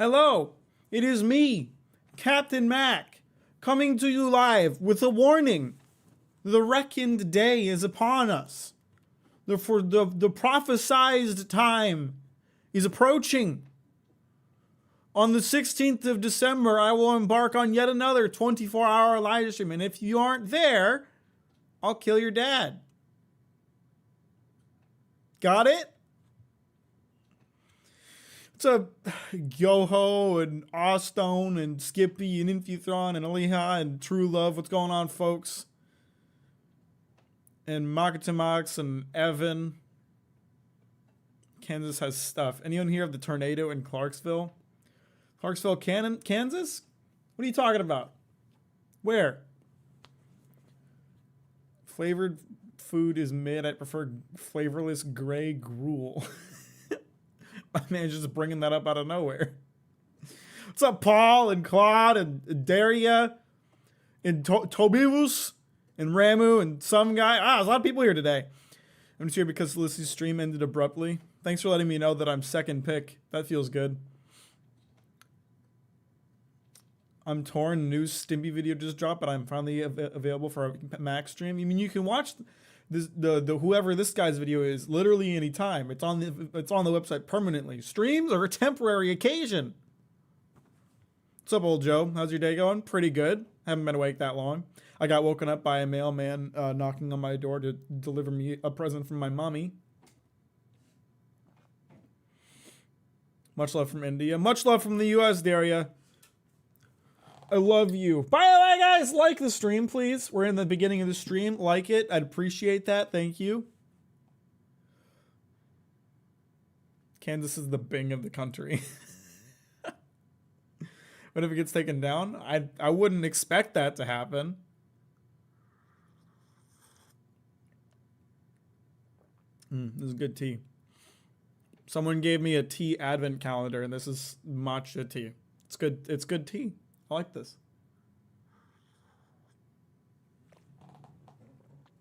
Hello, it is me, Captain Mack, coming to you live with a warning. The reckoned day is upon us. The prophesized time is approaching. On the 16th of December, I will embark on yet another 24-hour live stream, and if you aren't there, I'll kill your dad. Got it? What's up, Yoho and Awstone and Skippy and Infuthron and Aliha and True Love? What's going on, folks? And Makatamax and Evan. Kansas has stuff. Anyone hear of the tornado in Clarksville? Clarksville, Kansas? What are you talking about? Where? Flavored food is mid. I prefer flavorless gray gruel. My man's just bringing that up out of nowhere. What's up, Paul and Claude and Daria and Tobivus and Ramu and some guy? There's a lot of people here today. I'm just here because Felicity's stream ended abruptly. Thanks for letting me know that I'm second pick. That feels good. I'm torn. New Stimpy video just dropped, but I'm finally available for a Mac stream. I mean, you can watch this, the whoever this guy's video is literally anytime. It's on the website permanently. Streams are a temporary occasion. What's up, old Joe? How's your day going? Pretty good. Haven't been awake that long. I got woken up by a mailman knocking on my door to deliver me a present from my mommy. Much love from India. Much love from the U.S., Daria. I love you. By the way, guys, like the stream, please. We're in the beginning of the stream. Like it. I'd appreciate that. Thank you. Kansas is the Bing of the country. What if it gets taken down? I wouldn't expect that to happen. This is good tea. Someone gave me a tea advent calendar, and this is matcha tea. It's good. It's good tea. I like this.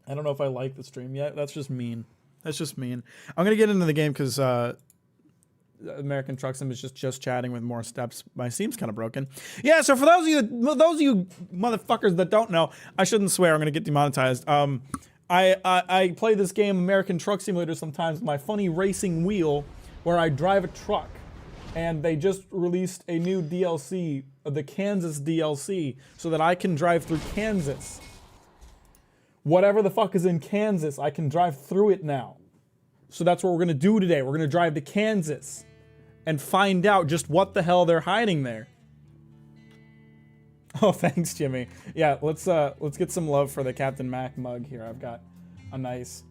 I don't know if I like the stream yet. That's just mean. That's just mean. I'm going to get into the game because American Truck Sim is just chatting with more steps. My Steam's kind of broken. Yeah, so for those of you motherfuckers that don't know, I shouldn't swear. I'm going to get demonetized. I play this game, American Truck Simulator, sometimes with my funny racing wheel where I drive a truck. And they just released a new DLC, the Kansas DLC, so that I can drive through Kansas. Whatever the fuck is in Kansas, I can drive through it now. So that's what we're gonna do today. We're gonna drive to Kansas and find out just what the hell they're hiding there. Oh, thanks, Jimmy. Yeah, let's get some love for the Captain Mack mug here. I've got a nice.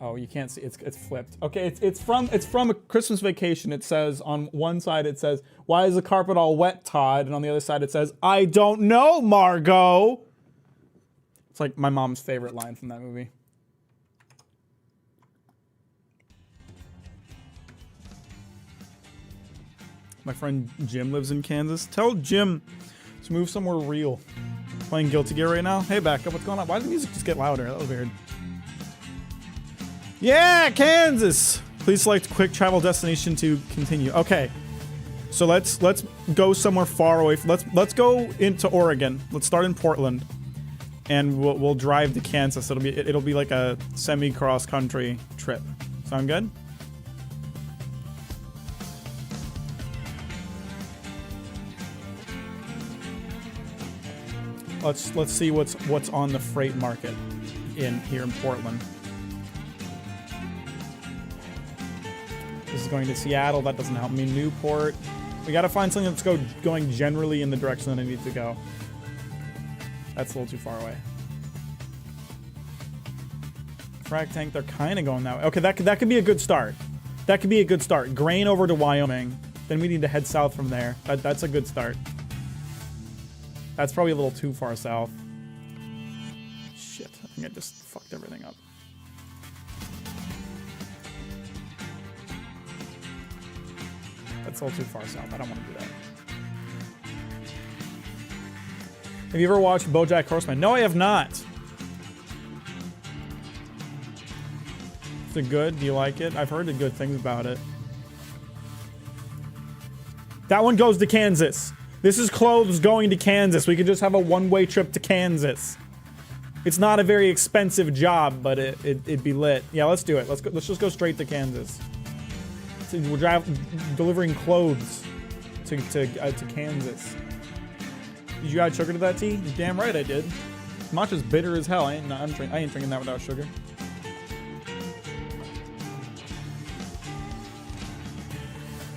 Oh, you can't see. It's flipped. Okay, it's from a Christmas Vacation. It says on one side it says, "Why is the carpet all wet, Todd?" And on the other side it says, "I don't know, Margot." It's like my mom's favorite line from that movie. My friend Jim lives in Kansas. Tell Jim to move somewhere real. Playing Guilty Gear right now. Hey, back up. What's going on? Why did the music just get louder? That was weird. Yeah, Kansas! Please select quick travel destination to continue. Okay. So let's go somewhere far away. Let's go into Oregon. Let's start in Portland. And we'll drive to Kansas. It'll be like a semi-cross country trip. Sound good? Let's see what's on the freight market here in Portland. This is going to Seattle. That doesn't help me. Newport. We got to find something that's going generally in the direction that I need to go. That's a little too far away. Frac tank. They're kind of going that way. Okay, that could be a good start. That could be a good start. Grain over to Wyoming. Then we need to head south from there. That's a good start. That's probably a little too far south. Shit. I think I just fucked everything up. That's a little too far south. I don't want to do that. Have you ever watched BoJack Horseman? No, I have not. Is it good? Do you like it? I've heard good things about it. That one goes to Kansas. This is clothes going to Kansas. We could just have a one-way trip to Kansas. It's not a very expensive job, but it'd be lit. Yeah, let's do it. Let's just go straight to Kansas. So we're delivering clothes to Kansas. Did you add sugar to that tea? You're damn right I did. Matcha's bitter as hell. I ain't drinking that without sugar.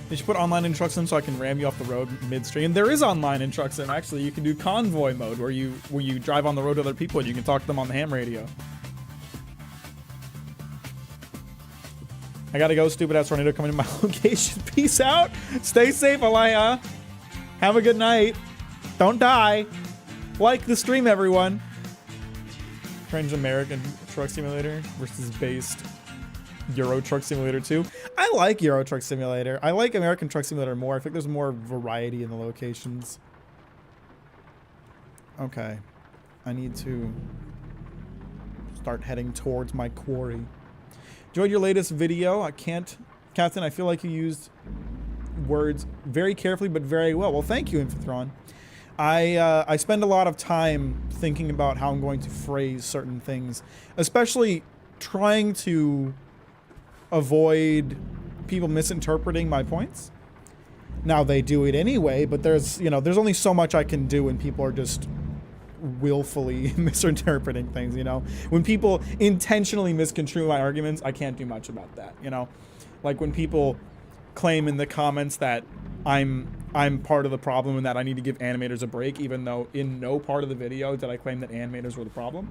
They should put online in truck sim so I can ram you off the road midstream. There is online in truck sim, actually. You can do convoy mode where you drive on the road to other people and you can talk to them on the ham radio. I gotta go, stupid ass tornado coming to my location. Peace out. Stay safe, Alaya. Have a good night. Don't die. Like the stream, everyone. Strange American Truck Simulator versus based Euro Truck Simulator 2. I like Euro Truck Simulator. I like American Truck Simulator more. I think there's more variety in the locations. Okay. I need to start heading towards my quarry. Enjoyed your latest video. Captain, I feel like you used words very carefully but very well. Well, thank you, Infothron. I spend a lot of time thinking about how I'm going to phrase certain things, especially trying to avoid people misinterpreting my points. Now they do it anyway, but there's only so much I can do when people are just willfully misinterpreting things, When people intentionally misconstrue my arguments, I can't do much about that, Like when people claim in the comments that I'm part of the problem and that I need to give animators a break, even though in no part of the video did I claim that animators were the problem.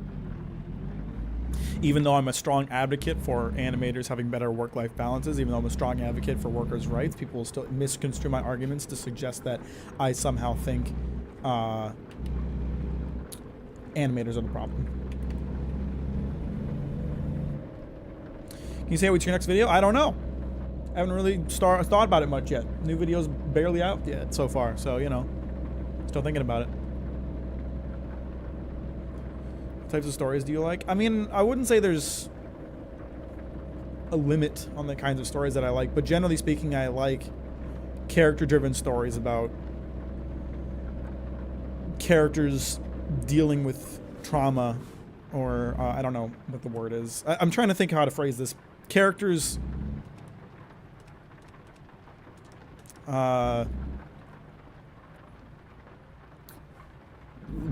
Even though I'm a strong advocate for animators having better work-life balances, even though I'm a strong advocate for workers' rights, people will still misconstrue my arguments to suggest that I somehow think animators are the problem. Can you say what's your next video? I don't know. I haven't really thought about it much yet. New video's barely out yet so far, so, still thinking about it. What types of stories do you like? I mean, I wouldn't say there's a limit on the kinds of stories that I like, but generally speaking, I like character-driven stories about characters dealing with trauma, or I don't know what the word is. I'm trying to think how to phrase this. Characters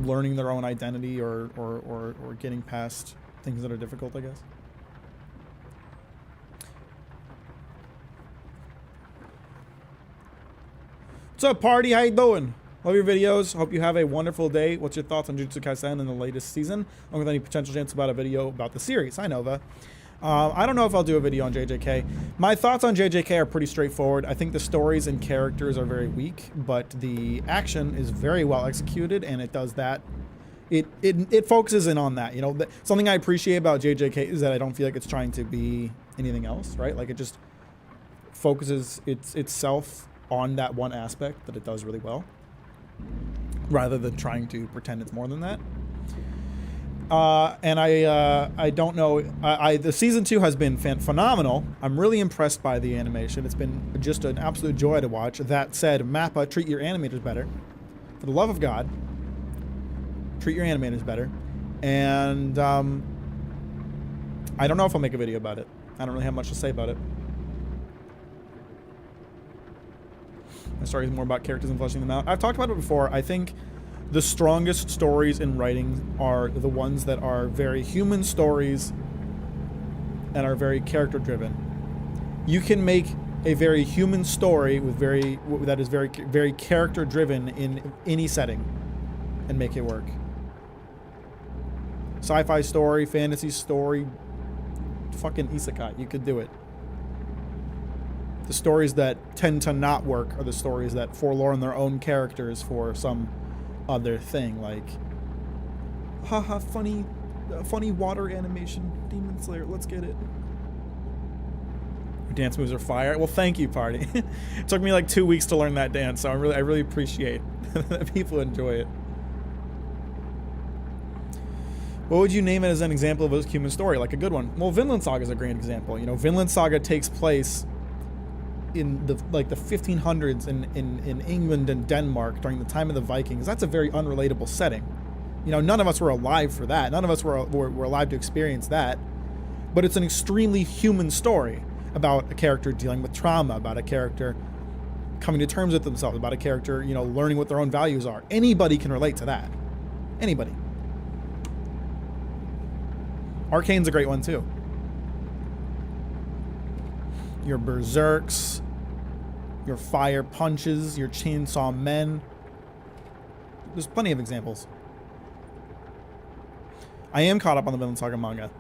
learning their own identity or getting past things that are difficult, I guess. What's up, party? How you doing? Love your videos. Hope you have a wonderful day. What's your thoughts on Jujutsu Kaisen in the latest season? Along with any potential chance about a video about the series. Hi, Nova. I don't know if I'll do a video on JJK. My thoughts on JJK are pretty straightforward. I think the stories and characters are very weak, but the action is very well executed, and it does that. It focuses in on that. Something I appreciate about JJK is that I don't feel like it's trying to be anything else, right? Like it just focuses itself on that one aspect that it does really well, rather than trying to pretend it's more than that. And I don't know. The season 2 has been phenomenal. I'm really impressed by the animation. It's been just an absolute joy to watch. That said, Mappa, treat your animators better. For the love of God, treat your animators better. And I don't know if I'll make a video about it. I don't really have much to say about it. My story is more about characters and fleshing them out. I've talked about it before. I think the strongest stories in writing are the ones that are very human stories and are very character driven. You can make a very human story that is very character driven in any setting and make it work. Sci-fi story, fantasy story, fucking isekai, you could do it. The stories that tend to not work are the stories that forlorn their own characters for some other thing, like haha, funny water animation, Demon Slayer, let's get it. Your dance moves are fire. Well, thank you, party. It took me like 2 weeks to learn that dance, so I really appreciate that people enjoy it. What would you name it as an example of a human story, like a good one? Well, Vinland Saga is a great example. Vinland Saga takes place in the 1500s in England and Denmark during the time of the Vikings, that's a very unrelatable setting. You know, none of us were alive for that. None of us were alive to experience that. But it's an extremely human story about a character dealing with trauma, about a character coming to terms with themselves, about a character, you know, learning what their own values are. Anybody can relate to that. Anybody. Arcane's a great one too. Your berserks, your fire punches, your chainsaw men. There's plenty of examples. I am caught up on the Vinland Saga manga.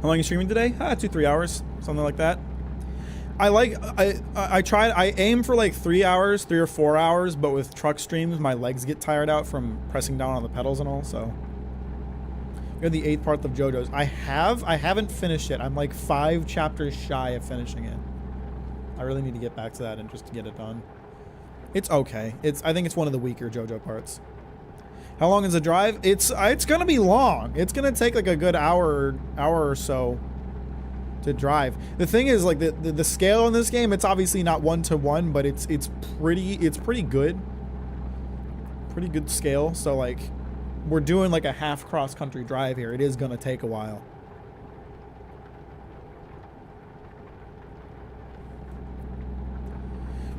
How long are you streaming today? 2-3 hours, something like that. I aim for like 3 hours, 3 or 4 hours, but with truck streams, my legs get tired out from pressing down on the pedals and all, so. You're the 8th part of JoJo's. I haven't finished it. I'm like 5 chapters shy of finishing it. I really need to get back to that and just to get it done. It's okay. I think it's one of the weaker JoJo parts. How long is the drive? It's gonna be long. It's gonna take like a good hour or so to drive. The thing is, like, the scale in this game, it's obviously not 1-to-1, but it's pretty good. Pretty good scale. So like, we're doing like a half cross-country drive here. It is gonna take a while.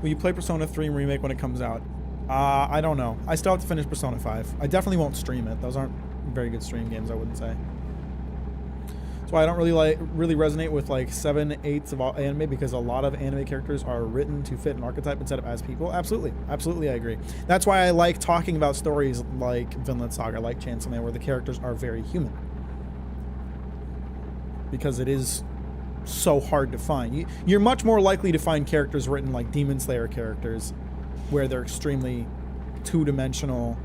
Will you play Persona 3 Remake when it comes out? I don't know. I still have to finish Persona 5. I definitely won't stream it. Those aren't very good stream games, I wouldn't say. That's why I don't really resonate with like 7/8 of all anime, because a lot of anime characters are written to fit an archetype instead of as people. Absolutely. Absolutely, I agree. That's why I like talking about stories like Vinland Saga, like Chainsaw Man, where the characters are very human. Because it is so hard to find. You're much more likely to find characters written like Demon Slayer characters, where they're extremely two-dimensional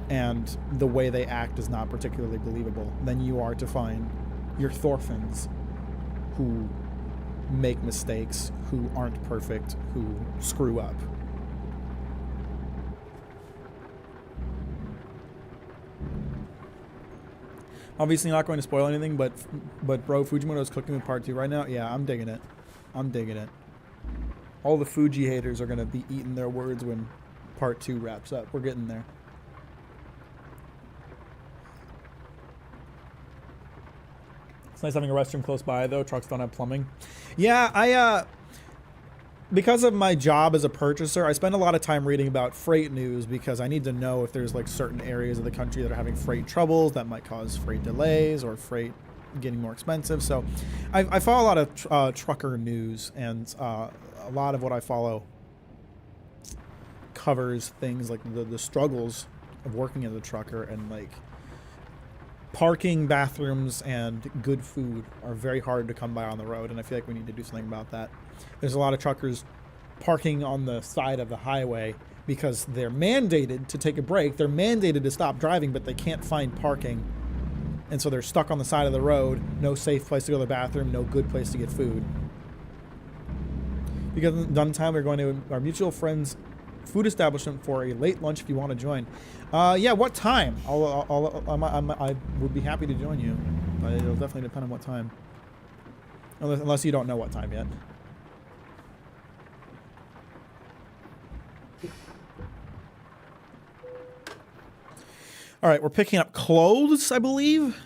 and the way they act is not particularly believable, than you are to find your Thorfinns who make mistakes, who aren't perfect, who screw up. Obviously not going to spoil anything, but bro, Fujimoto's cooking with part 2 right now. Yeah, I'm digging it. I'm digging it. All the Fuji haters are going to be eating their words when part 2 wraps up. We're getting there. It's nice having a restroom close by, though. Trucks don't have plumbing. Yeah, because of my job as a purchaser, I spend a lot of time reading about freight news, because I need to know if there's like certain areas of the country that are having freight troubles that might cause freight delays or freight getting more expensive. So I follow a lot of trucker news, and a lot of what I follow covers things like the struggles of working as a trucker, and like parking, bathrooms, and good food are very hard to come by on the road, and I feel like we need to do something about that. There's a lot of truckers parking on the side of the highway because they're mandated to take a break. They're mandated to stop driving, but they can't find parking. And so they're stuck on the side of the road, no safe place to go to the bathroom, no good place to get food. Because done time, we're going to our mutual friend's food establishment for a late lunch if you want to join. Yeah, what time? I would be happy to join you, but it'll definitely depend on what time. Unless you don't know what time yet. All right, we're picking up clothes, I believe.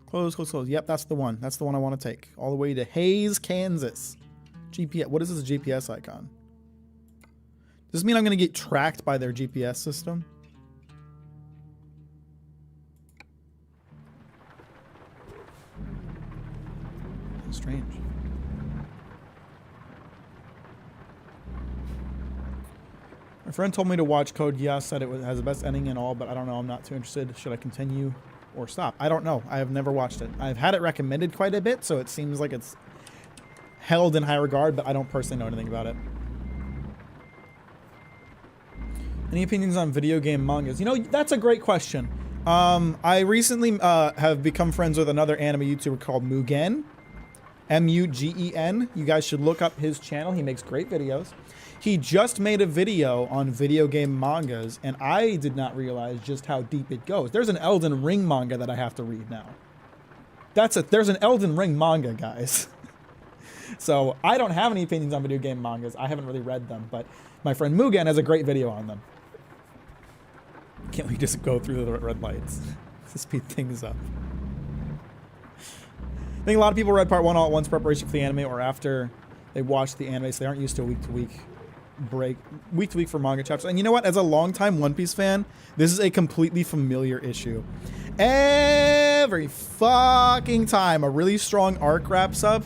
Clothes. Yep, that's the one. That's the one I want to take. All the way to Hayes, Kansas. GPS. What is this GPS icon? Does this mean I'm going to get tracked by their GPS system? Strange. My friend told me to watch Code Geass, said it has the best ending and all, but I don't know. I'm not too interested. Should I continue or stop? I don't know. I have never watched it. I've had it recommended quite a bit, so it seems like it's held in high regard, but I don't personally know anything about it. Any opinions on video game mangas? You know, that's a great question. I recently have become friends with another anime YouTuber called Mugen. Mugen. You guys should look up his channel. He makes great videos. He just made a video on video game mangas, and I did not realize just how deep it goes. There's an Elden Ring manga that I have to read now. There's an Elden Ring manga, guys. So I don't have any opinions on video game mangas. I haven't really read them, but my friend Mugen has a great video on them. Can't we just go through the red lights to speed things up? I think a lot of people read part 1 all at once, preparation for the anime, or after they watched the anime, so they aren't used to a week-to-week break, week-to-week for manga chapters. And you know what? As a longtime One Piece fan, this is a completely familiar issue. Every fucking time a really strong arc wraps up,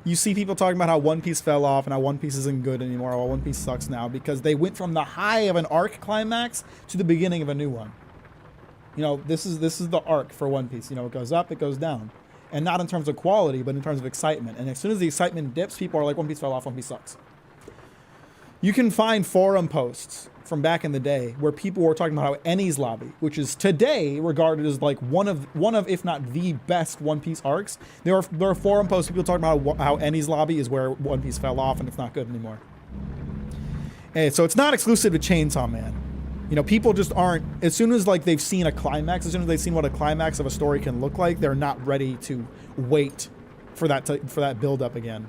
you see people talking about how One Piece fell off and how One Piece isn't good anymore, or One Piece sucks now, because they went from the high of an arc climax to the beginning of a new one. You know, this is the arc for One Piece. You know, it goes up, it goes down. And not in terms of quality, but in terms of excitement. And as soon as the excitement dips, people are like, One Piece fell off, One Piece sucks. You can find forum posts from back in the day where people were talking about how Enies Lobby, which is today regarded as like one of if not the best One Piece arcs. There are forum posts, people talking about how Enies Lobby is where One Piece fell off and it's not good anymore. And so it's not exclusive to Chainsaw Man. You know, people just aren't, as soon as like they've seen a climax, as soon as they've seen what a climax of a story can look like, they're not ready to wait for that build up again.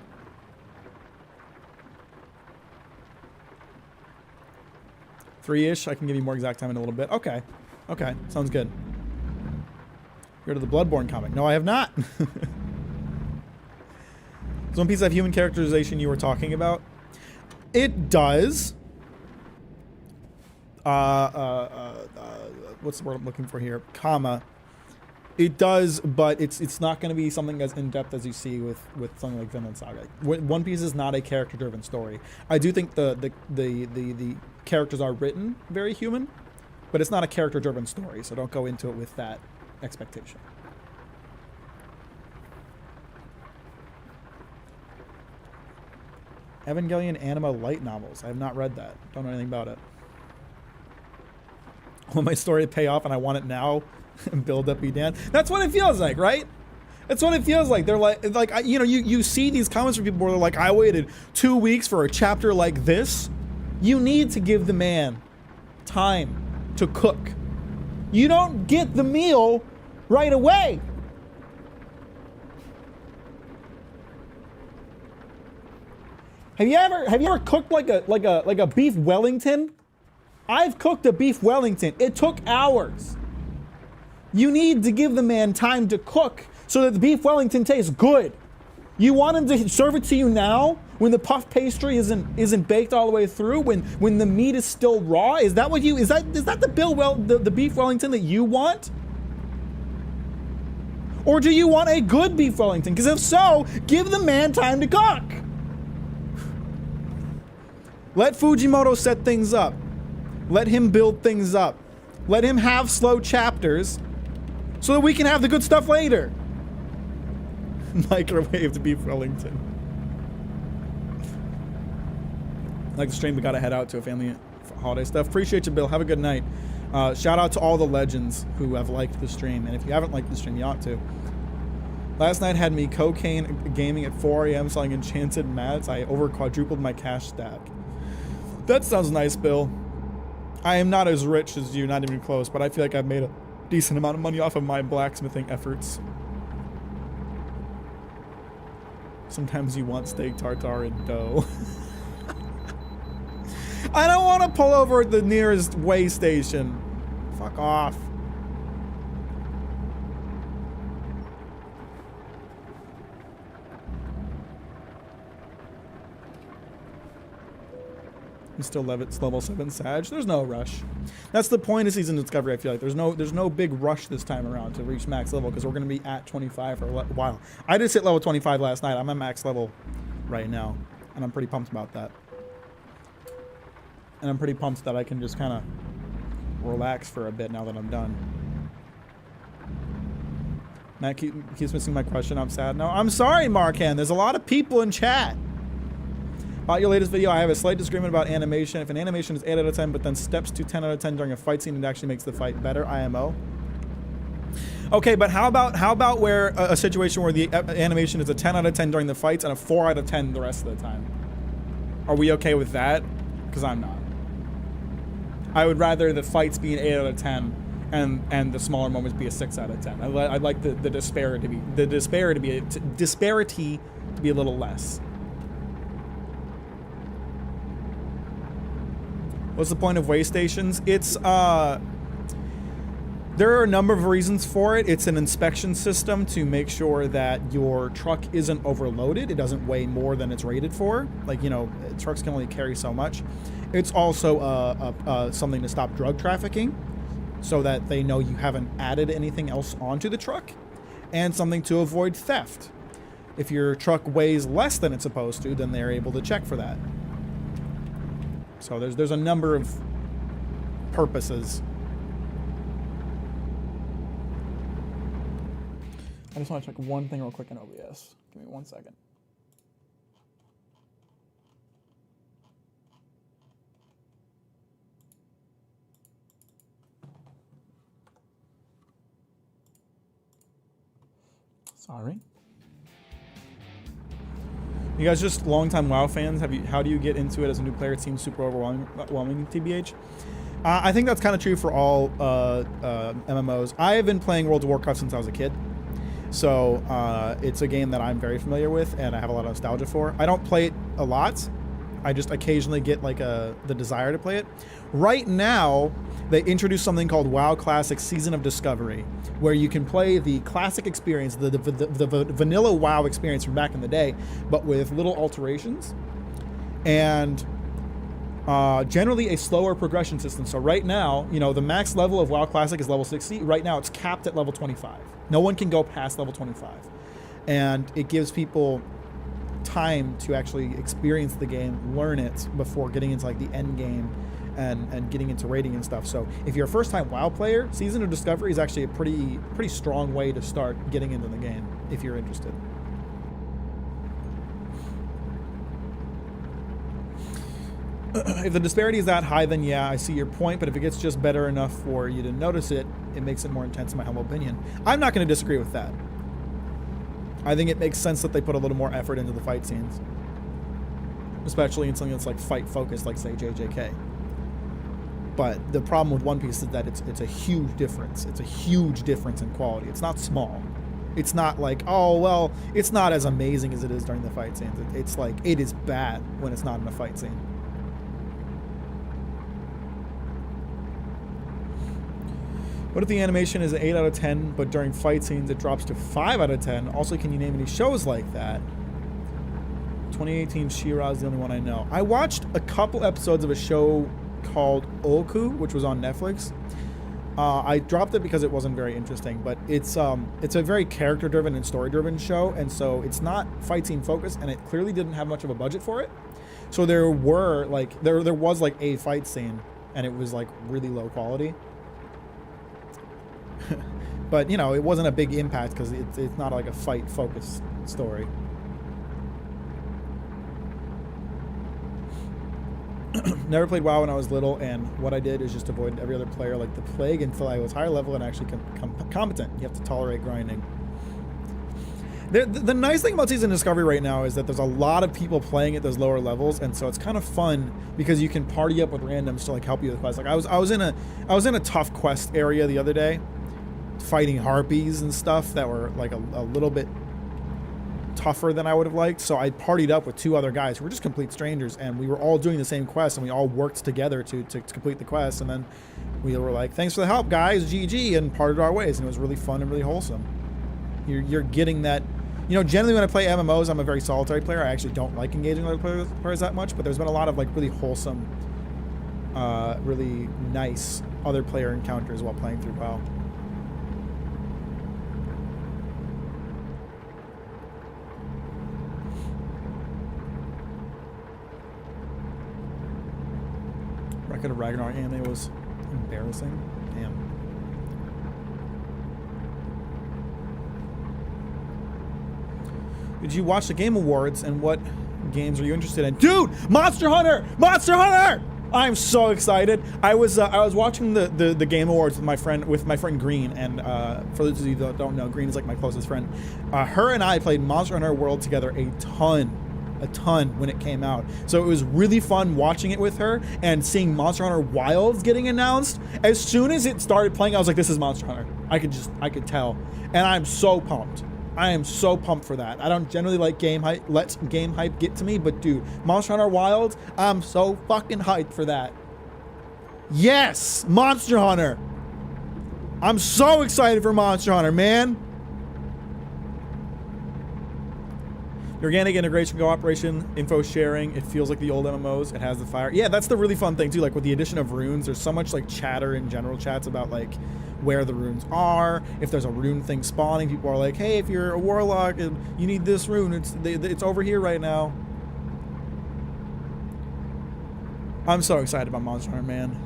Three-ish. I can give you more exact time in a little bit. Okay. Okay. Sounds good. Go to the Bloodborne comic. No, I have not. Does One Piece have human characterization you were talking about? It does. What's the word I'm looking for here? Comma. It does, but it's not going to be something as in-depth as you see with something like Vinland Saga. One Piece is not a character-driven story. I do think the characters are written very human, but it's not a character-driven story, so don't go into it with that expectation. Evangelion anima light novels. I have not read that. Don't know anything about it. I want my story to pay off and I want it now and build up Edan. That's what it feels like, right? That's what it feels like. They're like you know, you see these comments from people where they're like, I waited 2 weeks for a chapter like this. You need to give the man time to cook. You don't get the meal right away. Have you ever cooked like a beef Wellington? I've cooked a beef Wellington. It took hours. You need to give the man time to cook so that the beef Wellington tastes good. You want him to serve it to you now when the puff pastry isn't baked all the way through, when the meat is still raw? Is that the beef Wellington that you want? Or do you want a good beef Wellington? Because if so, give the man time to cook. Let Fujimoto set things up. Let him build things up. Let him have slow chapters so that we can have the good stuff later. Microwave to beef Wellington. Like the stream, we gotta head out to a family holiday stuff. Appreciate you, Bill. Have a good night. Shout out to all the legends who have liked the stream. And if you haven't liked the stream, you ought to. Last night had me cocaine gaming at 4 a.m. selling enchanted mats. I over quadrupled my cash stack. That sounds nice, Bill. I am not as rich as you, not even close, but I feel like I've made a decent amount of money off of my blacksmithing efforts. Sometimes you want steak tartare and dough. I don't want to pull over at the nearest way station. Fuck off. You still love it. It's level 7 Sag. There's no rush. That's the point of Season Discovery, I feel like. There's no big rush this time around to reach max level because we're going to be at 25 for a while. I just hit level 25 last night. I'm at max level right now, and I'm pretty pumped about that. And I'm pretty pumped that I can just kind of relax for a bit now that I'm done. Matt keeps missing my question. I'm sad. No, I'm sorry, Markan. There's a lot of people in chat. About your latest video, I have a slight disagreement about animation. If an animation is 8 out of 10, but then steps to 10 out of 10 during a fight scene, it actually makes the fight better. IMO. Okay, but how about where a situation where the animation is a 10 out of 10 during the fights and a 4 out of 10 the rest of the time? Are we okay with that? Because I'm not. I would rather the fights be an 8 out of 10 and the smaller moments be a 6 out of 10. I'd like the disparity to be a little less. What's the point of way stations? It's there are a number of reasons for it. It's an inspection system to make sure that your truck isn't overloaded. It doesn't weigh more than it's rated for. Like, you know, trucks can only carry so much. It's also something to stop drug trafficking so that they know you haven't added anything else onto the truck, and something to avoid theft. If your truck weighs less than it's supposed to, then they're able to check for that. So there's a number of purposes. I just want to check one thing real quick in OBS. Give me 1 second. Sorry. You guys just longtime WoW fans? How do you get into it as a new player? It seems super overwhelming, TBH. I think that's kind of true for all MMOs. I have been playing World of Warcraft since I was a kid. So it's a game that I'm very familiar with and I have a lot of nostalgia for. I don't play it a lot. I just occasionally get like the desire to play it. Right now, they introduced something called WoW Classic Season of Discovery, where you can play the classic experience, the vanilla WoW experience from back in the day, but with little alterations. And generally a slower progression system. So right now, you know, the max level of WoW Classic is level 60. Right now, it's capped at level 25. No one can go past level 25. And it gives people time to actually experience the game, learn it before getting into like the end game and getting into raiding and stuff. So if you're a first-time WoW player, Season of Discovery is actually a pretty strong way to start getting into the game if you're interested. If the disparity is that high, then yeah, I see your point, but if it gets just better enough for you to notice it, it makes it more intense in my humble opinion. I'm not going to disagree with that. I think it makes sense that they put a little more effort into the fight scenes. Especially in something that's like fight-focused, like, say, JJK. But the problem with One Piece is that it's a huge difference. It's a huge difference in quality. It's not small. It's not like, oh, well, it's not as amazing as it is during the fight scenes. It's like, it is bad when it's not in a fight scene. What if the animation is an 8 out of 10, but during fight scenes it drops to 5 out of 10? Also, can you name any shows like that? 2018 She-Ra is the only one I know. I watched a couple episodes of a show called Oku, which was on Netflix. I dropped it because it wasn't very interesting, but it's a very character-driven and story-driven show, and so it's not fight scene focused, and it clearly didn't have much of a budget for it. So there was like a fight scene, and it was like really low quality. But, you know, it wasn't a big impact because it's not like a fight-focused story. Never played WoW when I was little, and what I did is just avoid every other player like the plague until I was higher level and actually competent. You have to tolerate grinding. The nice thing about Season Discovery right now is that there's a lot of people playing at those lower levels, and so it's kind of fun because you can party up with randoms to like help you with quests. Like I was in a tough quest area the other day, fighting harpies and stuff that were like a little bit tougher than I would have liked. So I partied up with 2 other guys who were just complete strangers, and we were all doing the same quest, and we all worked together to complete the quest. And then we were like, "Thanks for the help, guys, GG," and parted our ways. And it was really fun and really wholesome. You're getting that. You know, generally when I play MMOs, I'm a very solitary player. I actually don't like engaging with other players that much, but there's been a lot of like really wholesome, really nice other player encounters while playing through WoW. Record of Ragnarok anime was embarrassing. Damn. Did you watch the Game Awards, and what games are you interested in? Dude, Monster Hunter! Monster Hunter! I'm so excited. I was watching the Game Awards with my friend Green, and for those of you that don't know, Green is like my closest friend. Her and I played Monster Hunter World together a ton when it came out. So it was really fun watching it with her and seeing Monster Hunter Wilds getting announced. As soon as it started playing, I was like, this is Monster Hunter. I could tell. And I'm so pumped. I am so pumped for that. I don't generally like game hype, let game hype get to me, but dude, Monster Hunter Wilds, I'm so fucking hyped for that. Yes, Monster Hunter. I'm so excited for Monster Hunter, man. The organic integration, cooperation, info sharing, it feels like the old MMOs. It has the fire. Yeah, that's the really fun thing too. Like with the addition of runes, there's so much like chatter in general chats about like where the runes are. If there's a rune thing spawning, people are like, hey, if you're a warlock and you need this rune, it's over here right now. I'm so excited about Monster Hunter, man.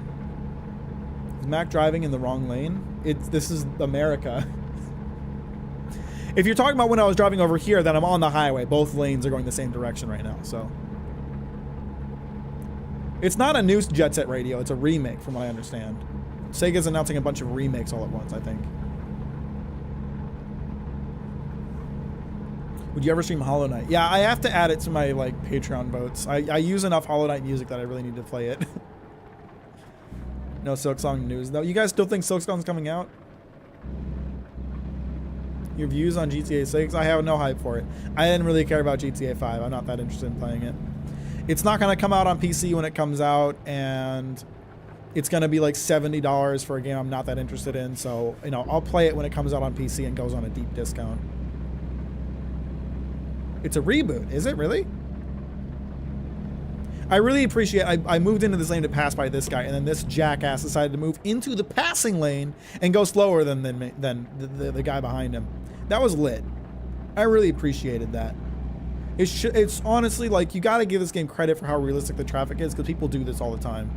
Is Mack driving in the wrong lane? This is America. If you're talking about when I was driving over here, then I'm on the highway. Both lanes are going the same direction right now, so. It's not a new Jet Set Radio, it's a remake from what I understand. Sega's announcing a bunch of remakes all at once, I think. Would you ever stream Hollow Knight? Yeah, I have to add it to my like Patreon votes. I use enough Hollow Knight music that I really need to play it. No Silksong news though. You guys still think Silksong's coming out? Your views on GTA 6? I have no hype for it. I didn't really care about GTA 5. I'm not that interested in playing it. It's not going to come out on PC when it comes out, and it's going to be like $70 for a game I'm not that interested in. So, you know, I'll play it when it comes out on PC and goes on a deep discount. It's a reboot, is it really? I really appreciate I moved into this lane to pass by this guy, and then this jackass decided to move into the passing lane and go slower than the guy behind him. That was lit. I really appreciated that. It's honestly like you got to give this game credit for how realistic the traffic is, because people do this all the time.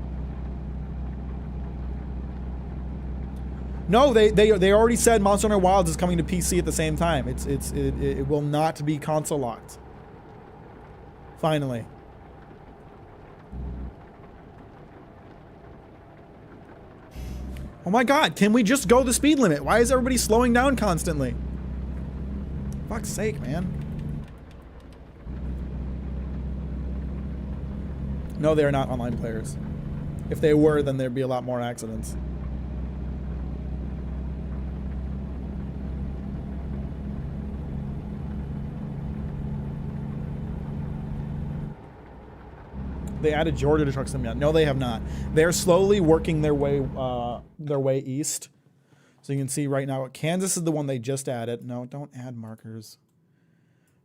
No, they already said Monster Hunter Wilds is coming to PC at the same time. It will not be console locked. Finally. Oh my god, can we just go the speed limit? Why is everybody slowing down constantly? Fuck's sake, man. No, they are not online players. If they were, then there'd be a lot more accidents. They added Georgia to Truck Sim yet? No, they have not. They're slowly working their way east. So you can see right now, Kansas is the one they just added. No, don't add markers.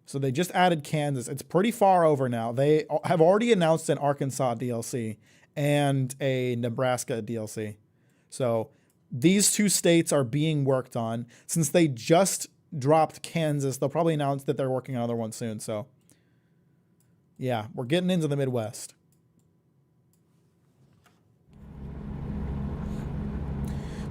So they just added Kansas. It's pretty far over now. They have already announced an Arkansas DLC and a Nebraska DLC. So these two states are being worked on. Since they just dropped Kansas, they'll probably announce that they're working on another one soon. So yeah, we're getting into the Midwest.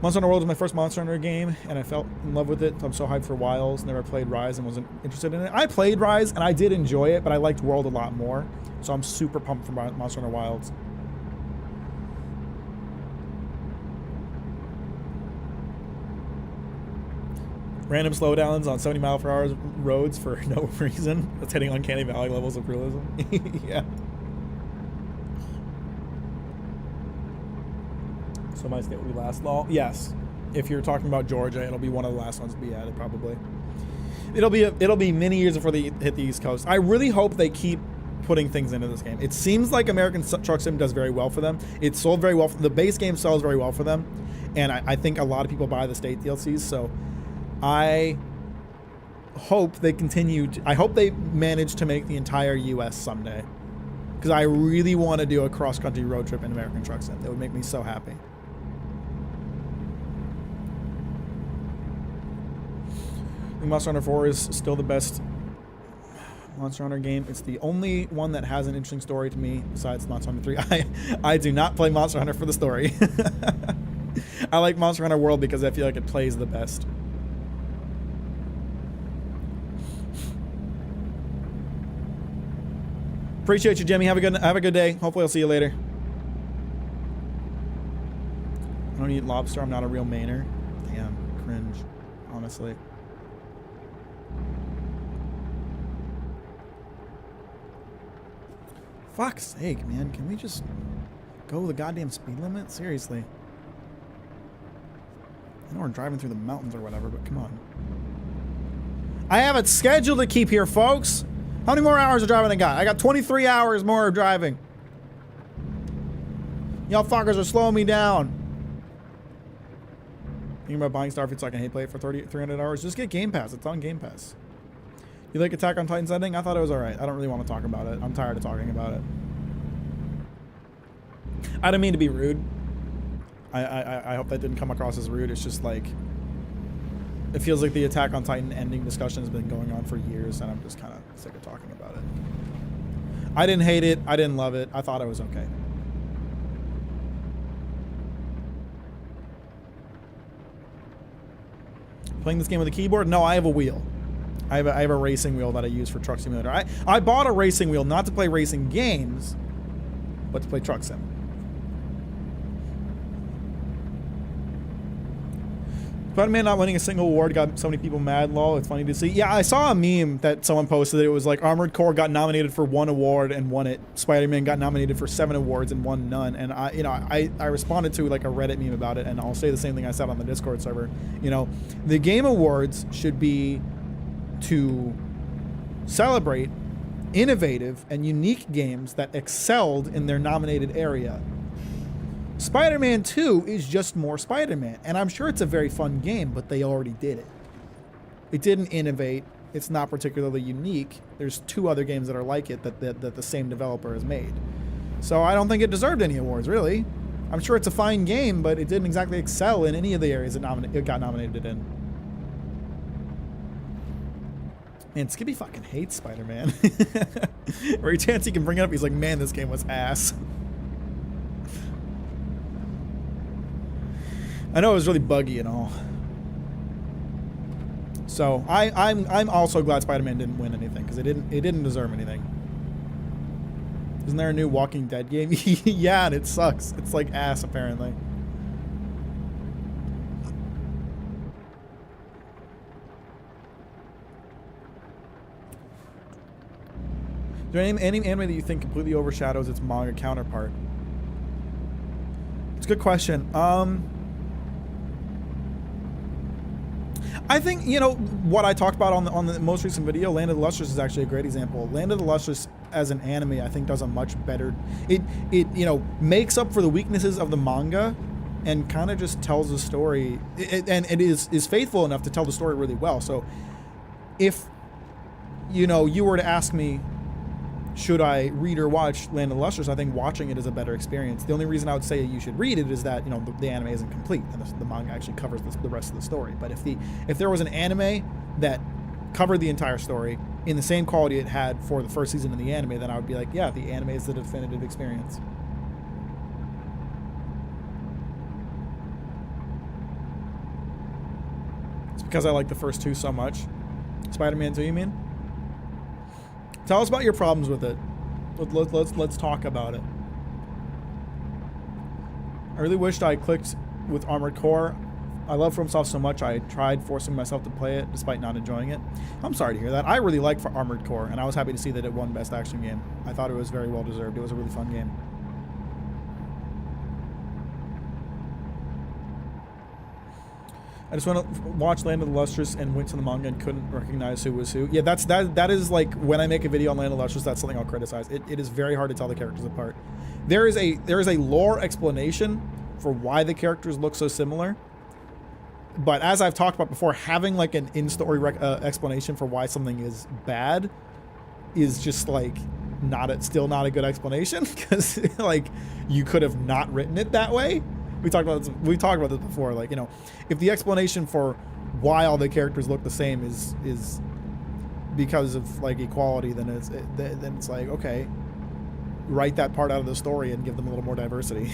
Monster Hunter World was my first Monster Hunter game, and I fell in love with it. So I'm so hyped for Wilds. Never played Rise and wasn't interested in it. I played Rise, and I did enjoy it, but I liked World a lot more. So I'm super pumped for Monster Hunter Wilds. Random slowdowns on 70 mile per hour roads for no reason. That's hitting uncanny valley levels of realism. Yeah. So my state will be last law. Yes. If you're talking about Georgia, it'll be one of the last ones to be added, probably. It'll be many years before they hit the East Coast. I really hope they keep putting things into this game. It seems like American Truck Sim does very well for them. It sold very well. The base game sells very well for them, and I think a lot of people buy the state DLCs. So I hope they continue. I hope they manage to make the entire U.S. someday, because I really want to do a cross-country road trip in American Truck Sim. That would make me so happy. Monster Hunter 4 is still the best Monster Hunter game. It's the only one that has an interesting story to me besides Monster Hunter 3. I do not play Monster Hunter for the story. I like Monster Hunter World because I feel like it plays the best. Appreciate you, Jimmy. Have a good day. Hopefully I'll see you later. I don't eat lobster. I'm not a real Mainer. Damn, cringe, honestly. Fuck's sake, man. Can we just go the goddamn speed limit? Seriously. I know we're driving through the mountains or whatever, but come on. I have it scheduled to keep here, folks. How many more hours of driving I got? I got 23 hours more of driving. Y'all fuckers are slowing me down. Thinking about buying Starfield so I can play it for 300 hours? Just get Game Pass. It's on Game Pass. You like Attack on Titan's ending? I thought it was alright. I don't really want to talk about it. I'm tired of talking about it. I didn't mean to be rude. I hope that didn't come across as rude. It's just like, it feels like the Attack on Titan ending discussion has been going on for years, and I'm just kind of sick of talking about it. I didn't hate it. I didn't love it. I thought it was okay. Playing this game with a keyboard? No, I have a wheel. I have a racing wheel that I use for Truck Simulator. I bought a racing wheel not to play racing games, but to play Truck Sim. Spider-Man not winning a single award got so many people mad, lol. It's funny to see. Yeah, I saw a meme that someone posted that it was like Armored Core got nominated for 1 award and won it. Spider-Man got nominated for 7 awards and won none. And I responded to like a Reddit meme about it, and I'll say the same thing I said on the Discord server. You know, the Game Awards should be to celebrate innovative and unique games that excelled in their nominated area. Spider-Man 2 is just more Spider-Man, and I'm sure it's a very fun game, but they already did it. It didn't innovate. It's not particularly unique. There's 2 other games that are like it that the same developer has made. So I don't think it deserved any awards, really. I'm sure it's a fine game, but it didn't exactly excel in any of the areas it got nominated in. Man, Skippy fucking hates Spider-Man. Every chance he can bring it up, he's like, man, this game was ass. I know it was really buggy and all. So I'm also glad Spider-Man didn't win anything, because it didn't deserve anything. Isn't there a new Walking Dead game? Yeah, and it sucks. It's like ass apparently. Is there any anime that you think completely overshadows its manga counterpart? It's a good question. I think, you know, what I talked about on the most recent video, Land of the Lustrous is actually a great example. Land of the Lustrous as an anime, I think, does a much better... It you know, makes up for the weaknesses of the manga and kind of just tells the story. And it is faithful enough to tell the story really well. So if, you know, you were to ask me, should I read or watch Land of the Lustrous, I think watching it is a better experience. The only reason I would say you should read it is that, you know, the anime isn't complete and the manga actually covers the rest of the story. But if there was an anime that covered the entire story in the same quality it had for the first season of the anime, then I would be like, yeah, the anime is the definitive experience. It's because I like the first 2 so much. Spider-Man 2, you mean? Tell us about your problems with it. Let's talk about it. I really wished I clicked with Armored Core. I love FromSoft so much I tried forcing myself to play it despite not enjoying it. I'm sorry to hear that. I really liked Armored Core, and I was happy to see that it won Best Action Game. I thought it was very well deserved. It was a really fun game. I just want to watch Land of the Lustrous and went to the manga and couldn't recognize who was who. Yeah, that is like when I make a video on Land of the Lustrous, that's something I'll criticize. It is very hard to tell the characters apart. There is a lore explanation for why the characters look so similar. But as I've talked about before, having like an in-story explanation for why something is bad is just like still not a good explanation, because like you could have not written it that way. We talked about this before. Like, you know, if the explanation for why all the characters look the same is because of like equality, then it's like, okay, write that part out of the story and give them a little more diversity.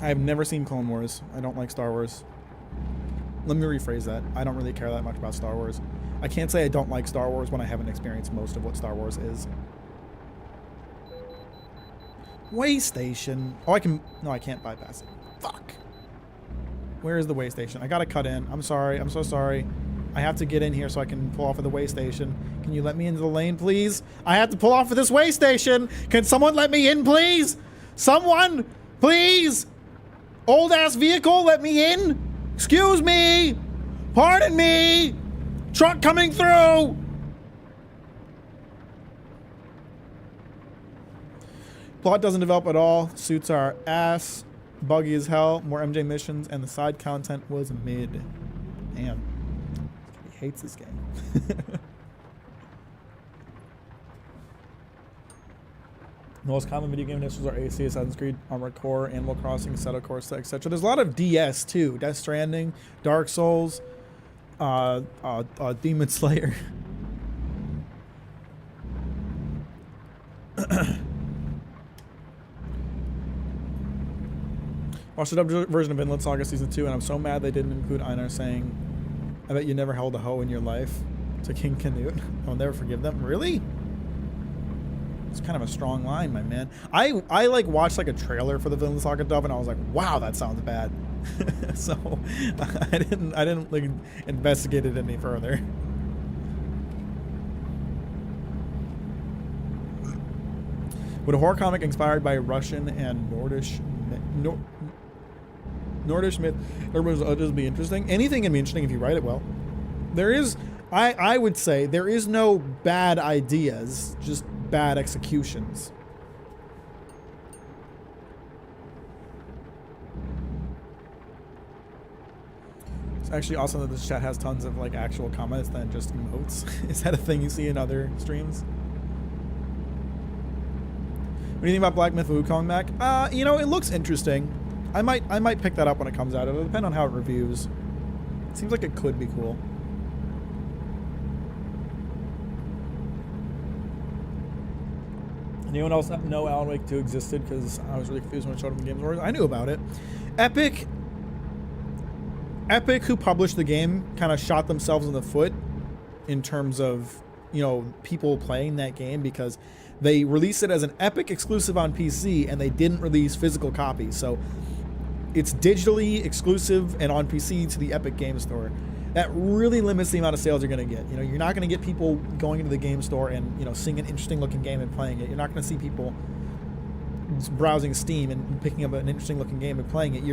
I have never seen Clone Wars. I don't like Star Wars. Let me rephrase that. I don't really care that much about Star Wars. I can't say I don't like Star Wars when I haven't experienced most of what Star Wars is. Way station. Oh, I can... No, I can't bypass it. Fuck. Where is the way station? I gotta cut in. I'm sorry. I'm so sorry. I have to get in here so I can pull off of the way station. Can you let me into the lane, please? I have to pull off of this way station. Can someone let me in, please? Someone, please. Old ass vehicle, let me in. Excuse me. Pardon me. Truck coming through. Plot doesn't develop at all. Suits are ass. Buggy as hell. More MJ missions, and the side content was mid. Damn. He hates this game. Most common video game initials are AC, Assassin's Creed, Armored Core, Animal Crossing, Assetto Corsa, etc. There's a lot of DS too. Death Stranding, Dark Souls, Demon Slayer. Watched the dubbed version of Vinland Saga Season 2, and I'm so mad they didn't include Einar saying, I bet you never held a hoe in your life, to King Canute. I'll never forgive them. Really? It's kind of a strong line, my man. I like watched like a trailer for the Vinland Saga dub, and I was like, wow, that sounds bad. So I didn't like investigate it any further. Would a horror comic inspired by Russian and Nordish myth would just be interesting? Anything can be interesting if you write it well. There is, I would say, there is no bad ideas, just bad executions. It's actually awesome that this chat has tons of like actual comments than just emotes. Is that a thing you see in other streams? What do you think about Black Myth Wukong, Mac? You know, it looks interesting. I might pick that up when it comes out. It'll depend on how it reviews. It seems like it could be cool. Anyone else know Alan Wake 2 existed? Because I was really confused when it showed up in Games World. I knew about it. Epic, who published the game, kind of shot themselves in the foot in terms of, you know, people playing that game, because they released it as an Epic exclusive on PC and they didn't release physical copies. So it's digitally exclusive and on PC to the Epic Game Store. That really limits the amount of sales you're going to get. You know, you're not going to get people going into the game store and, you know, seeing an interesting looking game and playing it. You're not going to see people browsing Steam and picking up an interesting looking game and playing it.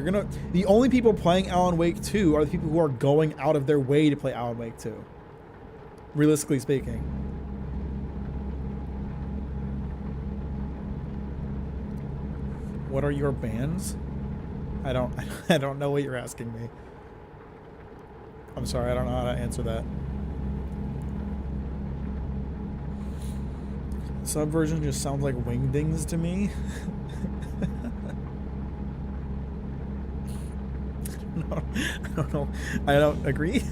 The only people playing Alan Wake 2 are the people who are going out of their way to play Alan Wake 2. Realistically speaking. What are your bands? I don't know what you're asking me. I'm sorry, I don't know how to answer that. Subversion just sounds like wingdings to me. I don't know. I don't agree.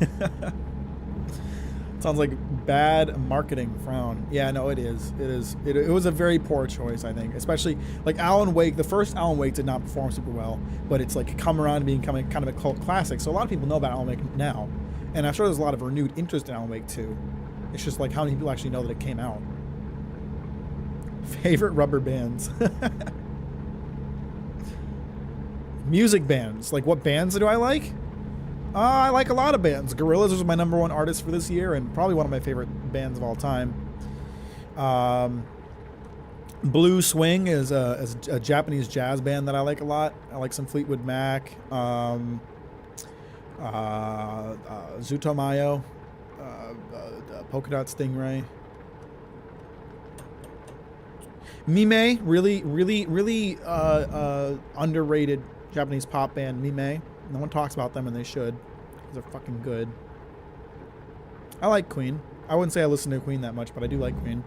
Sounds like bad marketing. Frown. Yeah, no, it is. It was a very poor choice, I think. Especially like Alan Wake. The first Alan Wake did not perform super well, but it's like come around to becoming kind of a cult classic. So a lot of people know about Alan Wake now, and I'm sure there's a lot of renewed interest in Alan Wake 2. It's just like how many people actually know that it came out. Favorite rubber bands. Music bands. Like what bands do I like? I like a lot of bands. Gorillaz was my #1 artist for this year, and probably one of my favorite bands of all time. Blue Swing is a Japanese jazz band that I like a lot. I like some Fleetwood Mac, Zutomayo, Polka Dot Stingray. Mime, really underrated Japanese pop band, Mime. No one talks about them, and they should, because they're fucking good. I like Queen. I wouldn't say I listen to Queen that much, but I do like Queen.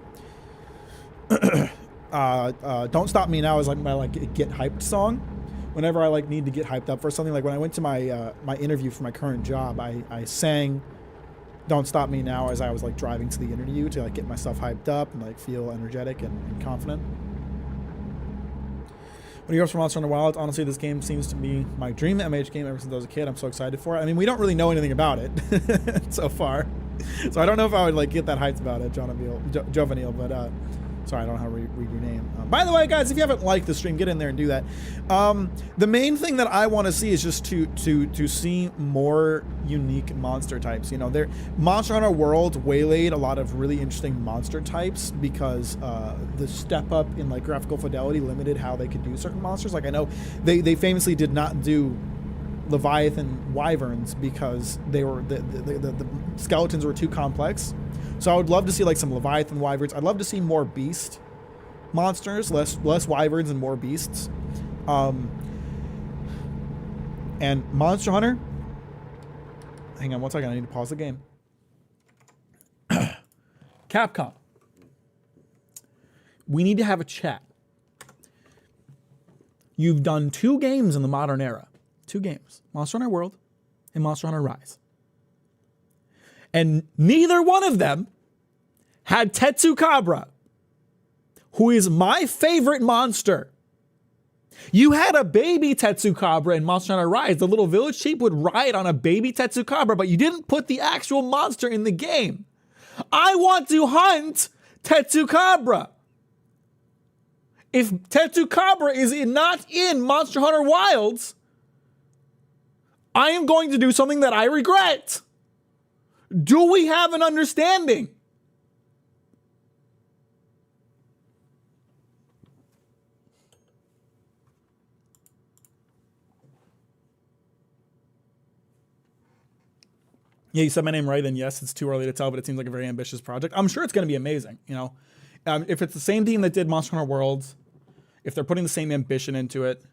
Don't Stop Me Now is like my get hyped song. Whenever I need to get hyped up for something, like when I went to my my interview for my current job, I sang Don't Stop Me Now as I was driving to the interview to get myself hyped up and feel energetic and confident. When he goes for Monster Hunter Wilds, honestly, this game seems to be my dream MH game ever since I was a kid. I'm so excited for it. I mean, we don't really know anything about it so far, so I don't know if I would like get that hyped about it, Jovanil. But sorry, I don't know how to read your name. By the way, guys, if you haven't liked the stream, get in there and do that. The main thing that I want to see is just to see more unique monster types. You know, Monster Hunter World waylaid a lot of really interesting monster types because the step up in like graphical fidelity limited how they could do certain monsters. Like I know they famously did not do Leviathan wyverns because they were the skeletons were too complex. So I would love to see like some Leviathan wyverns. I'd love to see more beast monsters, less wyverns and more beasts. And Monster Hunter. Hang on one second. I need to pause the game. Capcom. We need to have a chat. You've done 2 games in the modern era. 2 games. Monster Hunter World and Monster Hunter Rise. And neither one of them had Tetsukabra, who is my favorite monster. You had a baby Tetsukabra in Monster Hunter Rise. The little village sheep would ride on a baby Tetsukabra, but you didn't put the actual monster in the game. I want to hunt Tetsukabra. If Tetsukabra is not in Monster Hunter Wilds, I am going to do something that I regret. Do we have an understanding? Yeah, you said my name right, then yes, it's too early to tell, but it seems like a very ambitious project. I'm sure it's going to be amazing, you know. If it's the same team that did Monster Hunter Worlds, if they're putting the same ambition into it,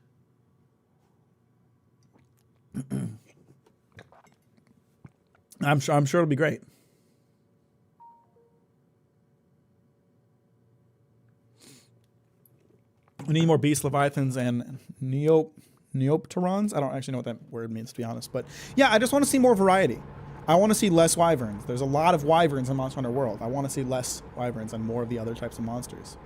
I'm sure it'll be great. We need more beast leviathans and neopterons. I don't actually know what that word means, to be honest. But yeah, I just want to see more variety. I want to see less wyverns. There's a lot of wyverns in Monster Hunter World. I want to see less wyverns and more of the other types of monsters.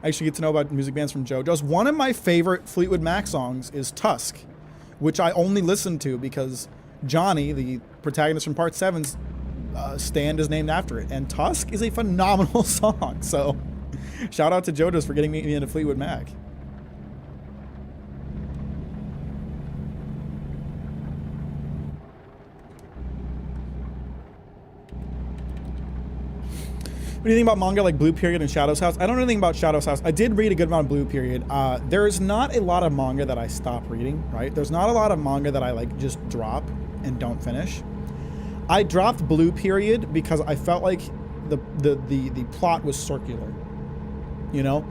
I actually get to know about music bands from JoJo's. One of my favorite Fleetwood Mac songs is Tusk, which I only listened to because Johnny, the protagonist from Part 7's stand is named after it. And Tusk is a phenomenal song. So shout out to JoJo's for getting me into Fleetwood Mac. What do you think about manga like Blue Period and Shadow's House? I don't know anything about Shadow's House. I did read a good amount of Blue Period. There's not a lot of manga that I stop reading, right? There's not a lot of manga that I like just drop and don't finish. I dropped Blue Period because I felt like the plot was circular. You know?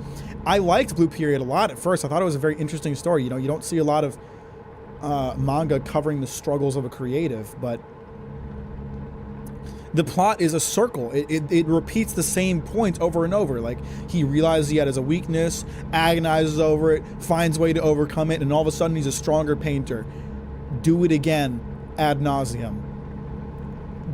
I liked Blue Period a lot at first. I thought it was a very interesting story. You know, you don't see a lot of manga covering the struggles of a creative, but the plot is a circle. It repeats the same points over and over. Like, he realizes he had as a weakness, agonizes over it, finds a way to overcome it, and all of a sudden he's a stronger painter. Do it again, ad nauseum.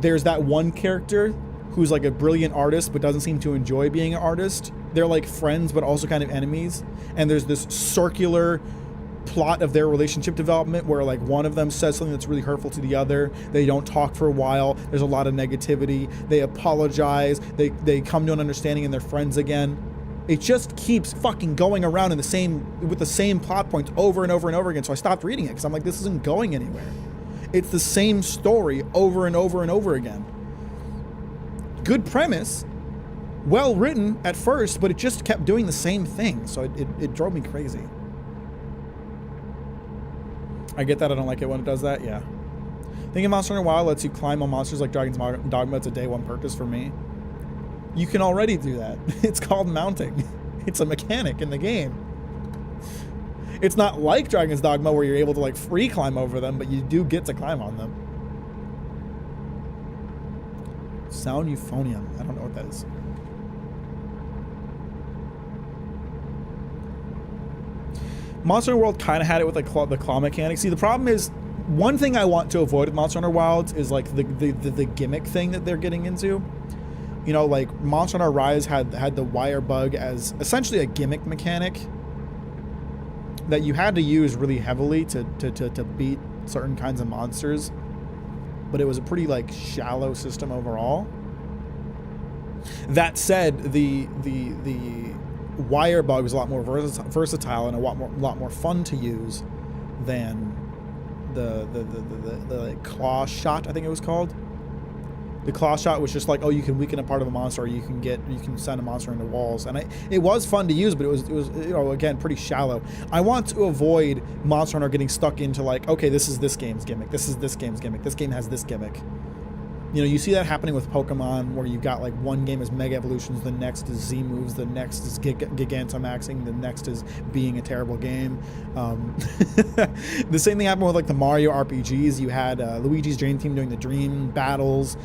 There's that one character who's like a brilliant artist but doesn't seem to enjoy being an artist. They're like friends but also kind of enemies. And there's this circular plot of their relationship development where like one of them says something that's really hurtful to the other. They don't talk for a while. There's a lot of negativity. They apologize. They come to an understanding and they're friends again. It just keeps fucking going around with the same plot points over and over and over again. So I stopped reading it because I'm like, this isn't going anywhere. It's the same story over and over and over again. Good premise, well written at first, but it just kept doing the same thing. So it drove me crazy. I get that. I don't like it when it does that. Yeah. Thinking Monster Hunter Wild lets you climb on monsters like Dragon's Dogma. It's a day one purchase for me. You can already do that. It's called mounting. It's a mechanic in the game. It's not like Dragon's Dogma where you're able to like free climb over them, but you do get to climb on them. Sound euphonium. I don't know what that is. Monster Hunter World kind of had it with like the claw mechanic. See, the problem is, one thing I want to avoid with Monster Hunter Wilds is like the gimmick thing that they're getting into. You know, like Monster Hunter Rise had the wire bug as essentially a gimmick mechanic that you had to use really heavily to beat certain kinds of monsters, but it was a pretty like shallow system overall. That said, the wire bug is a lot more versatile and a lot more fun to use than the claw shot, I think it was called. The claw shot was just like, oh, you can weaken a part of a monster, or you can send a monster into walls, and it was fun to use, but it was you know, again, pretty shallow. I want to avoid Monster Hunter getting stuck into like, okay, this is this game's gimmick, this is this game's gimmick, this game has this gimmick. You know, you see that happening with Pokemon, where you've got like one game is Mega Evolutions, the next is Z moves, the next is Gigantamaxing, the next is being a terrible game. The same thing happened with like the Mario RPGs. You had Luigi's Dream Team doing the dream battles,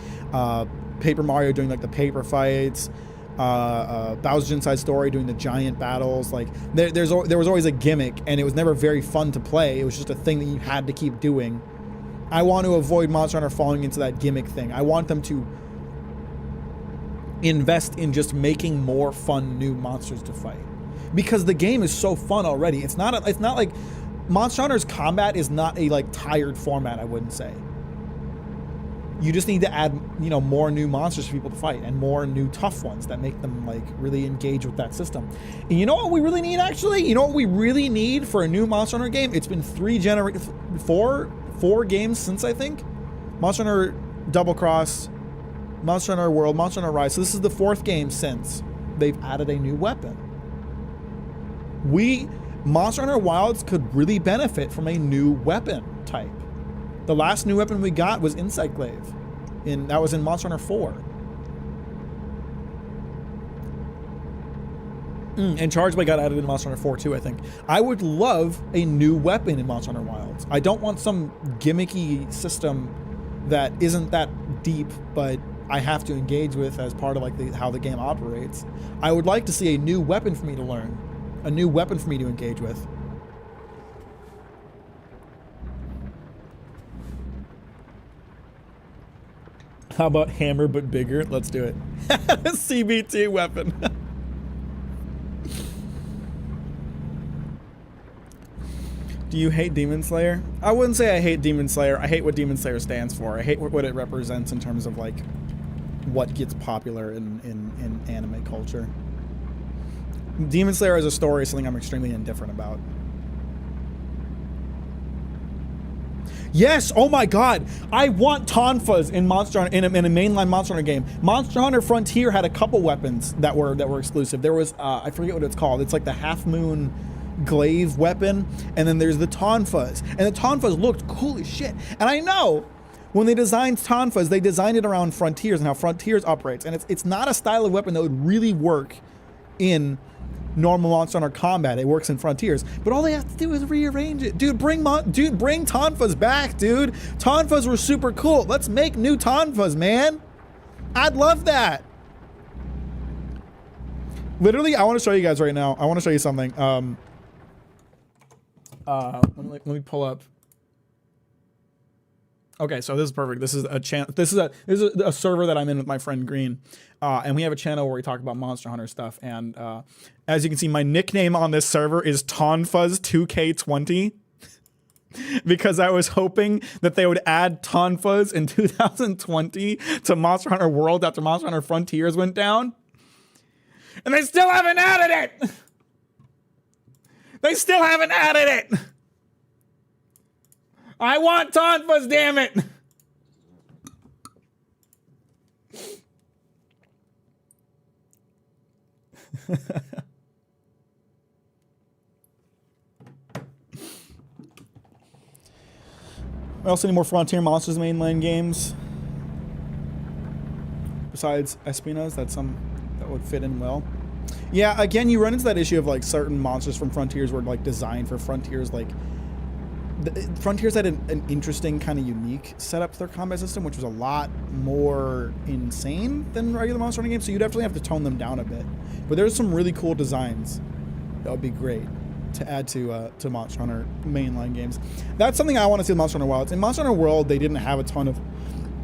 Paper Mario doing like the paper fights, Bowser's Inside Story doing the giant battles. Like there was always a gimmick, and it was never very fun to play. It was just a thing that you had to keep doing. I want to avoid Monster Hunter falling into that gimmick thing. I want them to invest in just making more fun new monsters to fight, because the game is so fun already. It's not like Monster Hunter's combat is not a like tired format, I wouldn't say. You just need to add, you know, more new monsters for people to fight, and more new tough ones that make them like really engage with that system. And you know what we really need, actually? You know what we really need for a new Monster Hunter game? It's been four games since, I think, Monster Hunter Double Cross, Monster Hunter World, Monster Hunter Rise. So this is the fourth game since they've added a new weapon. Monster Hunter Wilds could really benefit from a new weapon type. The last new weapon we got was Insect Glaive, that was in Monster Hunter 4. And Charge Blade got added in Monster Hunter 4 too, I think. I would love a new weapon in Monster Hunter Wilds. I don't want some gimmicky system that isn't that deep, but I have to engage with as part of like how the game operates. I would like to see a new weapon for me to learn, a new weapon for me to engage with. How about hammer but bigger? Let's do it. CBT weapon. Do you hate Demon Slayer? I wouldn't say I hate Demon Slayer. I hate what Demon Slayer stands for. I hate what it represents in terms of like what gets popular in anime culture. Demon Slayer as a story is something I'm extremely indifferent about. Yes, oh my god, I want Tonfas in Monster Hunter, in a mainline Monster Hunter game. Monster Hunter Frontier had a couple weapons that were exclusive. There was I forget what it's called. It's like the Half Moon glaive weapon, and then there's the Tonfas, and the Tonfas looked cool as shit. And I know when they designed Tonfas, they designed it around Frontiers and how Frontiers operates, and it's not a style of weapon that would really work in normal Monster Hunter combat. It works in Frontiers, but all they have to do is rearrange it. Dude, bring Tonfas back, dude. Tonfas were super cool. Let's make new Tonfas, man. I'd love that. Literally, I want to show you guys right now. I want to show you something. Let me pull up. Okay, so this is perfect. This is a channel. This is a server that I'm in with my friend Green, and we have a channel where we talk about Monster Hunter stuff. And as you can see, my nickname on this server is Tonfuzz2K20 because I was hoping that they would add Tonfuzz in 2020 to Monster Hunter World after Monster Hunter Frontiers went down, and they still haven't added it. They still haven't added it. I want Tonfas, damn it. We also need more Frontier Monsters mainline games. Besides Espinas, that would fit in well. Yeah, again, you run into that issue of like certain monsters from Frontiers were like designed for Frontiers. Like Frontiers had an interesting kind of unique setup to their combat system, which was a lot more insane than regular Monster Hunter games. So you definitely have to tone them down a bit. But there's some really cool designs that would be great to add to Monster Hunter mainline games. That's something I want to see in Monster Hunter Wilds. In Monster Hunter World, they didn't have a ton of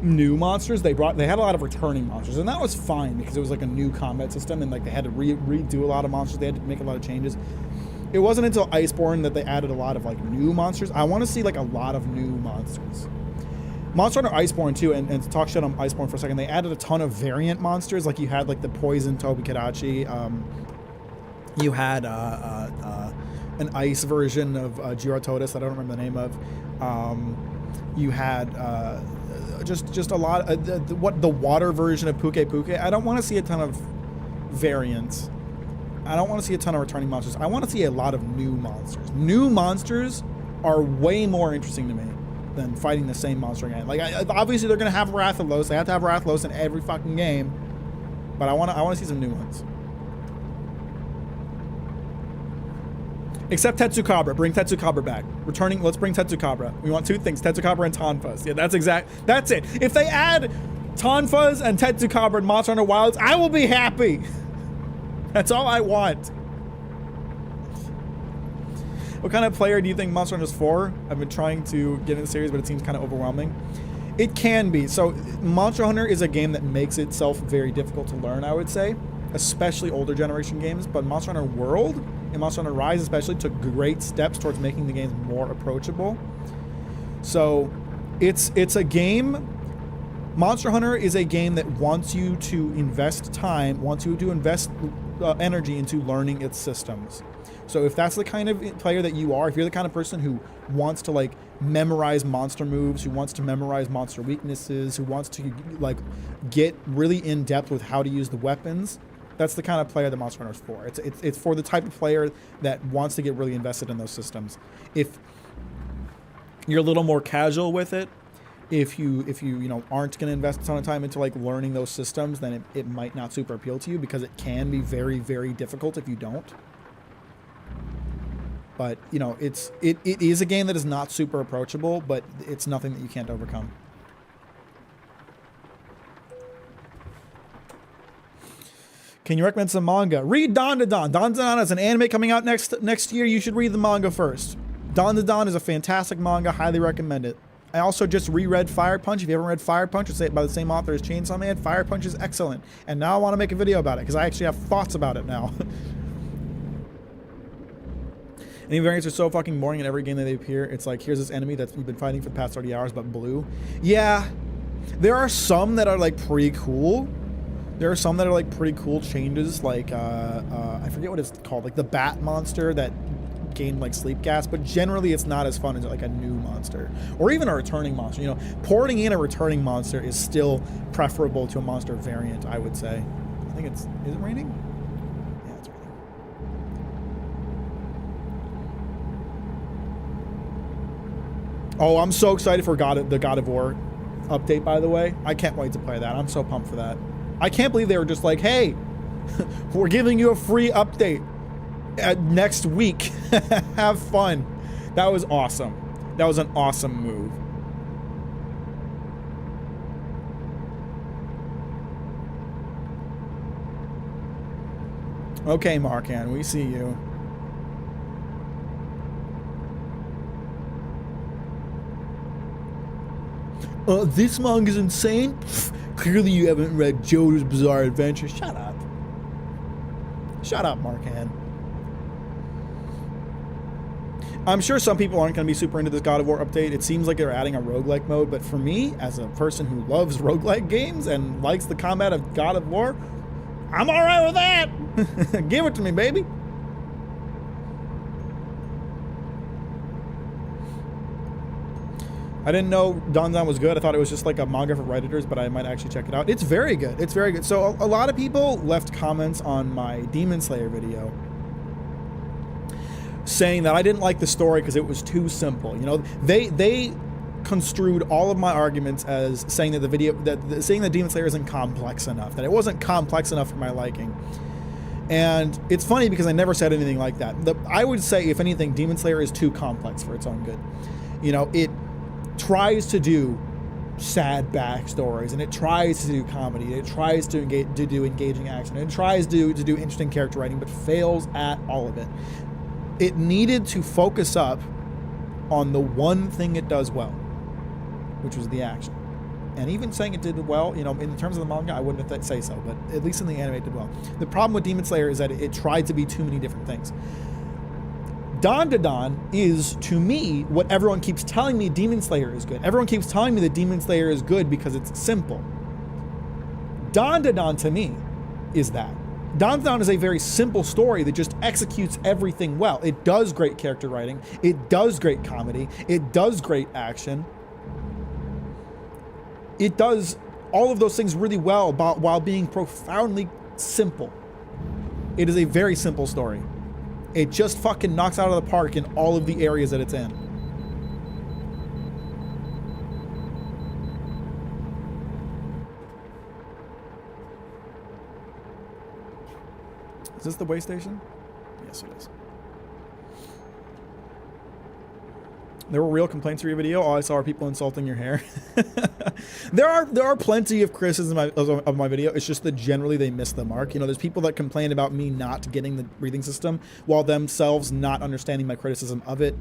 new monsters. They had a lot of returning monsters, and that was fine because it was like a new combat system, and like they had to redo a lot of monsters. They had to make a lot of changes. It wasn't until Iceborne that they added a lot of like new monsters. I want to see like a lot of new monsters. Monster Hunter Iceborne too, and to talk shit on Iceborne for a second, they added a ton of variant monsters. Like you had like the poison Tobi-Kadachi. You had an ice version of Giratodus that I don't remember the name of. You had just a lot of the water version of Puke Puke. I don't want to see a ton of variants. I don't want to see a ton of returning monsters. I want to see a lot of new monsters. New monsters are way more interesting to me than fighting the same monster again. Like, obviously they're gonna have Rathalos. They have to have Rathalos in every fucking game. But I want to see some new ones. Except Tetsukabra. Bring Tetsukabra back. Let's bring Tetsukabra. We want two things: Tetsukabra and Tonfas. Yeah, that's it. If they add Tonfas and Tetsukabra in Monster Hunter Wilds, I will be happy. That's all I want. What kind of player do you think Monster Hunter is for? I've been trying to get in the series, but it seems kind of overwhelming. It can be. So Monster Hunter is a game that makes itself very difficult to learn, I would say, especially older generation games. But Monster Hunter World and Monster Hunter Rise especially took great steps towards making the games more approachable. So it's a game. Monster Hunter is a game that wants you to invest time, wants you to invest energy into learning its systems. So if that's the kind of player that you are, if you're the kind of person who wants to like memorize monster moves, who wants to memorize monster weaknesses, who wants to like get really in depth with how to use the weapons, that's the kind of player that Monster Hunter is for. It's for the type of player that wants to get really invested in those systems. If you're a little more casual with it, if you aren't going to invest a ton of time into like learning those systems, then it might not super appeal to you because it can be very, very difficult if you don't. But, you know, it is a game that is not super approachable, but it's nothing that you can't overcome. Can you recommend some manga? Read Dandadan. Dandadan is an anime coming out next year. You should read the manga first. Dandadan is a fantastic manga. Highly recommend it. I also just reread Fire Punch. If you haven't read Fire Punch, it's by the same author as Chainsaw Man. Fire Punch is excellent. And now I want to make a video about it because I actually have thoughts about it now. Any variants are so fucking boring in every game that they appear. It's like, here's this enemy that you've been fighting for the past 30 hours, but blue. Yeah, there are some that are like pretty cool. There are some that are like pretty cool changes, like I forget what it's called, like the bat monster that gained like sleep gas, but generally it's not as fun as like a new monster or even a returning monster. You know, porting in a returning monster is still preferable to a monster variant, I would say. I think is it raining? Yeah, it's raining. Oh, I'm so excited for the God of War update, by the way. I can't wait to play that. I'm so pumped for that. I can't believe they were just like, hey, we're giving you a free update next week. Have fun. That was awesome. That was an awesome move. Okay, Markan, we see you. This manga's insane. Pfft, clearly you haven't read JoJo's Bizarre Adventure. Shut up. Shut up, Markan. I'm sure some people aren't going to be super into this God of War update. It seems like they're adding a roguelike mode, but for me, as a person who loves roguelike games and likes the combat of God of War, I'm alright with that. Give it to me, baby. I didn't know Dandan was good. I thought it was just like a manga for Redditors, but I might actually check it out. It's very good. It's very good. So a lot of people left comments on my Demon Slayer video saying that I didn't like the story because it was too simple. You know, they construed all of my arguments as saying that saying that Demon Slayer isn't complex enough, that it wasn't complex enough for my liking. And it's funny because I never said anything like that. I would say, if anything, Demon Slayer is too complex for its own good. You know, it tries to do sad backstories, and it tries to do comedy, it tries to do engaging action, it tries to do interesting character writing, but fails at all of it. It needed to focus up on the one thing it does well, which was the action. and even saying it did well, you know, in terms of the manga, I wouldn't say so, but at least in the anime it did well. The problem with Demon Slayer is that it tried to be too many different things. Dan is, to me, what everyone keeps telling me Demon Slayer is good. Everyone keeps telling me that Demon Slayer is good because it's simple. Dan to me is that. Dan is a very simple story that just executes everything well. It does great character writing. It does great comedy. It does great action. It does all of those things really well while being profoundly simple. It is a very simple story. It just fucking knocks out of the park in all of the areas that it's in. Is this the way station? Yes, it is. There were real complaints for your video. All I saw are people insulting your hair. There are plenty of criticisms of my video. It's just that generally they miss the mark. You know, there's people that complain about me not getting the breathing system while themselves not understanding my criticism of it.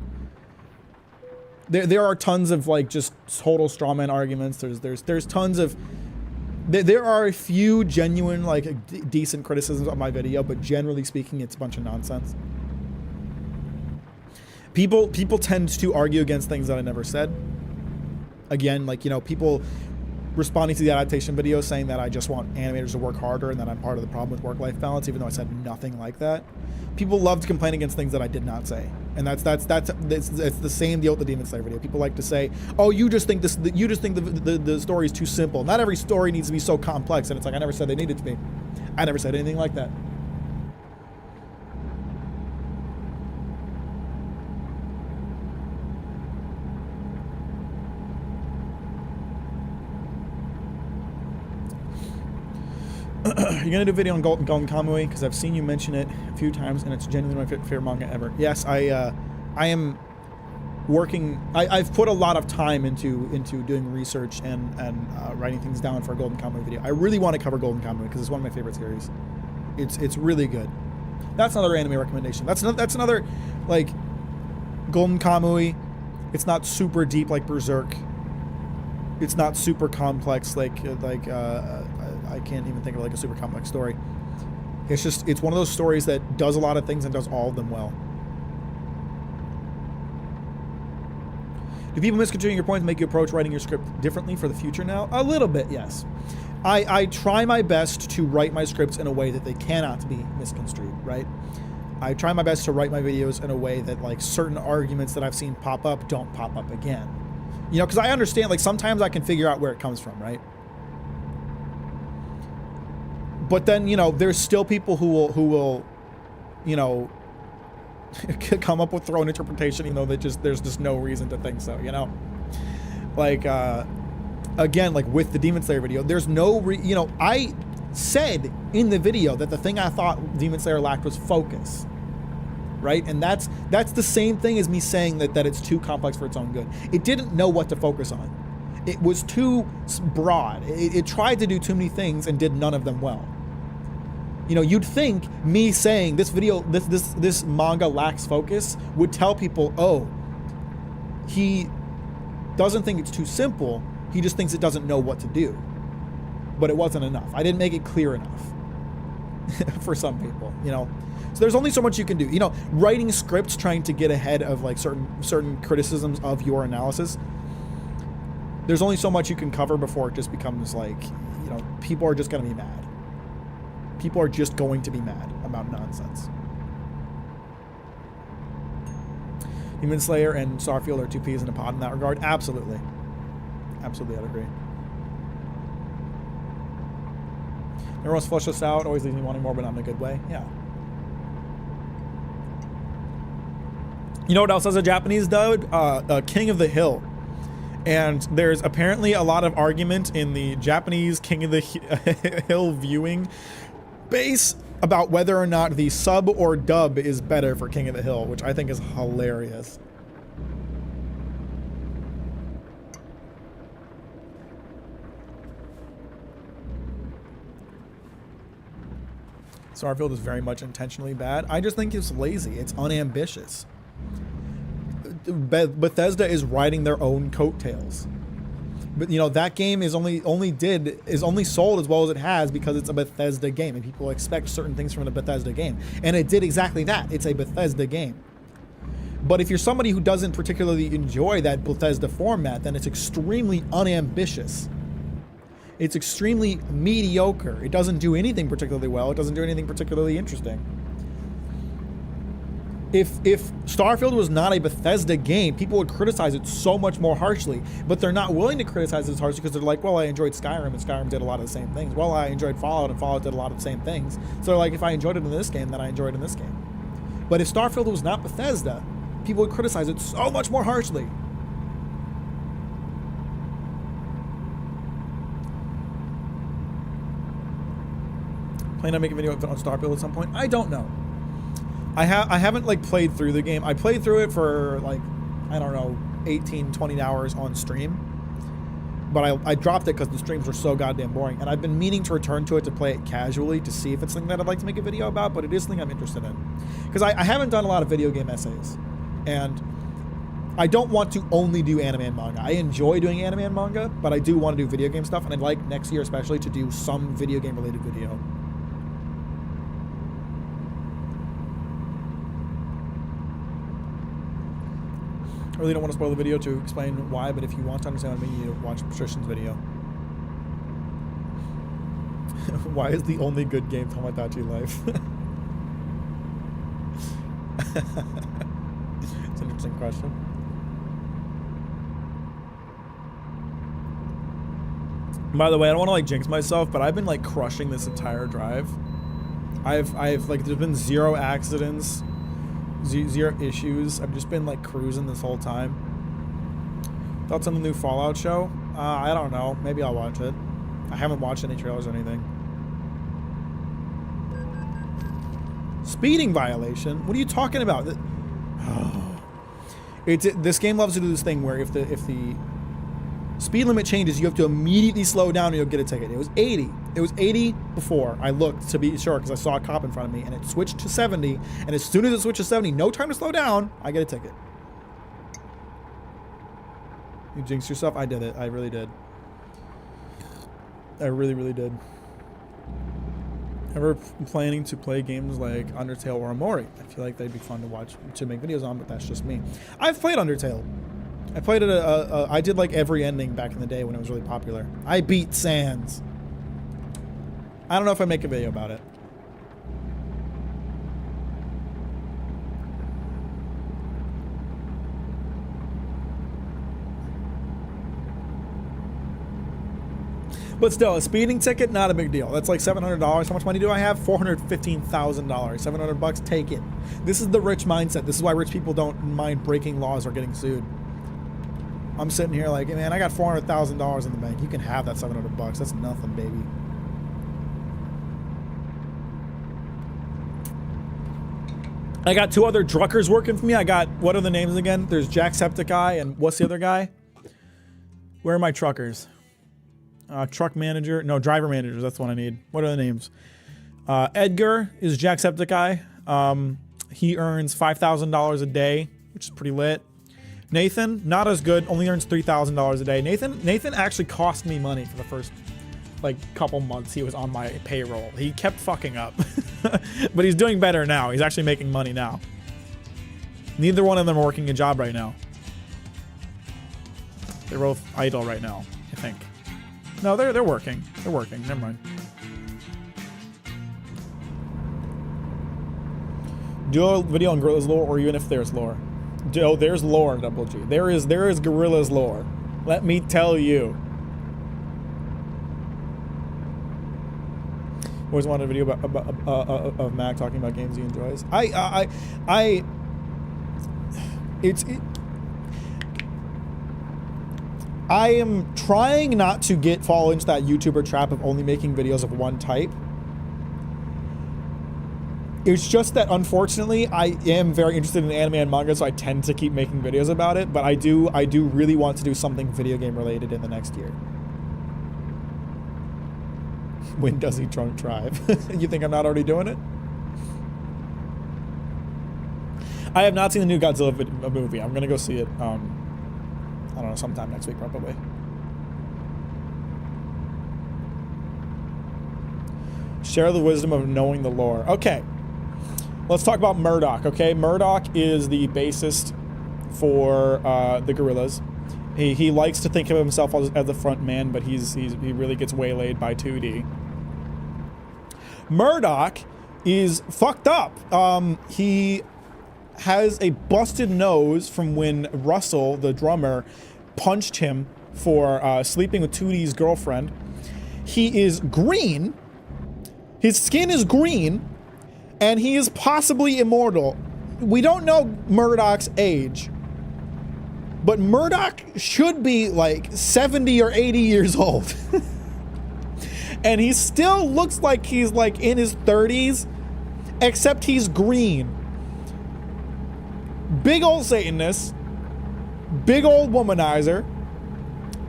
There are tons of like just total strawman arguments. There's tons of. There are a few genuine like decent criticisms of my video, but generally speaking, it's a bunch of nonsense. People tend to argue against things that I never said. Again, like, you know, people responding to the adaptation video saying that I just want animators to work harder and that I'm part of the problem with work-life balance, even though I said nothing like that. People love to complain against things that I did not say, and it's the same deal with the Demon Slayer video. People like to say, "Oh, you just think the story is too simple. Not every story needs to be so complex." And it's like, I never said they needed to be. I never said anything like that. You're gonna do a video on Golden Kamuy because I've seen you mention it a few times and it's genuinely my favorite manga ever. Yes, I am working. I've put a lot of time into doing research and writing things down for a Golden Kamuy video. I really want to cover Golden Kamuy because it's one of my favorite series. It's really good. That's another anime recommendation. That's another like Golden Kamuy. It's not super deep like Berserk. It's not super complex like I can't even think of like a super complex story. It's one of those stories that does a lot of things and does all of them well. Do people misconstrue your points make you approach writing your script differently for the future now? A little bit, yes. I try my best to write my scripts in a way that they cannot be misconstrued, right? I try my best to write my videos in a way that like certain arguments that I've seen pop up don't pop up again. You know, because I understand like sometimes I can figure out where it comes from, right? But then, you know, there's still people who will, you know, come up with their own interpretation, you know, that there's just no reason to think so, you know? Like, again, like with the Demon Slayer video, there's no, you know, I said in the video that the thing I thought Demon Slayer lacked was focus, right? And that's the same thing as me saying that it's too complex for its own good. It didn't know what to focus on. It was too broad. It tried to do too many things and did none of them well. You know, you'd think me saying this video, this manga lacks focus would tell people, oh, he doesn't think it's too simple. He just thinks it doesn't know what to do. But it wasn't enough. I didn't make it clear enough for some people, you know. So there's only so much you can do. You know, writing scripts, trying to get ahead of like certain criticisms of your analysis. There's only so much you can cover before it just becomes like, you know, people are just going to be mad. People are just going to be mad about nonsense. Demon Slayer and Starfield are two peas in a pod in that regard. Absolutely. Absolutely, I'd agree. Never wants to flush us out. Always leaves me wanting more, but not in a good way. Yeah. You know what else has a Japanese dub? King of the Hill. And there's apparently a lot of argument in the Japanese King of the Hill viewing base about whether or not the sub or dub is better for King of the Hill, which I think is hilarious. Starfield is very much intentionally bad. I just think it's lazy. It's unambitious. Bethesda is riding their own coattails. But you know, that game is only sold as well as it has because it's a Bethesda game and people expect certain things from a Bethesda game. And it did exactly that. It's a Bethesda game. But if you're somebody who doesn't particularly enjoy that Bethesda format, then it's extremely unambitious. It's extremely mediocre. It doesn't do anything particularly well. It doesn't do anything particularly interesting. If Starfield was not a Bethesda game, people would criticize it so much more harshly, but they're not willing to criticize it as harshly because they're like, well, I enjoyed Skyrim, and Skyrim did a lot of the same things. Well, I enjoyed Fallout, and Fallout did a lot of the same things. So they're like, if I enjoyed it in this game, then I enjoyed it in this game. But if Starfield was not Bethesda, people would criticize it so much more harshly. Plan on making a video on Starfield at some point? I don't know. I haven't like played through the game. I played through it for like, I don't know, 18, 20 hours on stream. But I dropped it because the streams were so goddamn boring. And I've been meaning to return to it to play it casually to see if it's something that I'd like to make a video about, but it is something I'm interested in. Because I haven't done a lot of video game essays. And I don't want to only do anime and manga. I enjoy doing anime and manga, but I do want to do video game stuff. And I'd like next year especially to do some video game related video. I really don't want to spoil the video to explain why, but if you want to understand what I mean, you watch Patrician's video. Why is the only good game Tomodachi Life? It's an interesting question. By the way, I don't want to like jinx myself, but I've been like crushing this entire drive. I've like, there's been 0 accidents. 0 issues. I've just been like cruising this whole time. Thoughts on the new Fallout show? I don't know. Maybe I'll watch it. I haven't watched any trailers or anything. Speeding violation? What are you talking about? This game loves to do this thing where if the speed limit changes, you have to immediately slow down or you'll get a ticket. It was 80. It was 80 before I looked to be sure because I saw a cop in front of me, and it switched to 70. And as soon as it switched to 70, no time to slow down, I get a ticket. You jinxed yourself? I did it. I really did. I really, really did. Ever planning to play games like Undertale or Amori? I feel like they'd be fun to watch, to make videos on, but that's just me. I've played Undertale. I played it, I did like every ending back in the day when it was really popular. I beat Sans. I don't know if I make a video about it. But still, a speeding ticket, not a big deal. That's like $700. How much money do I have? $415,000. 700 bucks, take it. This is the rich mindset. This is why rich people don't mind breaking laws or getting sued. I'm sitting here like, man, I got $400,000 in the bank. You can have that 700 bucks. That's nothing, baby. I got 2 other truckers working for me. I got, what are the names again? There's Jacksepticeye and what's the other guy? Where are my truckers? Truck manager. No, driver managers. That's what I need. What are the names? Edgar is Jacksepticeye. He earns $5,000 a day, which is pretty lit. Nathan, not as good, only earns $3,000 a day. Nathan actually cost me money for the first like couple months he was on my payroll. He kept fucking up. But he's doing better now. He's actually making money now. Neither one of them are working a job right now. They're both idle right now, I think. No, they're working. They're working. Never mind. Do a video on Gorilla's lore, or even if there's lore. Oh, there's lore, Double G. There is Gorilla's lore. Let me tell you. Always wanted a video about of Mack talking about games he enjoys. I am trying not to fall into that YouTuber trap of only making videos of one type. It's just that, unfortunately, I am very interested in anime and manga, so I tend to keep making videos about it. But I do really want to do something video game related in the next year. When does he drunk drive? You think I'm not already doing it? I have not seen the new Godzilla movie. I'm gonna go see it. I don't know, sometime next week probably. Share the wisdom of knowing the lore. Okay. Let's talk about Murdoch, okay? Murdoch is the bassist for the Gorillaz. He likes to think of himself as the front man, but he really gets waylaid by 2D. Murdoch is fucked up. He has a busted nose from when Russell, the drummer, punched him for sleeping with 2D's girlfriend. He is green. His skin is green. And he is possibly immortal. We don't know Murdoch's age. But Murdoch should be like 70 or 80 years old. And he still looks like he's like in his 30s. Except he's green. Big old Satanist. Big old womanizer.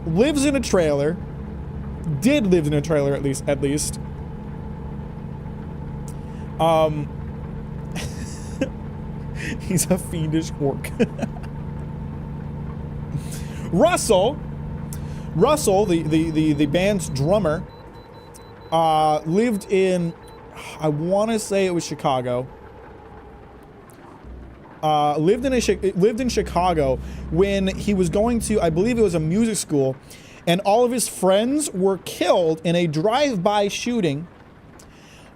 Lives in a trailer. Did live in a trailer at least. He's a fiendish orc. Russell, the band's drummer, lived in, I want to say it was Chicago. Lived in Chicago when he was going to, I believe it was a music school, and all of his friends were killed in a drive-by shooting.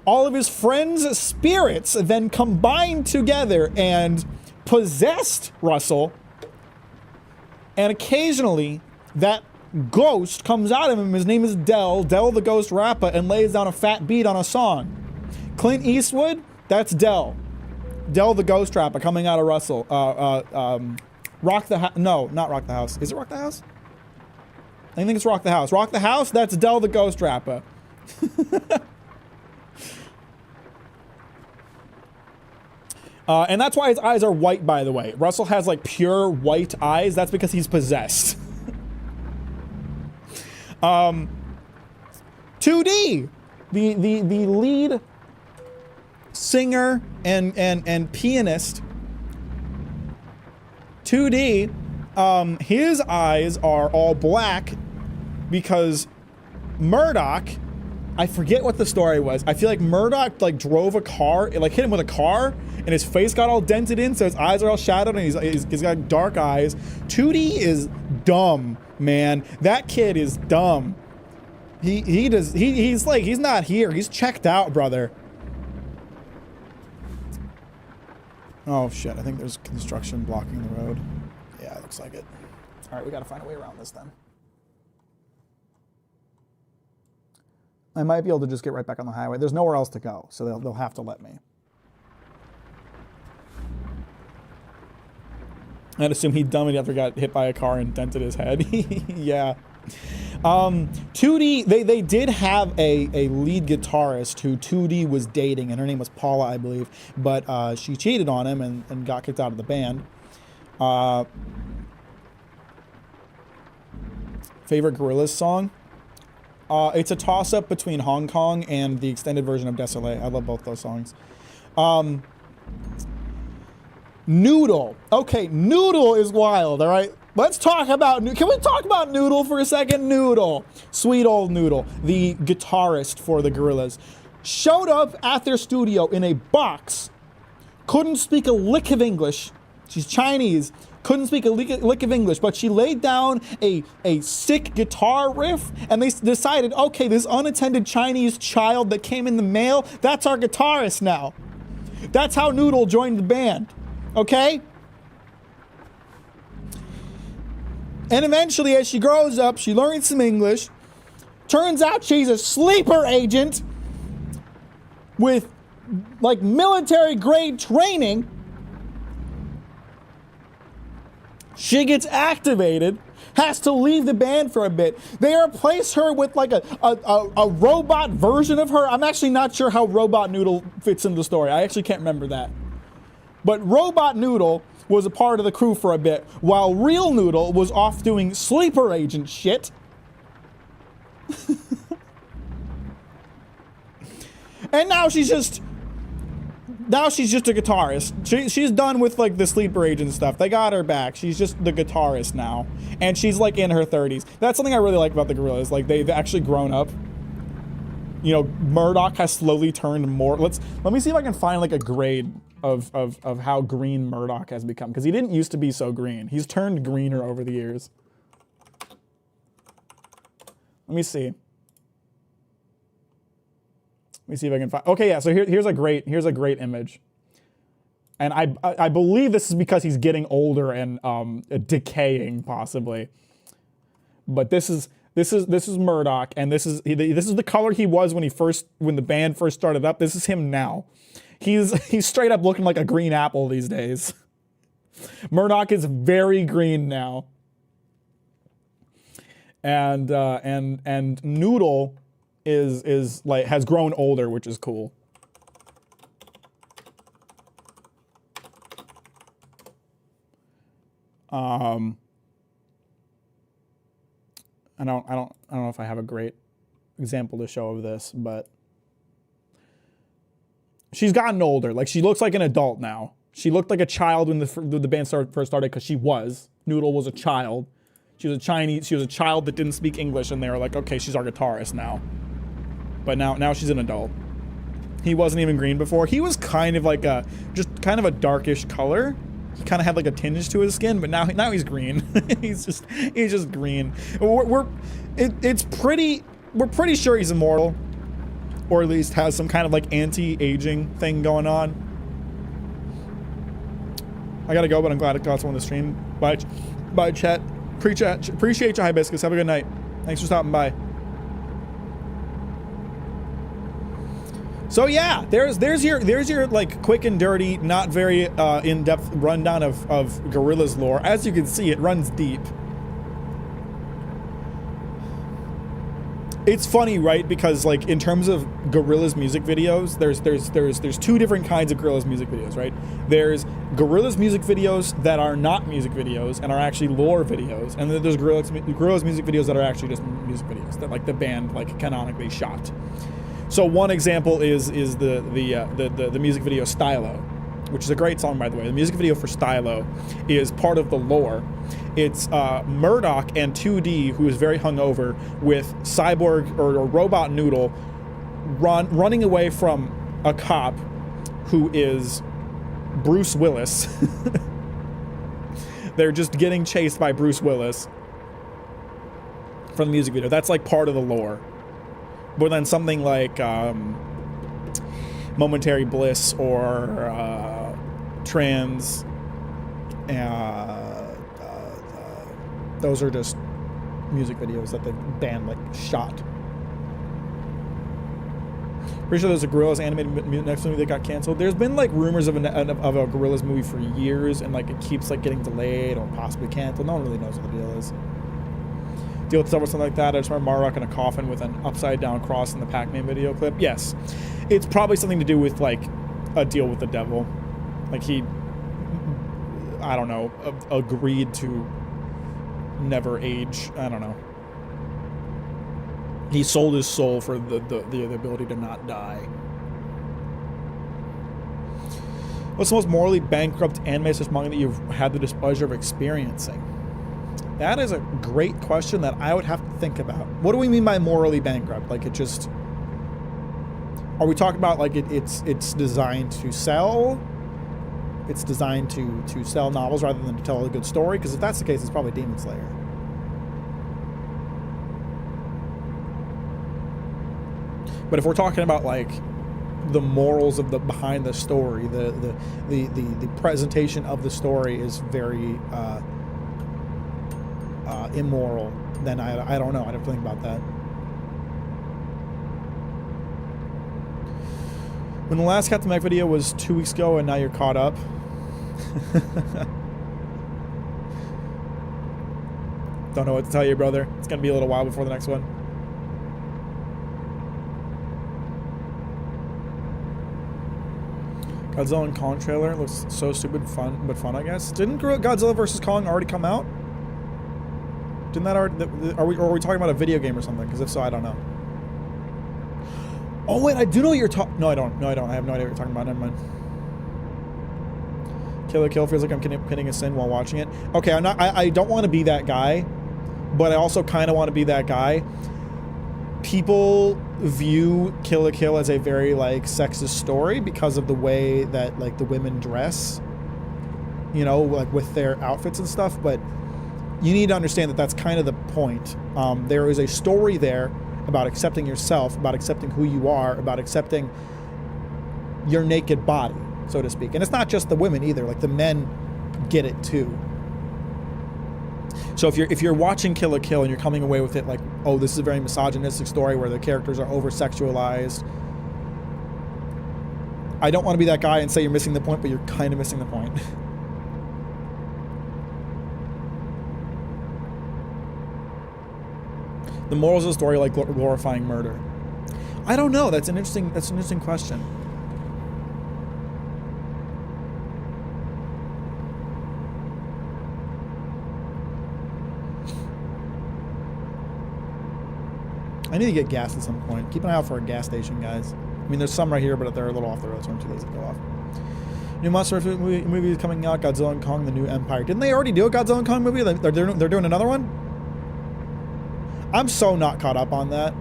All of his friends' spirits then combined together and possessed Russell. And occasionally, that ghost comes out of him. His name is Del the Ghost Rapper, and lays down a fat beat on a song. Clint Eastwood, that's Del the Ghost Rapper coming out of Russell. Rock the House. No, not Rock the House. Is it Rock the House? I think it's Rock the House. Rock the House, that's Del the Ghost Rapper. And that's why his eyes are white, by the way. Russell has like pure white eyes. That's because he's possessed. 2D, the lead singer and pianist. 2D, his eyes are all black because Murdoch, I forget what the story was. I feel like Murdoch like drove a car, it like hit him with a car, and his face got all dented in, so his eyes are all shadowed, and he's got dark eyes. 2D is dumb, man. That kid is dumb. He's not here. He's checked out, brother. Oh shit, I think there's construction blocking the road. Yeah, it looks like it. All right, we gotta find a way around this then. I might be able to just get right back on the highway. There's nowhere else to go, so they'll have to let me. I'd assume he dummied after got hit by a car and dented his head. Yeah. 2D, they did have a lead guitarist who 2D was dating, and her name was Paula, I believe, but she cheated on him and got kicked out of the band. Favorite Gorillaz song? It's a toss-up between Hong Kong and the extended version of Desolé. I love both those songs. Noodle. Okay, Noodle is wild, all right? Let's talk about... Can we talk about Noodle for a second? Noodle. Sweet old Noodle, the guitarist for the Gorillaz, showed up at their studio in a box, couldn't speak a lick of English. She's Chinese. Couldn't speak a lick of English, but she laid down a sick guitar riff, and they decided, okay, this unattended Chinese child that came in the mail, that's our guitarist now. That's how Noodle joined the band, okay? And eventually, as she grows up, she learns some English. Turns out she's a sleeper agent with, like, military-grade training. She gets activated, has to leave the band for a bit. They replace her with like a robot version of her. I'm actually not sure how Robot Noodle fits into the story. I actually can't remember that. But Robot Noodle was a part of the crew for a bit, while Real Noodle was off doing sleeper agent shit. And now she's just a guitarist. She's done with like the sleeper agent stuff. They got her back. She's just the guitarist now. And she's like in her 30s. That's something I really like about the Gorillaz. Like they've actually grown up. you know, Murdoch has slowly turned more. Let me see if I can find like a grade of how green Murdoch has become, because he didn't used to be so green. He's turned greener over the years. Let me see. Let me see if I can find. Okay, yeah. So here's a great image, and I believe this is because he's getting older and decaying possibly. But this is Murdoch, and this is the color he was when the band first started up. This is him now. He's straight up looking like a green apple these days. Murdoch is very green now. And Noodle is like has grown older, which is cool. I don't know if I have a great example to show of this, but she's gotten older. Like, she looks like an adult now. She looked like a child when the band first started, because she was. Noodle was a child. She was a child that didn't speak English, and they were like, okay, she's our guitarist now. But now she's an adult. He wasn't even green before. He was kind of like just kind of a darkish color. He kind of had like a tinge to his skin, but now he's green. he's just green. We're pretty sure he's immortal, or at least has some kind of like anti-aging thing going on. I gotta go, but I'm glad I got someone on the stream. Bye chat. Appreciate you, Hibiscus. Have a good night. Thanks for stopping by. So yeah, there's your like quick and dirty, not very in-depth rundown of Gorillaz lore. As you can see, it runs deep. It's funny, right? Because like in terms of Gorillaz music videos, there's two different kinds of Gorillaz music videos, right? There's Gorillaz music videos that are not music videos and are actually lore videos, and then there's Gorillaz music videos that are actually just music videos that like the band like canonically shot. So one example is the music video Stylo, which is a great song, by the way. The music video for Stylo is part of the lore. It's Murdoch and 2D, who is very hungover, with Cyborg or Robot Noodle running away from a cop who is Bruce Willis. They're just getting chased by Bruce Willis from the music video. That's like part of the lore. But then something like Momentary Bliss or Trans, those are just music videos that the band like shot. Pretty sure there's a Gorillaz animated next movie that got canceled. There's been like rumors of a Gorillaz movie for years, and like it keeps like getting delayed or possibly canceled. No one really knows what the deal is. Deal with stuff or something like that. I just remember Murdoch in a coffin with an upside down cross in the Pac-Man video clip. Yes, it's probably something to do with like a deal with the devil. Like he, I don't know, agreed to never age. I don't know. He sold his soul for the ability to not die. What's the most morally bankrupt anime/manga that you've had the displeasure of experiencing? That is a great question that I would have to think about. What do we mean by morally bankrupt? Like, it just... Are we talking about, like, it's designed to sell? It's designed to sell novels rather than to tell a good story? Because if that's the case, it's probably Demon Slayer. But if we're talking about, like, the morals of the behind the story, the presentation of the story is very... immoral, then I don't know. I'd have to think about that. When the last Captain Mack video was 2 weeks ago and now you're caught up. Don't know what to tell you, brother. It's gonna be a little while before the next one. Godzilla and Kong trailer looks so stupid but fun, I guess. Didn't Godzilla vs. Kong already come out? Didn't that already, are we talking about a video game or something? Because if so, I don't know. Oh wait, I do know what you're talking. No, I don't. I have no idea what you're talking about. Never mind. Kill la Kill feels like I'm committing a sin while watching it. Okay, I don't want to be that guy, but I also kind of want to be that guy. People view Kill la Kill as a very like sexist story because of the way that like the women dress, you know, like with their outfits and stuff. But you need to understand that that's kind of the point. There is a story there about accepting yourself, about accepting who you are, about accepting your naked body, so to speak. And it's not just the women either, like the men get it too. So if you're watching Kill la Kill and you're coming away with it like, oh, this is a very misogynistic story where the characters are over-sexualized, I don't want to be that guy and say you're missing the point, but you're kind of missing the point. The morals of the story, like glorifying murder. I don't know. That's an interesting question. I need to get gas at some point. Keep an eye out for a gas station, guys. I mean, there's some right here, but they're a little off the road, so I'm too lazy to go off. New monster movie is coming out. Godzilla and Kong: The New Empire. Didn't they already do a Godzilla and Kong movie? They're doing another one? I'm so not caught up on that.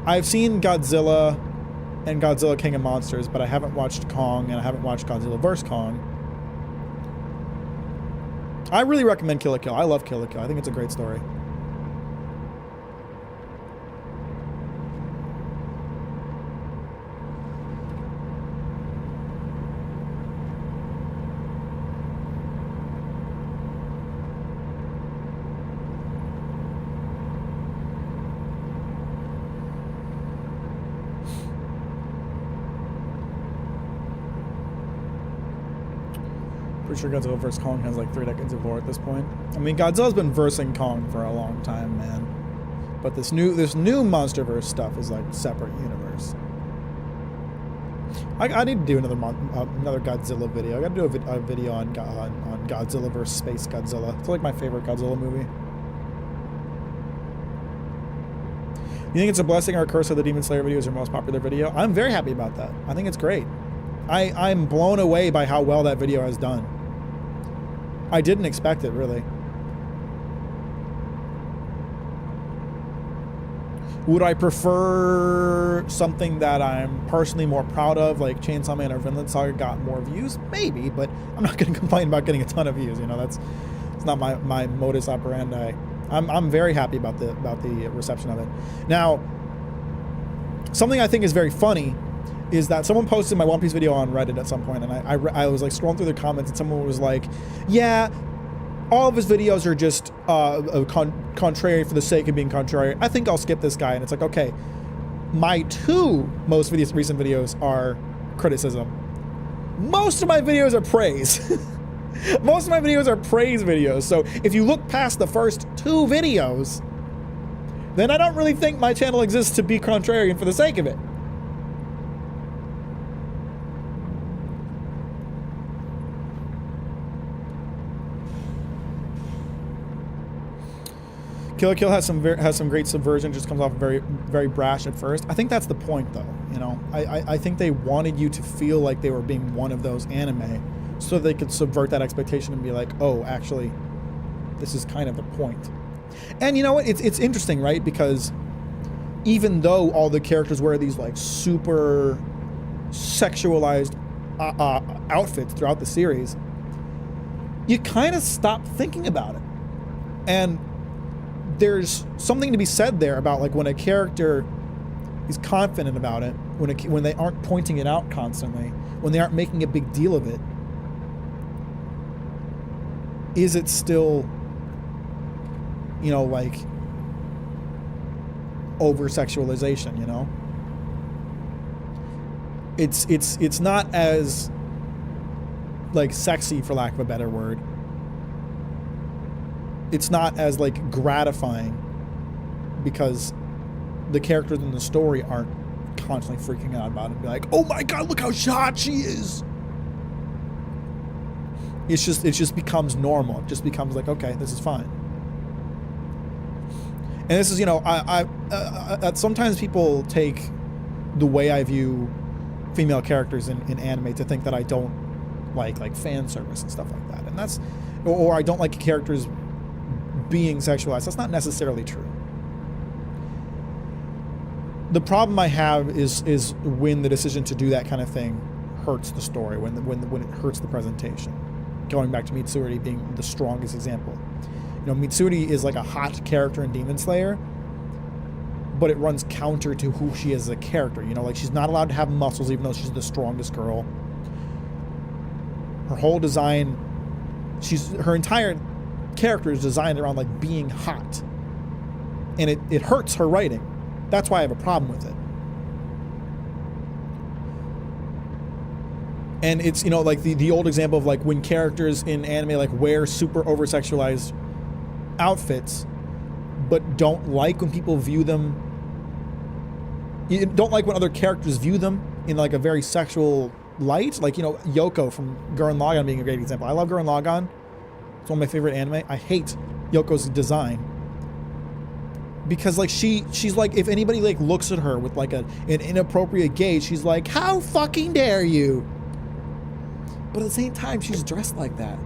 I've seen Godzilla and Godzilla King of Monsters, but I haven't watched Kong, and I haven't watched Godzilla vs. Kong. I really recommend Kill la Kill. I love Kill la Kill. I think it's a great story. Pretty sure Godzilla vs. Kong has like 3 decades of lore at this point. I mean, Godzilla's been versing Kong for a long time, man. But this new MonsterVerse stuff is like separate universe. I need to do another Godzilla video. I got to do a video on Godzilla vs. Space Godzilla. It's like my favorite Godzilla movie. You think it's a blessing or a curse that the Demon Slayer video is your most popular video? I'm very happy about that. I think it's great. I'm blown away by how well that video has done. I didn't expect it, really. Would I prefer something that I'm personally more proud of, like Chainsaw Man or Vinland Saga got more views? Maybe, but I'm not going to complain about getting a ton of views. You know, it's not my modus operandi. I'm very happy about the reception of it. Now, something I think is very funny is that someone posted my One Piece video on Reddit at some point, and I was like scrolling through the comments, and someone was like, yeah, all of his videos are just contrary for the sake of being contrary. I think I'll skip this guy. And it's like, okay, my 2 most recent videos are criticism. Most of my videos are praise. Most of my videos are praise videos. So if you look past the first 2 videos, then I don't really think my channel exists to be contrarian for the sake of it. Kill la Kill has some great subversion. Just comes off very, very brash at first. I think that's the point, though. You know, I think they wanted you to feel like they were being one of those anime, so they could subvert that expectation and be like, oh, actually, this is kind of the point. And you know what? It's interesting, right? Because even though all the characters wear these like super sexualized outfits throughout the series, you kind of stop thinking about it. And there's something to be said there about like when a character is confident about it, when they aren't pointing it out constantly, when they aren't making a big deal of it, is it still, you know, like over sexualization, you know? It's not as like sexy, for lack of a better word. It's not as like gratifying because the characters in the story aren't constantly freaking out about it and be like, oh my god, look how hot she is. It just becomes normal. It just becomes like, okay, this is fine. And this is, you know, sometimes people take the way I view female characters in anime to think that I don't like fan service and stuff like that. And that's, or I don't like characters being sexualized. That's not necessarily true. The problem I have is when the decision to do that kind of thing hurts the story, when it hurts the presentation. Going back to Mitsuri being the strongest example. You know, Mitsuri is like a hot character in Demon Slayer, but it runs counter to who she is as a character. You know, like she's not allowed to have muscles even though she's the strongest girl. Her whole design, her entire character is designed around like being hot. And it hurts her writing. That's why I have a problem with it. And it's, you know, like the old example of like when characters in anime like wear super over-sexualized outfits, but don't like when people view them, you don't like when other characters view them in like a very sexual light. Like, you know, Yoko from Gurren Lagann being a great example. I love Gurren Lagann. It's one of my favorite anime. I hate Yoko's design. Because like she's like, if anybody like looks at her with like an inappropriate gaze, she's like, how fucking dare you? But at the same time, she's dressed like that.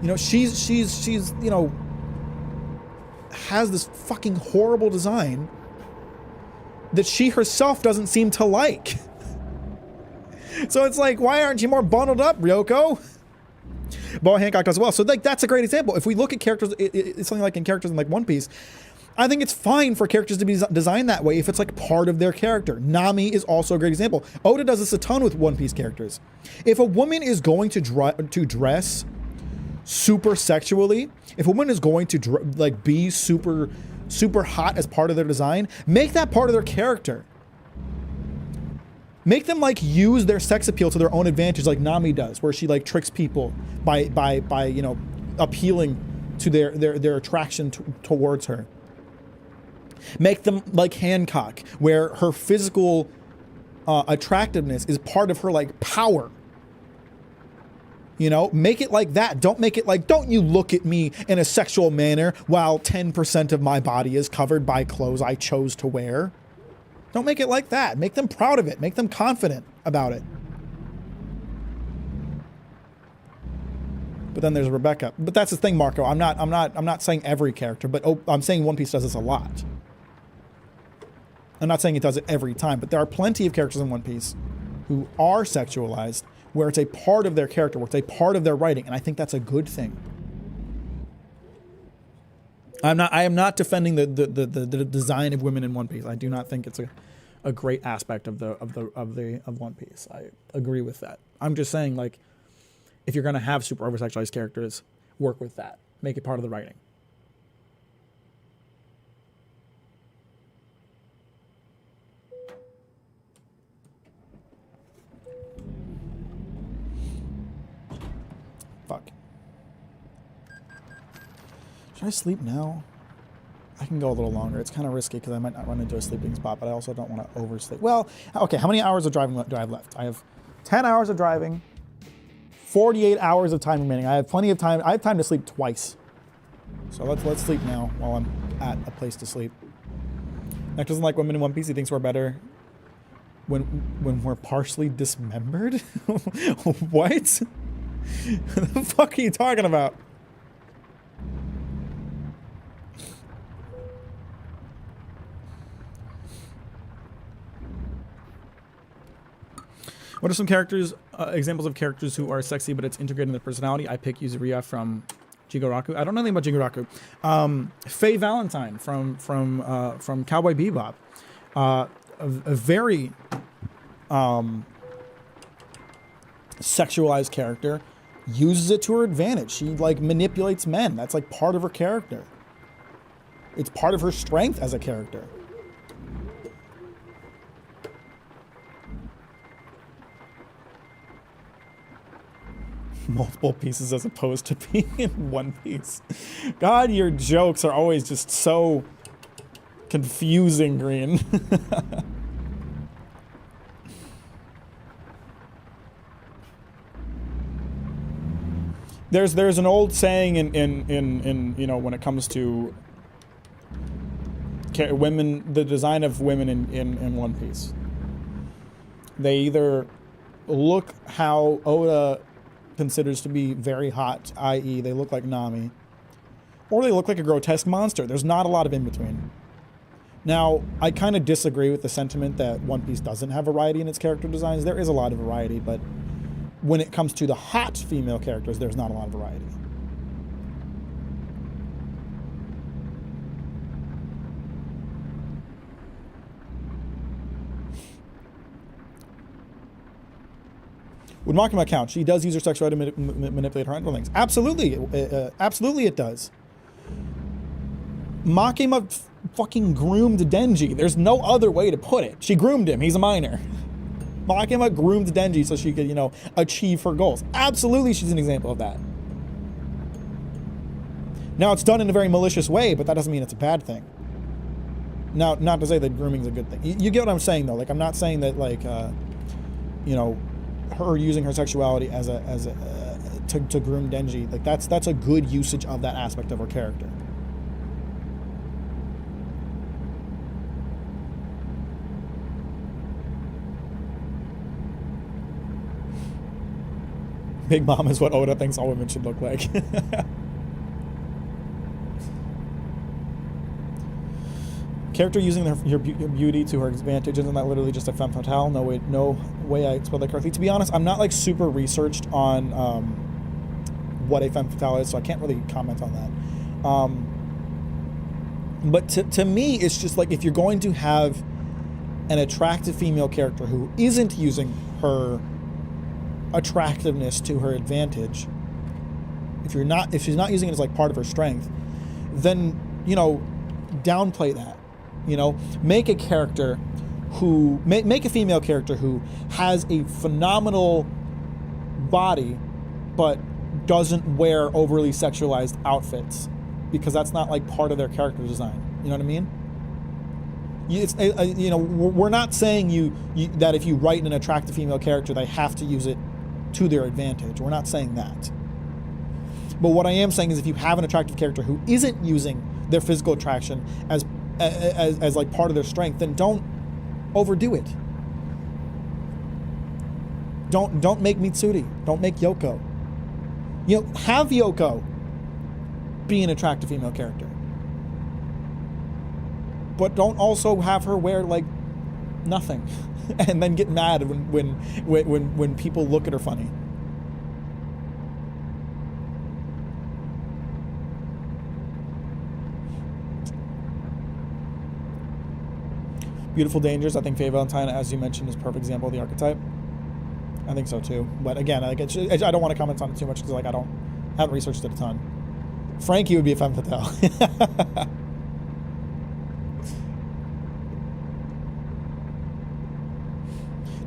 You know, she's you know, has this fucking horrible design that she herself doesn't seem to like. So it's like, why aren't you more bundled up, Ryoko? Boa Hancock does well. So like that's a great example. If we look at characters, it's something like in characters in like One Piece, I think it's fine for characters to be designed that way if it's like part of their character. Nami is also a great example. Oda does this a ton with One Piece characters. If a woman is going to dress super sexually, if a woman is going to like be super hot as part of their design, make that part of their character. Make them like use their sex appeal to their own advantage, like Nami does, where she like tricks people by you know, appealing to their attraction towards her. Make them like Hancock, where her physical attractiveness is part of her like power. You know, make it like that. Don't make it like, don't you look at me in a sexual manner while 10% of my body is covered by clothes I chose to wear. Don't make it like that. Make them proud of it. Make them confident about it. But then there's Rebecca. But that's the thing, Marco. I'm not saying every character, but I'm saying One Piece does this a lot. I'm not saying it does it every time, but there are plenty of characters in One Piece who are sexualized, where it's a part of their character, where it's a part of their writing, and I think that's a good thing. I am not defending the design of women in One Piece. I do not think it's a great aspect of One Piece. I agree with that. I'm just saying, like, if you're gonna have super over-sexualized characters, work with that. Make it part of the writing. Fuck. Should I sleep now? I can go a little longer. It's kind of risky because I might not run into a sleeping spot, but I also don't want to oversleep. Well, okay, how many hours of driving do I have left? I have 10 hours of driving, 48 hours of time remaining. I have plenty of time. I have time to sleep twice. So let's sleep now while I'm at a place to sleep. Mack doesn't like women in One Piece. He thinks we're better when we're partially dismembered? What? What the fuck are you talking about? What are some characters, examples of characters who are sexy but it's integrated in their personality? I pick Yuzuriya from Jigaraku. I don't know anything about Jigaraku. Faye Valentine from Cowboy Bebop. A very sexualized character, uses it to her advantage. She like manipulates men. That's like part of her character. It's part of her strength as a character. Multiple pieces as opposed to being in one piece. God, your jokes are always just so confusing, Green. There's an old saying in you know, when it comes to women, the design of women in One Piece. They either look how Oda considers to be very hot, i.e. they look like Nami, or they look like a grotesque monster. There's not a lot of in between. Now, I kind of disagree with the sentiment that One Piece doesn't have variety in its character designs. There is a lot of variety, but when it comes to the hot female characters, there's not a lot of variety. When Makima counts, she does use her sexuality to manipulate her underlings. Absolutely, absolutely it does. Makima fucking groomed Denji. There's no other way to put it. She groomed him. He's a minor. Makima groomed Denji so she could, achieve her goals. Absolutely, she's an example of that. Now, it's done in a very malicious way, but that doesn't mean it's a bad thing. Now, not to say that grooming's a good thing. You get what I'm saying, though. Like, I'm not saying that, like, her using her sexuality to groom Denji, like that's a good usage of that aspect of her character. Big Mom is what Oda thinks all women should look like. Character using her beauty to her advantage, isn't that literally just a femme fatale? No way I spelled that correctly. To be honest, I'm not like super researched on what a femme fatale is, so I can't really comment on that. But to me, it's just like if you're going to have an attractive female character who isn't using her attractiveness to her advantage, if she's not using it as like part of her strength, then downplay that. Make a character who make a female character who has a phenomenal body but doesn't wear overly sexualized outfits, because that's not like part of their character design. You know what I mean? We're not saying that if you write an attractive female character, they have to use it to their advantage. We're not saying that. But what I am saying is if you have an attractive character who isn't using their physical attraction as like part of their strength, then don't overdo it. Don't make Mitsuri. Don't make Yoko. Have Yoko be an attractive female character, but don't also have her wear like nothing, and then get mad when people look at her funny. Beautiful Dangers. I think Faye Valentine, as you mentioned, is a perfect example of the archetype. I think so too. But again, I don't want to comment on it too much because I haven't researched it a ton. Frankie would be a femme fatale.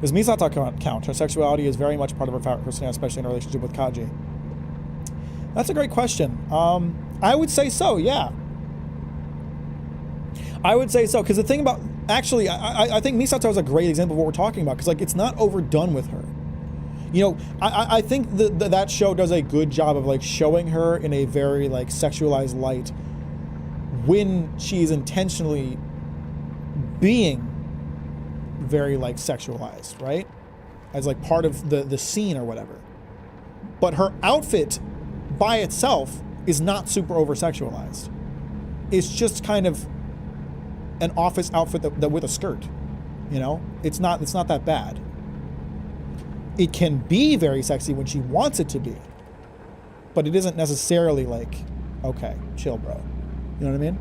Does Misato count? Her sexuality is very much part of her personality, especially in her relationship with Kaji. That's a great question. I would say so, yeah. I would say so, because the thing about... Actually, I think Misato is a great example of what we're talking about, because it's not overdone with her. I think that show does a good job of showing her in a very sexualized light when she's intentionally being very sexualized, right? As part of the scene or whatever. But her outfit by itself is not super over sexualized. It's just kind of an office outfit that with a skirt, it's not that bad. It can be very sexy when she wants it to be, but it isn't necessarily okay, chill, bro. You know what I mean?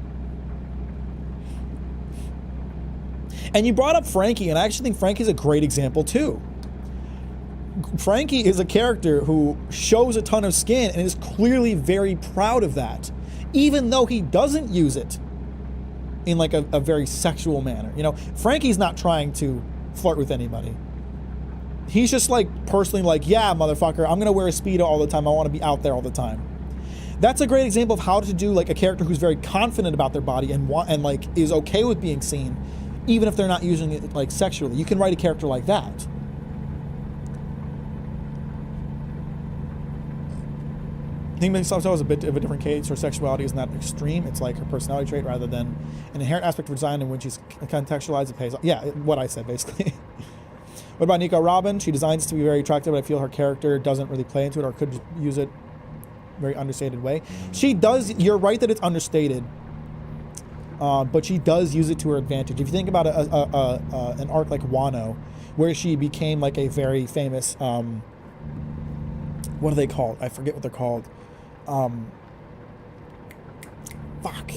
And you brought up Frankie, and I actually think Frankie's a great example too. Frankie is a character who shows a ton of skin and is clearly very proud of that, even though he doesn't use it in a very sexual manner. Frankie's not trying to flirt with anybody. He's just personally yeah, motherfucker, I'm gonna wear a Speedo all the time. I want to be out there all the time. That's a great example of how to do a character who's very confident about their body and is okay with being seen, even if they're not using it sexually. You can write a character like that. I think Misato is a bit of a different case. Her sexuality is not extreme. It's her personality trait rather than an inherent aspect of her design, and when she's contextualized, it pays off. Yeah, what I said, basically. What about Nico Robin? She designs to be very attractive, but I feel her character doesn't really play into it, or could use it very understated way. She does. You're right that it's understated. but she does use it to her advantage. If you think about an arc like Wano, where she became like a very famous, what are they called? I forget what they're called. Fuck.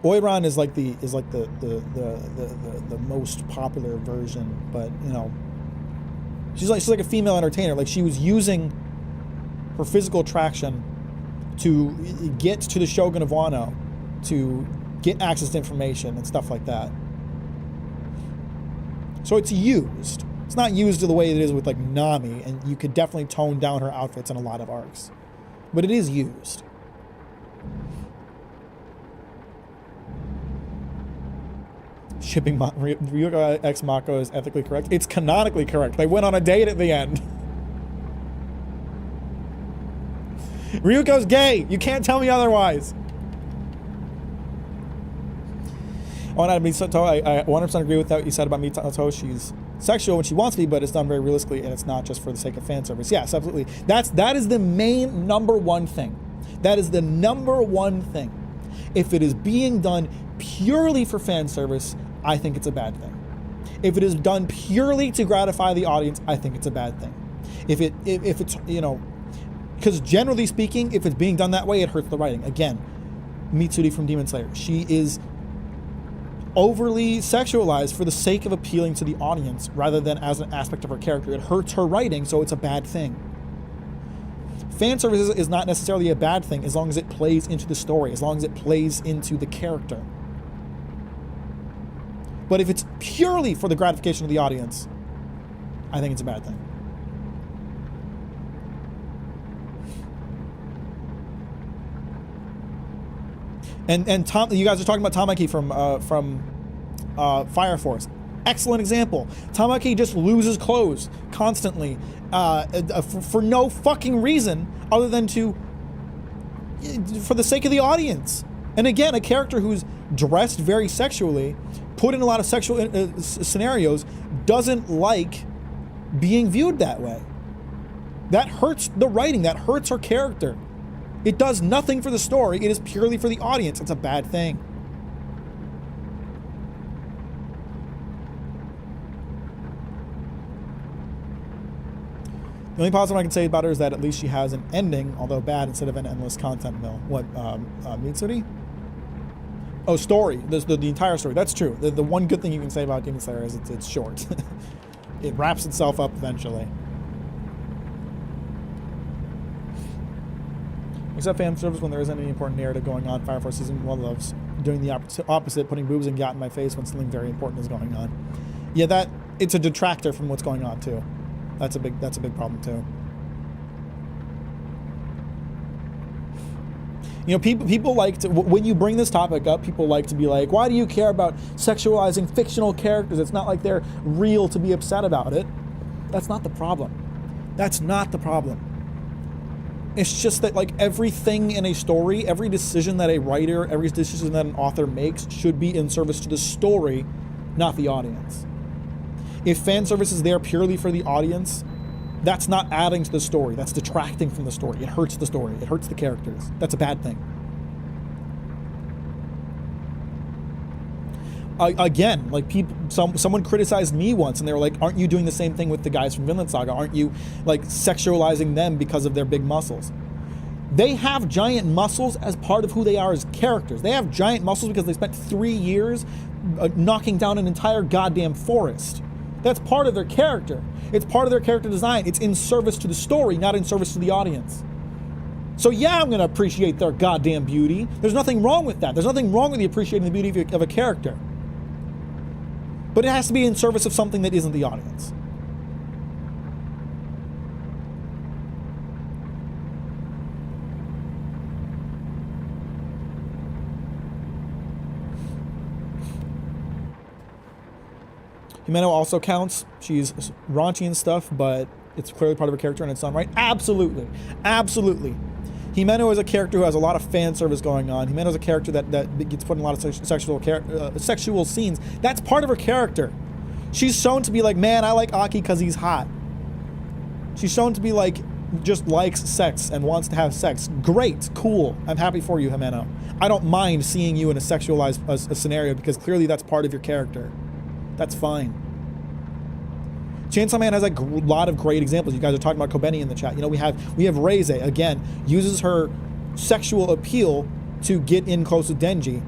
Oiran is like the most popular version, but you know, she's like a female entertainer. Like she was using her physical attraction to get to the Shogun of Wano, to get access to information and stuff like that. So it's used. It's not used the way it is with like Nami, and you could definitely tone down her outfits in a lot of arcs. But it is used. Shipping Ryuga x Mako is ethically correct. It's canonically correct. They went on a date at the end. Ryuko's gay. You can't tell me otherwise. On Misato, I 100% agree with what you said about Misato. She's sexual when she wants to be, but it's done very realistically, and it's not just for the sake of fan service. Yes, absolutely. That is the main number one thing. That is the number one thing. If it is being done purely for fan service, I think it's a bad thing. If it is done purely to gratify the audience, I think it's a bad thing. If it's, you know, because generally speaking, if it's being done that way, it hurts the writing. Again, Mitsuri from Demon Slayer, she is overly sexualized for the sake of appealing to the audience rather than as an aspect of her character. It hurts her writing, so it's a bad thing. Fan service is not necessarily a bad thing as long as it plays into the story, as long as it plays into the character. But if it's purely for the gratification of the audience, I think it's a bad thing. And Tom, you guys are talking about Tamaki from Fire Force. Excellent example. Tamaki just loses clothes constantly for no fucking reason other than for the sake of the audience. And again, a character who's dressed very sexually, put in a lot of sexual scenarios, doesn't like being viewed that way. That hurts the writing. That hurts her character. It does nothing for the story. It is purely for the audience. It's a bad thing. The only positive I can say about her is that at least she has an ending, although bad, instead of an endless content mill. What, Mitsuri? Oh, story. The entire story. That's true. The one good thing you can say about Demon Slayer is it's short. It wraps itself up eventually. Except fan service when there isn't any important narrative going on. Fire Force Season 1 loves doing the opposite, putting boobs and yacht in my face when something very important is going on. Yeah, it's a detractor from what's going on too. That's a big problem too. You know, people like to, when you bring this topic up, people like to be like, why do you care about sexualizing fictional characters? It's not like they're real to be upset about it. That's not the problem. That's not the problem. It's just that, like, everything in a story, every decision that a writer, every decision that an author makes should be in service to the story, not the audience. If fan service is there purely for the audience, that's not adding to the story. That's detracting from the story. It hurts the story. It hurts the characters. That's a bad thing. Again, like someone criticized me once, and they were like, "Aren't you doing the same thing with the guys from Vinland Saga? Aren't you like sexualizing them because of their big muscles?" They have giant muscles as part of who they are as characters. They have giant muscles because they spent 3 years knocking down an entire goddamn forest. That's part of their character. It's part of their character design. It's in service to the story, not in service to the audience. So yeah, I'm going to appreciate their goddamn beauty. There's nothing wrong with that. There's nothing wrong with appreciating the beauty of a character. But it has to be in service of something that isn't the audience. Himeno also counts. She's raunchy and stuff, but it's clearly part of her character and it's done right. Absolutely. Absolutely. Himeno is a character who has a lot of fan service going on. Himeno is a character that gets put in a lot of sexual scenes. That's part of her character. She's shown to be like, man, I like Aki because he's hot. She's shown to be like, just likes sex and wants to have sex, great, cool. I'm happy for you, Jimeno. I don't mind seeing you in a sexualized a scenario because clearly that's part of your character. That's fine. Chainsaw Man has a lot of great examples. You guys are talking about Kobeni in the chat. You know, we have Reize, again, uses her sexual appeal to get in close with Denji.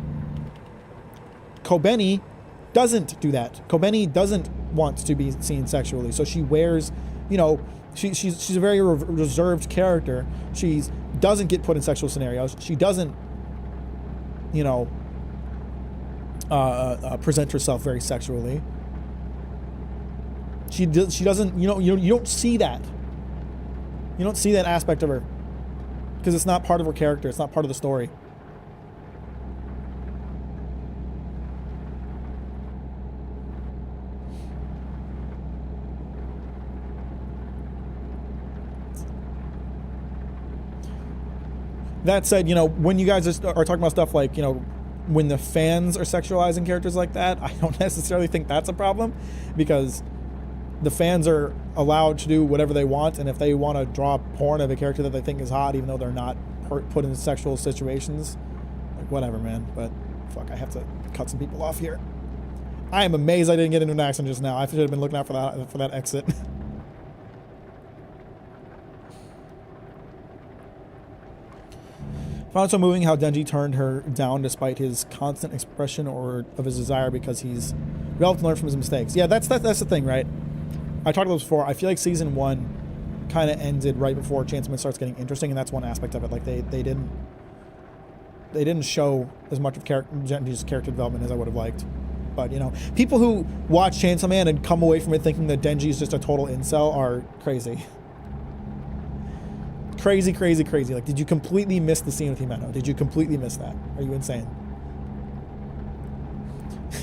Kobeni doesn't do that. Kobeni doesn't want to be seen sexually, so she wears, you know, she's a very reserved character. She doesn't get put in sexual scenarios. She doesn't, you know, present herself very sexually. She doesn't, you know, you don't see that. You don't see that aspect of her because it's not part of her character. It's not part of the story. That said, you know, when you guys are talking about stuff like, you know, when the fans are sexualizing characters like that, I don't necessarily think that's a problem because the fans are allowed to do whatever they want, and if they want to draw porn of a character that they think is hot, even though they're not put in sexual situations, like whatever, man. But fuck, I have to cut some people off here. I am amazed I didn't get into an accident just now. I should have been looking out for that exit. Found it so moving how Denji turned her down despite his constant expression of his desire because he's relevant to learn from his mistakes. Yeah, that's the thing, right? I talked about this before. I feel like season 1 kind of ended right before Chainsaw Man starts getting interesting, and that's one aspect of it. Like they didn't show as much of Denji's character development as I would have liked. But you know, people who watch Chainsaw Man and come away from it thinking that Denji is just a total incel are crazy. Crazy. Like, did you completely miss the scene with Himeno? Did you completely miss that? Are you insane?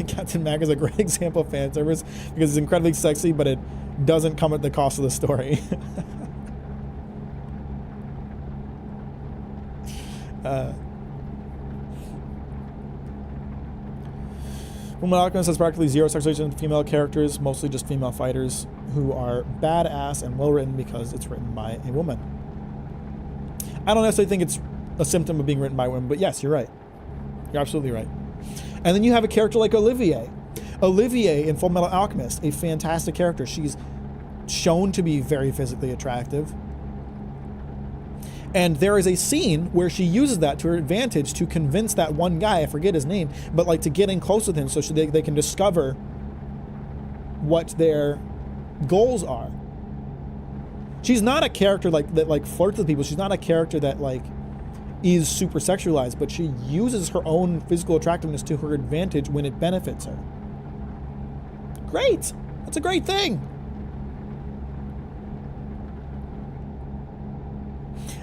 Captain Mack is a great example of fan service because it's incredibly sexy, but it doesn't come at the cost of the story. Woman Alchemist has practically zero sexualization of female characters, mostly just female fighters who are badass and well written because it's written by a woman. I don't necessarily think it's a symptom of being written by women, but yes, you're right. You're absolutely right. And then you have a character like Olivier. Olivier in Fullmetal Alchemist, a fantastic character. She's shown to be very physically attractive. And there is a scene where she uses that to her advantage to convince that one guy, I forget his name, but like to get in close with him so they can discover what their goals are. She's not a character that flirts with people. She's not a character that like is super sexualized, but she uses her own physical attractiveness to her advantage when it benefits her. Great. That's a great thing.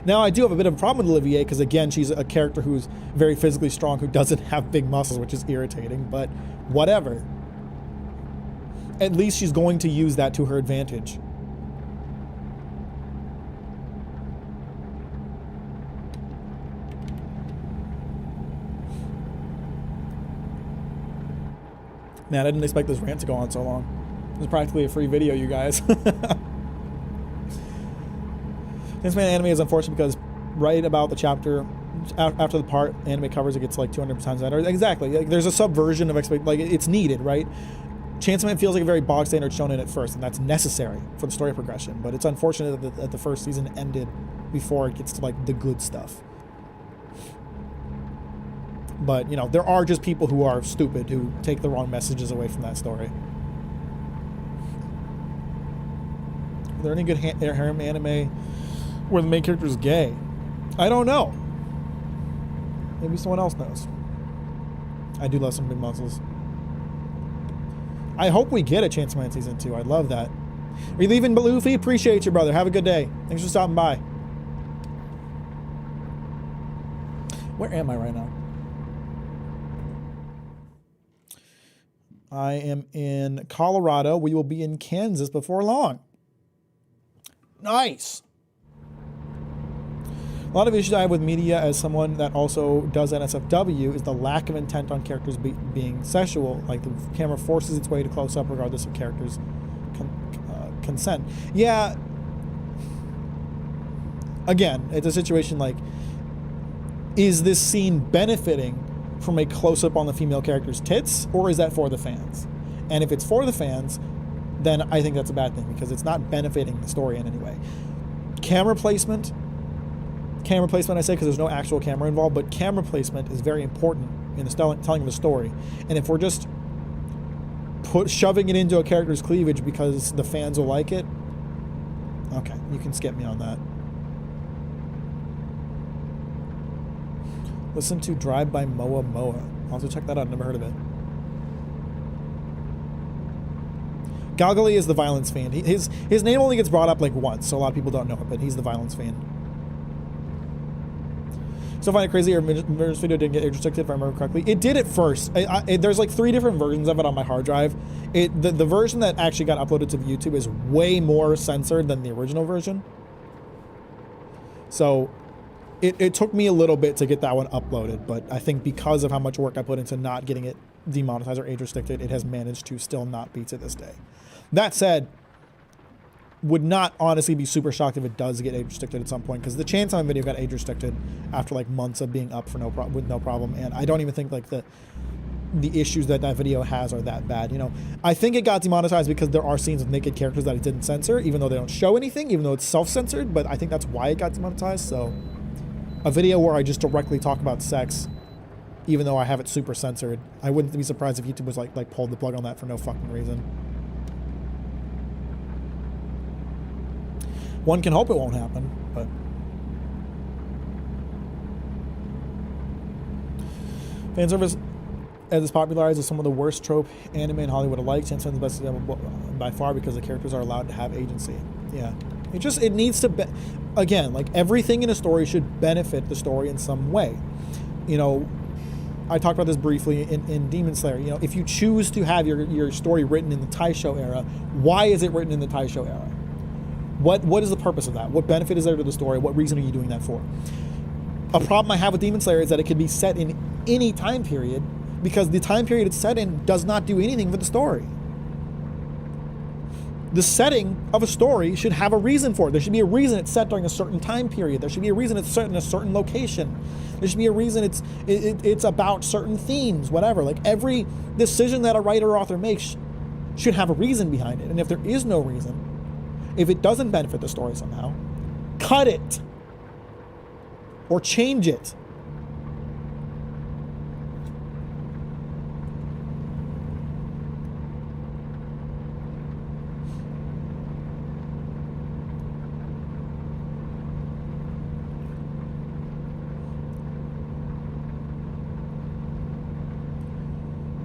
Now, I do have a bit of a problem with Olivier because, again, she's a character who's very physically strong who doesn't have big muscles, which is irritating, but whatever. At least she's going to use that to her advantage. Man, I didn't expect this rant to go on so long. It was practically a free video, you guys. Chainsaw Man anime is unfortunate because right about the chapter, after the part anime covers, it gets like 200 times better. Exactly. Like, there's a subversion of it's needed, right? Chainsaw Man feels like a very bog standard shonen at first, and that's necessary for the story progression. But it's unfortunate that the first season ended before it gets to like the good stuff. But, you know, there are just people who are stupid who take the wrong messages away from that story. Are there any good harem anime where the main character is gay? I don't know. Maybe someone else knows. I do love some big muscles. I hope we get a Chainsaw Man Season 2. I'd love that. Are you leaving, Luffy? Appreciate you, brother. Have a good day. Thanks for stopping by. Where am I right now? I am in Colorado. We will be in Kansas before long. Nice. A lot of issues I have with media as someone that also does NSFW is the lack of intent on characters being sexual. Like the camera forces its way to close up regardless of characters' consent. Yeah. again, it's a situation like, is this scene benefiting from a close-up on the female character's tits, or is that for the fans? And if it's for the fans, then I think that's a bad thing, because it's not benefiting the story in any way. Camera placement, I say because there's no actual camera involved, but camera placement is very important in the telling of the story. And if we're just shoving it into a character's cleavage because the fans will like it, okay, you can skip me on that. Listen to Drive by Moa Moa. I'll have to check that out. Never heard of it. Galgali is the violence fiend. His name only gets brought up like once, so a lot of people don't know it, but he's the violence fiend. Still find it crazy our Mirror's video didn't get age restricted, if I remember correctly. It did at first. There's like 3 different versions of it on my hard drive. The version that actually got uploaded to YouTube is way more censored than the original version. So it took me a little bit to get that one uploaded, but I think because of how much work I put into not getting it demonetized or age restricted, it has managed to still not be to this day. That said, would not honestly be super shocked if it does get age restricted at some point, because the Chainsaw Man video got age restricted after like months of being up for with no problem, and I don't even think like the issues that video has are that bad. You know, I think it got demonetized because there are scenes of naked characters that it didn't censor, even though they don't show anything, even though it's self-censored, but I think that's why it got demonetized. So a video where I just directly talk about sex, even though I have it super censored, I wouldn't be surprised if YouTube was like pulled the plug on that for no fucking reason. One can hope it won't happen, but fan service as it's popularized is some of the worst trope anime in Hollywood alike. Chainsaw Man is the best example by far because the characters are allowed to have agency. Yeah, it needs to be, again, like everything in a story should benefit the story in some way. You know, I talked about this briefly in Demon Slayer. You know, if you choose to have your story written in the Taisho era, why is it written in the Taisho era? What is the purpose of that? What benefit is there to the story? What reason are you doing that for? A problem I have with Demon Slayer is that it can be set in any time period, because the time period it's set in does not do anything for the story. The setting of a story should have a reason for it. There should be a reason it's set during a certain time period. There should be a reason it's set in a certain location. There should be a reason it's about certain themes, whatever. Like every decision that a writer or author makes should have a reason behind it. And if there is no reason, if it doesn't benefit the story somehow, cut it or change it.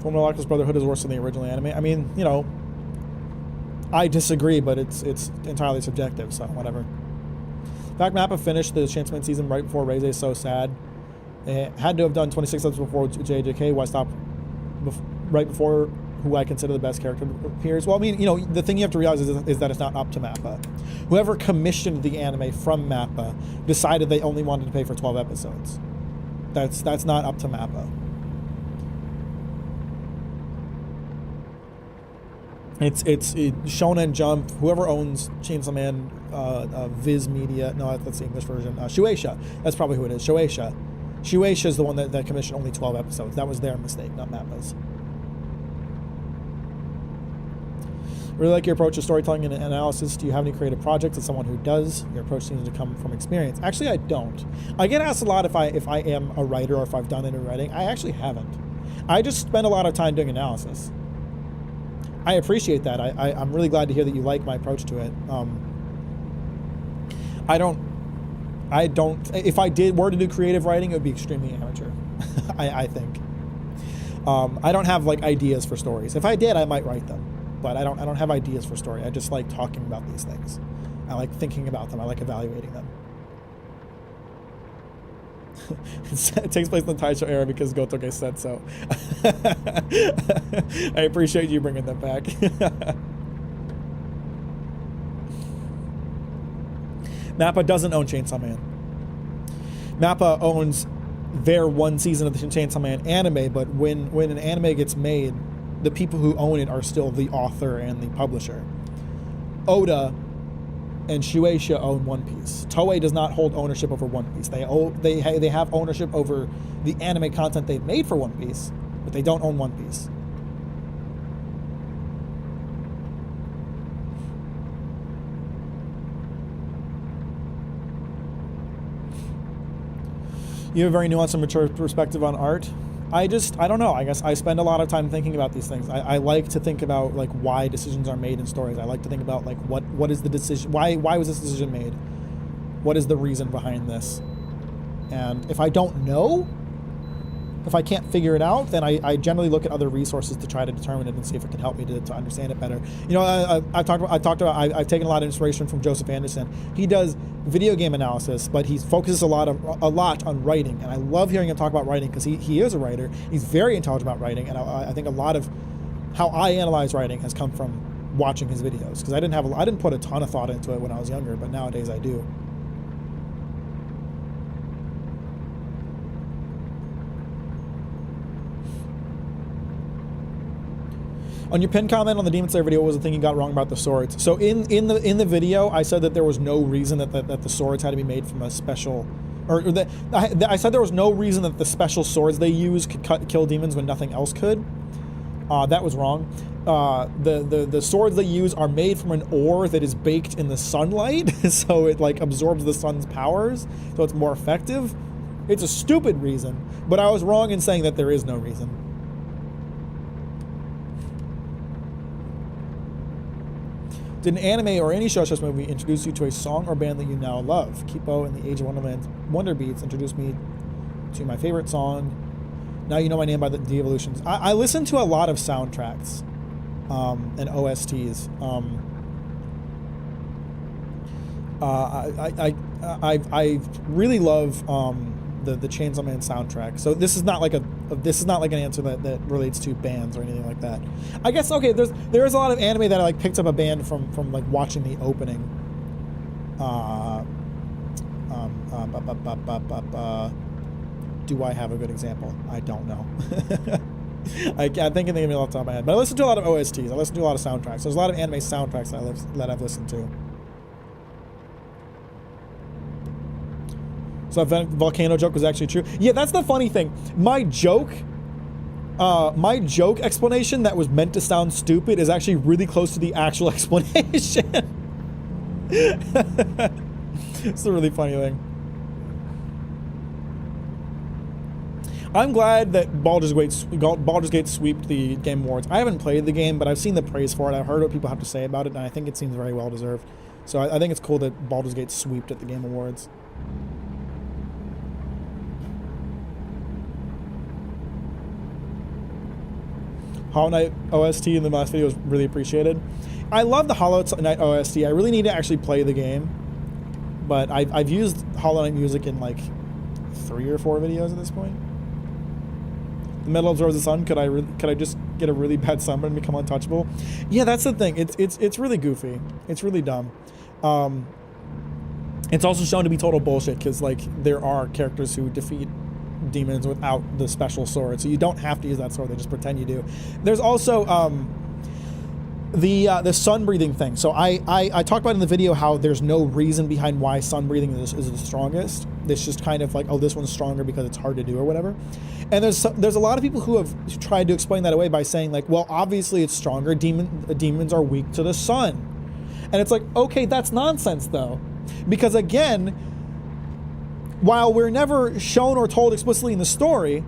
Fullmetal Alchemist Brotherhood is worse than the original anime. I mean, you know, I disagree, but it's entirely subjective, so whatever. In fact, Mappa finished the Chainsaw Man season right before Reize is so sad. It had to have done 26 episodes before JJK. Why stop right before who I consider the best character appears? Well, I mean, you know, the thing you have to realize is that it's not up to Mappa. Whoever commissioned the anime from Mappa decided they only wanted to pay for 12 episodes. That's not up to Mappa. It's Shonen Jump, whoever owns Chainsaw Man, Viz Media, no, that's the English version, Shueisha, that's probably who it is, Shueisha. Shueisha is the one that commissioned only 12 episodes. That was their mistake, not Mappa's. Really like your approach to storytelling and analysis. Do you have any creative projects? As someone who does, your approach seems to come from experience. Actually, I don't. I get asked a lot if I am a writer or if I've done any writing. I actually haven't. I just spend a lot of time doing analysis. I appreciate that. I'm really glad to hear that you like my approach to it. I don't, if I were to do creative writing, it would be extremely amateur, I think. I don't have like ideas for stories. If I did, I might write them, but I don't have ideas for story. I just like talking about these things. I like thinking about them. I like evaluating them. It takes place in the Taisho era because Gotoke said so. I appreciate you bringing them back. Mappa doesn't own Chainsaw Man. Mappa owns their one season of the Chainsaw Man anime, but when an anime gets made, the people who own it are still the author and the publisher. Oda and Shueisha own One Piece. Toei does not hold ownership over One Piece. They have ownership over the anime content they've made for One Piece, but they don't own One Piece. You have a very nuanced and mature perspective on art. I don't know. I guess I spend a lot of time thinking about these things. I like to think about like why decisions are made in stories. I like to think about like what is the decision? Why was this decision made? What is the reason behind this? And if I don't know, if I can't figure it out, then I generally look at other resources to try to determine it and see if it can help me to understand it better. You know, I've taken a lot of inspiration from Joseph Anderson. He does video game analysis, but he focuses a lot on writing, and I love hearing him talk about writing because he is a writer. He's very intelligent about writing, and I think a lot of how I analyze writing has come from watching his videos, because I didn't put a ton of thought into it when I was younger, but nowadays I do. On your pinned comment on the Demon Slayer video, what was the thing you got wrong about the swords? So in the video, I said that there was no reason that the swords had to be made from a special, I said there was no reason that the special swords they use could kill demons when nothing else could. That was wrong. The swords they use are made from an ore that is baked in the sunlight, so it like absorbs the sun's powers, so it's more effective. It's a stupid reason, but I was wrong in saying that there is no reason. Did an anime or any show movie introduce you to a song or band that you now love? Kipo and the Age of Wonderland Wonder Beats introduced me to my favorite song. Now You Know My Name by the Evolutions. I listen to a lot of soundtracks and OSTs. I really love the Chainsaw Man soundtrack. So this is not like an answer that relates to bands or anything like that. I guess okay. There's a lot of anime that I like picked up a band from like watching the opening. Do I have a good example? I don't know. I can't think of anything off the top of my head. But I listen to a lot of OSTs. I listen to a lot of soundtracks. There's a lot of anime soundtracks that I've listened to. So that volcano joke was actually true. Yeah, that's the funny thing. My joke explanation that was meant to sound stupid is actually really close to the actual explanation. It's a really funny thing. I'm glad that Baldur's Gate sweeped the Game Awards. I haven't played the game, but I've seen the praise for it. I've heard what people have to say about it, and I think it seems very well deserved. So I think it's cool that Baldur's Gate sweeped at the Game Awards. Hollow Knight OST in the last video was really appreciated. I love the Hollow Knight OST. I really need to actually play the game, but I've used Hollow Knight music in like 3 or 4 videos at this point. The metal absorbs the sun. Could I just get a really bad sunburn and become untouchable? Yeah, that's the thing. It's really goofy. It's really dumb. It's also shown to be total bullshit because like there are characters who defeat demons without the special sword, so you don't have to use that sword. They just pretend you do. There's also the sun breathing thing. So I talked about in the video how there's no reason behind why sun breathing is the strongest. It's just kind of like, oh, this one's stronger because it's hard to do or whatever. And there's a lot of people who have tried to explain that away by saying like, well, obviously it's stronger. Demons are weak to the sun, and it's like, okay, that's nonsense though, because again, while we're never shown or told explicitly in the story,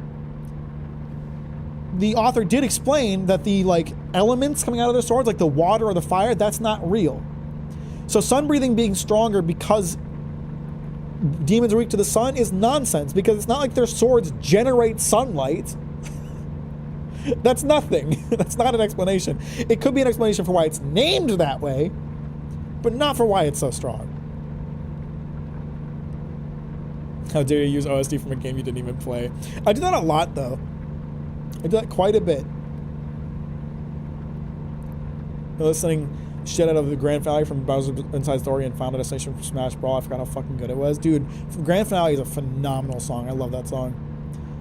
the author did explain that the like elements coming out of their swords, like the water or the fire, that's not real. So sun breathing being stronger because demons are weak to the sun is nonsense, because it's not like their swords generate sunlight. That's nothing. That's not an explanation. It could be an explanation for why it's named that way, but not for why it's so strong. How dare you use OST from a game you didn't even play? I do that a lot, though. I do that quite a bit. Listening shit out of the Grand Finale from Bowser's Inside Story and Final Destination from Smash Bros. I forgot how fucking good it was. Dude, Grand Finale is a phenomenal song. I love that song.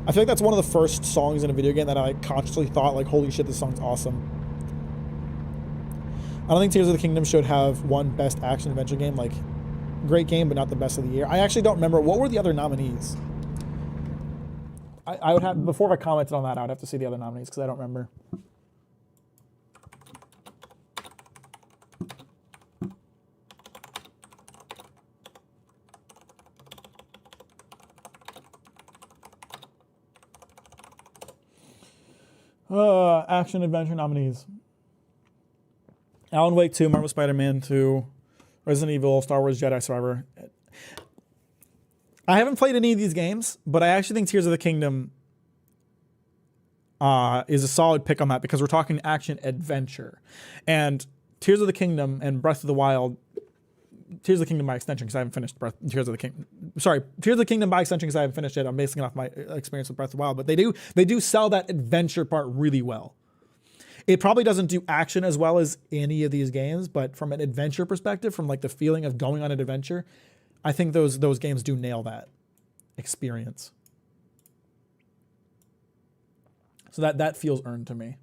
I feel like that's one of the first songs in a video game that I like consciously thought, like, holy shit, this song's awesome. I don't think Tears of the Kingdom should have one best action adventure game. Like, great game, but not the best of the year. I actually don't remember. What were the other nominees? I would have, before I commented on that, I would have to see the other nominees because I don't remember. Action adventure nominees: Alan Wake 2, Marvel Spider-Man 2, Resident Evil, Star Wars Jedi Survivor. I haven't played any of these games, but I actually think Tears of the Kingdom is a solid pick on that because we're talking action adventure. And Tears of the Kingdom and Breath of the Wild, Tears of the Kingdom by extension because I haven't finished Tears of the Kingdom. Sorry, Tears of the Kingdom by extension because I haven't finished it. I'm basing it off my experience with Breath of the Wild, but they do sell that adventure part really well. It probably doesn't do action as well as any of these games, but from an adventure perspective, from like the feeling of going on an adventure, I think those games do nail that experience. So that feels earned to me.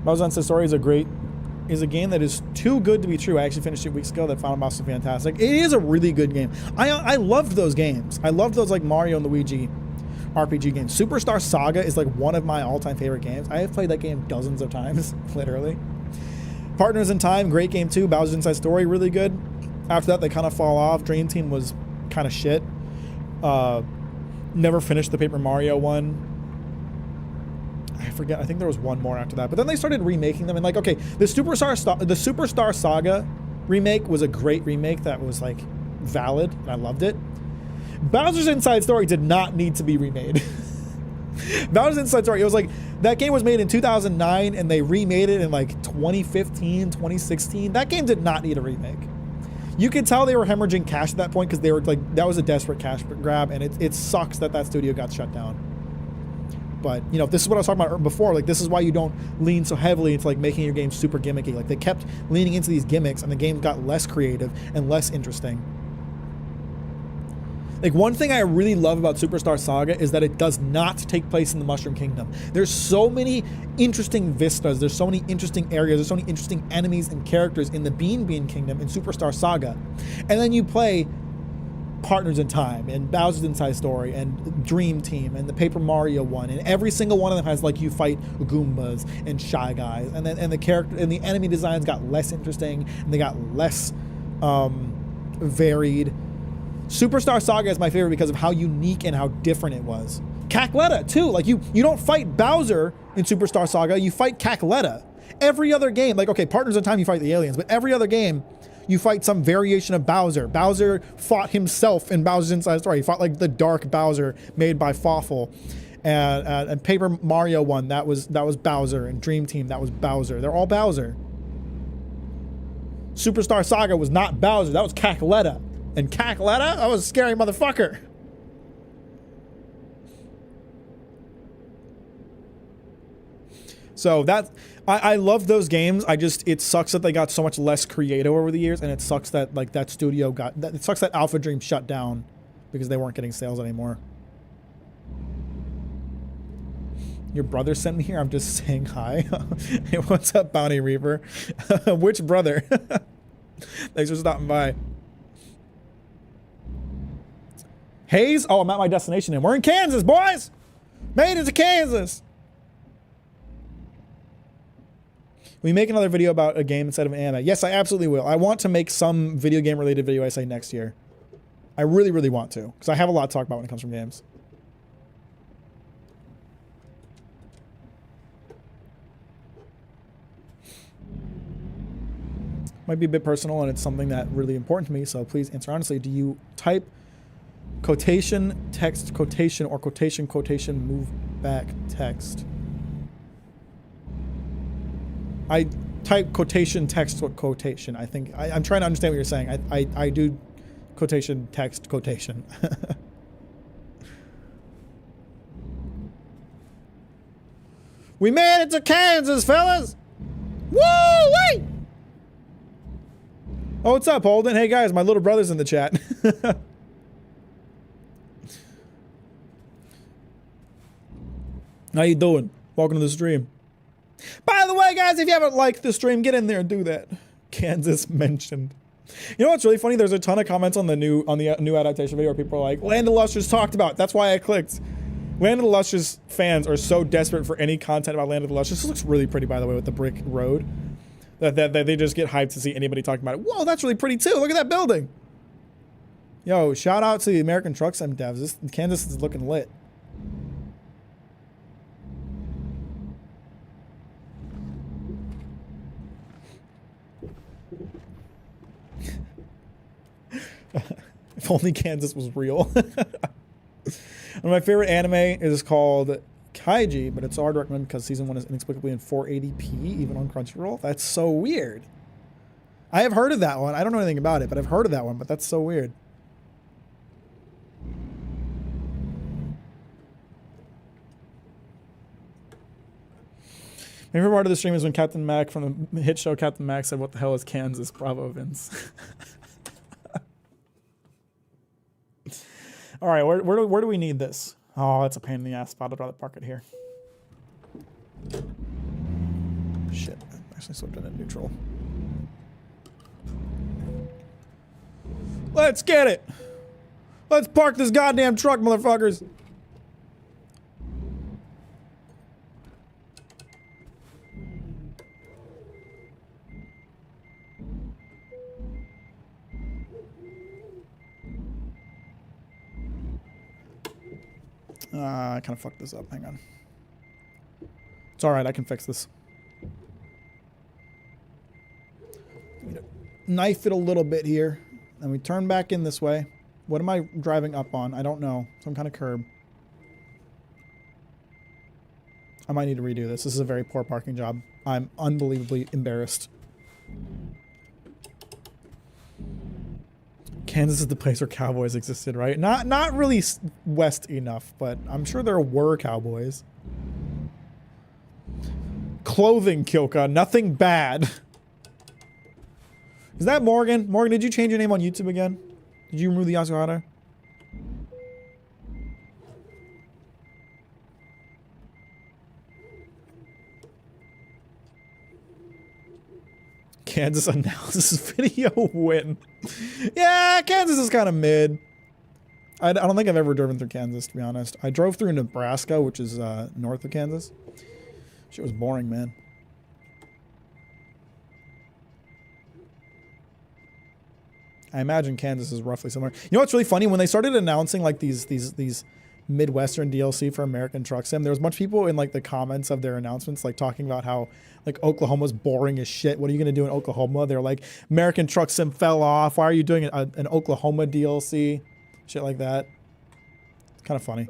Bowser's Story is a game that is too good to be true. I actually finished it weeks ago. That final boss is fantastic. It is a really good game. I loved those games. I loved those like Mario and Luigi RPG games. Superstar Saga is like one of my all-time favorite games. I have played that game dozens of times, literally. Partners in Time, great game too. Bowser's Inside Story, really good. After that, they kind of fall off. Dream Team was kind of shit. Never finished the Paper Mario one. I forget. I think there was one more after that. But then they started remaking them. And like, okay, the Superstar Saga remake was a great remake that was like valid, and I loved it. Bowser's Inside Story did not need to be remade. Bowser's Inside Story, it was like, that game was made in 2009 and they remade it in like 2015, 2016. That game did not need a remake. You could tell they were hemorrhaging cash at that point because they were like, that was a desperate cash grab, and it sucks that studio got shut down. But, you know, this is what I was talking about before. Like, this is why you don't lean so heavily into like making your game super gimmicky. Like, they kept leaning into these gimmicks and the game got less creative and less interesting. Like, one thing I really love about Superstar Saga is that it does not take place in the Mushroom Kingdom. There's so many interesting vistas. There's so many interesting areas. There's so many interesting enemies and characters in the Bean Kingdom in Superstar Saga. And then you play Partners in Time and Bowser's Inside Story and Dream Team and the Paper Mario one, and every single one of them has like you fight Goombas and Shy Guys, and then the character and the enemy designs got less interesting and they got less varied. Superstar Saga is my favorite because of how unique and how different it was. Cackletta too, like you don't fight Bowser in Superstar Saga, you fight Cackletta. Every other game, like okay, Partners in Time you fight the aliens, but every other game you fight some variation of Bowser. Bowser fought himself in Bowser's Inside Story. He fought like the dark Bowser made by Fawful. And Paper Mario one, that was Bowser. And Dream Team, that was Bowser. They're all Bowser. Superstar Saga was not Bowser, that was Cackletta. And Cackletta, that was a scary motherfucker. So that I love those games. It sucks that they got so much less creative over the years, and it sucks that like that studio it sucks that Alpha Dream shut down because they weren't getting sales anymore. Your brother sent me here. I'm just saying hi. Hey, what's up, Bounty Reaper? Which brother? Thanks for stopping by. Hayes? Oh, I'm at my destination and we're in Kansas, boys! Made it to Kansas! We make another video about a game instead of an anime. Yes, I absolutely will. I want to make some video game related video, I say, next year. I really, really want to. Because I have a lot to talk about when it comes from games. Might be a bit personal and it's something that really important to me, so please answer honestly. Do you type quotation, text, quotation, or quotation, quotation, move back, text? I type quotation, text, quotation. I think I'm trying to understand what you're saying. I do quotation, text, quotation. We made it to Kansas, fellas! Woo-wee! Oh, what's up, Holden? Hey guys, my little brother's in the chat. How you doing? Welcome to the stream. By the way, guys, if you haven't liked the stream, get in there and do that. Kansas mentioned. You know what's really funny? There's a ton of comments on the new adaptation video where people are like, Land of the Lustrous talked about. That's why I clicked. Land of the Lustrous fans are so desperate for any content about Land of the Lustrous. This looks really pretty, by the way, with the brick road. That they just get hyped to see anybody talking about it. Whoa, that's really pretty too. Look at that building. Yo, shout out to the American Truck Sim devs. Kansas is looking lit. If only Kansas was real. One of my favorite anime is called Kaiji, but it's hard to recommend because season 1 is inexplicably in 480p, even on Crunchyroll. That's so weird. I have heard of that one. I don't know anything about it, but I've heard of that one, but that's so weird. My favorite part of the stream is when Captain Mack from the hit show Captain Mack said, "What the hell is Kansas?" Bravo, Vince. All right, where do we need this? Oh, that's a pain in the ass spot. I'd rather park it here. Shit, I actually slipped into neutral. Let's get it. Let's park this goddamn truck, motherfuckers. I kind of fucked this up. Hang on. It's all right. I can fix this. Knife it a little bit here. And we turn back in this way. What am I driving up on? I don't know. Some kind of curb. I might need to redo this. This is a very poor parking job. I'm unbelievably embarrassed. Kansas is the place where cowboys existed, right? Not really west enough, but I'm sure there were cowboys. Clothing, Kilka. Nothing bad. Is that Morgan? Morgan, did you change your name on YouTube again? Did you remove the Yasuhara? Kansas analysis video win. Yeah, Kansas is kind of mid. I don't think I've ever driven through Kansas, to be honest. I drove through Nebraska, which is north of Kansas. Shit was boring, man. I imagine Kansas is roughly similar. You know what's really funny? When they started announcing like these Midwestern DLC for American Truck Sim, there was a bunch of people in like the comments of their announcements like talking about how like Oklahoma's boring as shit. What are you gonna do in Oklahoma? They're like, American Truck Sim fell off. Why are you doing an Oklahoma DLC? Shit like that. It's kind of funny.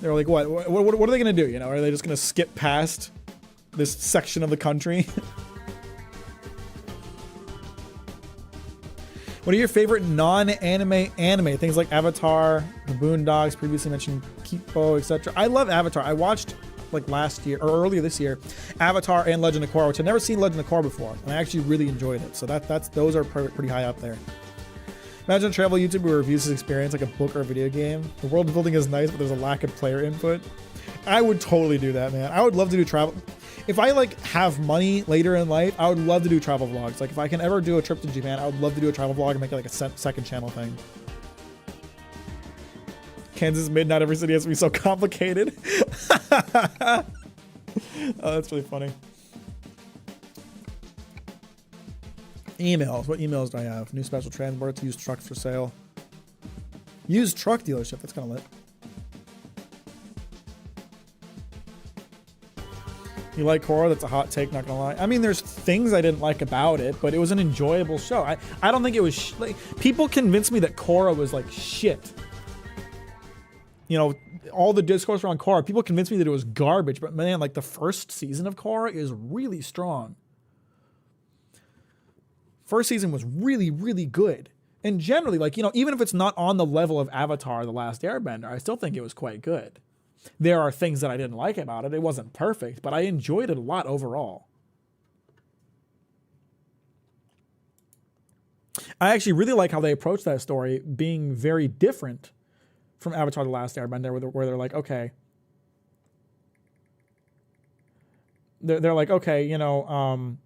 They're like, what are they gonna do? You know, are they just gonna skip past this section of the country? What are your favorite non-anime anime? Things like Avatar, The Boondocks, previously mentioned Kipo, etc. I love Avatar. I watched like last year or earlier this year, Avatar and Legend of Korra, which I've never seen Legend of Korra before, and I actually really enjoyed it. So those are pretty high up there. Imagine a travel YouTuber who reviews his experience like a book or a video game. The world building is nice, but there's a lack of player input. I would totally do that, man. I would love to do travel. If I like have money later in life, I would love to do travel vlogs. Like if I can ever do a trip to Japan, I would love to do a travel vlog and make it like a second channel thing. Kansas mid, not every city has to be so complicated. Oh, that's really funny. Emails. What emails do I have? New special transports, used trucks for sale. Used truck dealership. That's kind of lit. You like Korra? That's a hot take, not gonna lie. I mean, there's things I didn't like about it, but it was an enjoyable show. I don't think it was like, people convinced me that Korra was like shit. You know, all the discourse around Korra, people convinced me that it was garbage, but man, like the first season of Korra is really strong. First season was really, really good. And generally, like, you know, even if it's not on the level of Avatar: The Last Airbender, I still think it was quite good. There are things that I didn't like about it. It wasn't perfect, but I enjoyed it a lot overall. I actually really like how they approached that story, being very different from Avatar: The Last Airbender, where they're like, okay, they're like, okay, you know,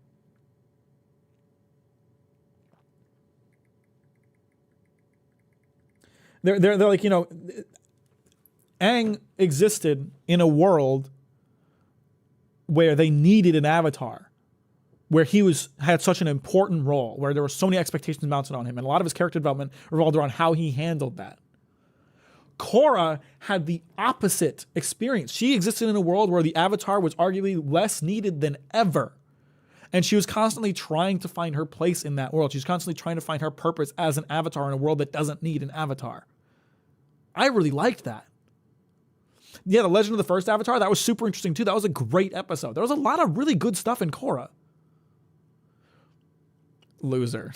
they're like, you know, Aang existed in a world where they needed an avatar, where he had such an important role, where there were so many expectations mounted on him, and a lot of his character development revolved around how he handled that. Korra had the opposite experience. She existed in a world where the avatar was arguably less needed than ever. And she was constantly trying to find her place in that world. She's constantly trying to find her purpose as an avatar in a world that doesn't need an avatar. I really liked that. Yeah, The Legend of the First Avatar, that was super interesting too. That was a great episode. There was a lot of really good stuff in Korra. Loser.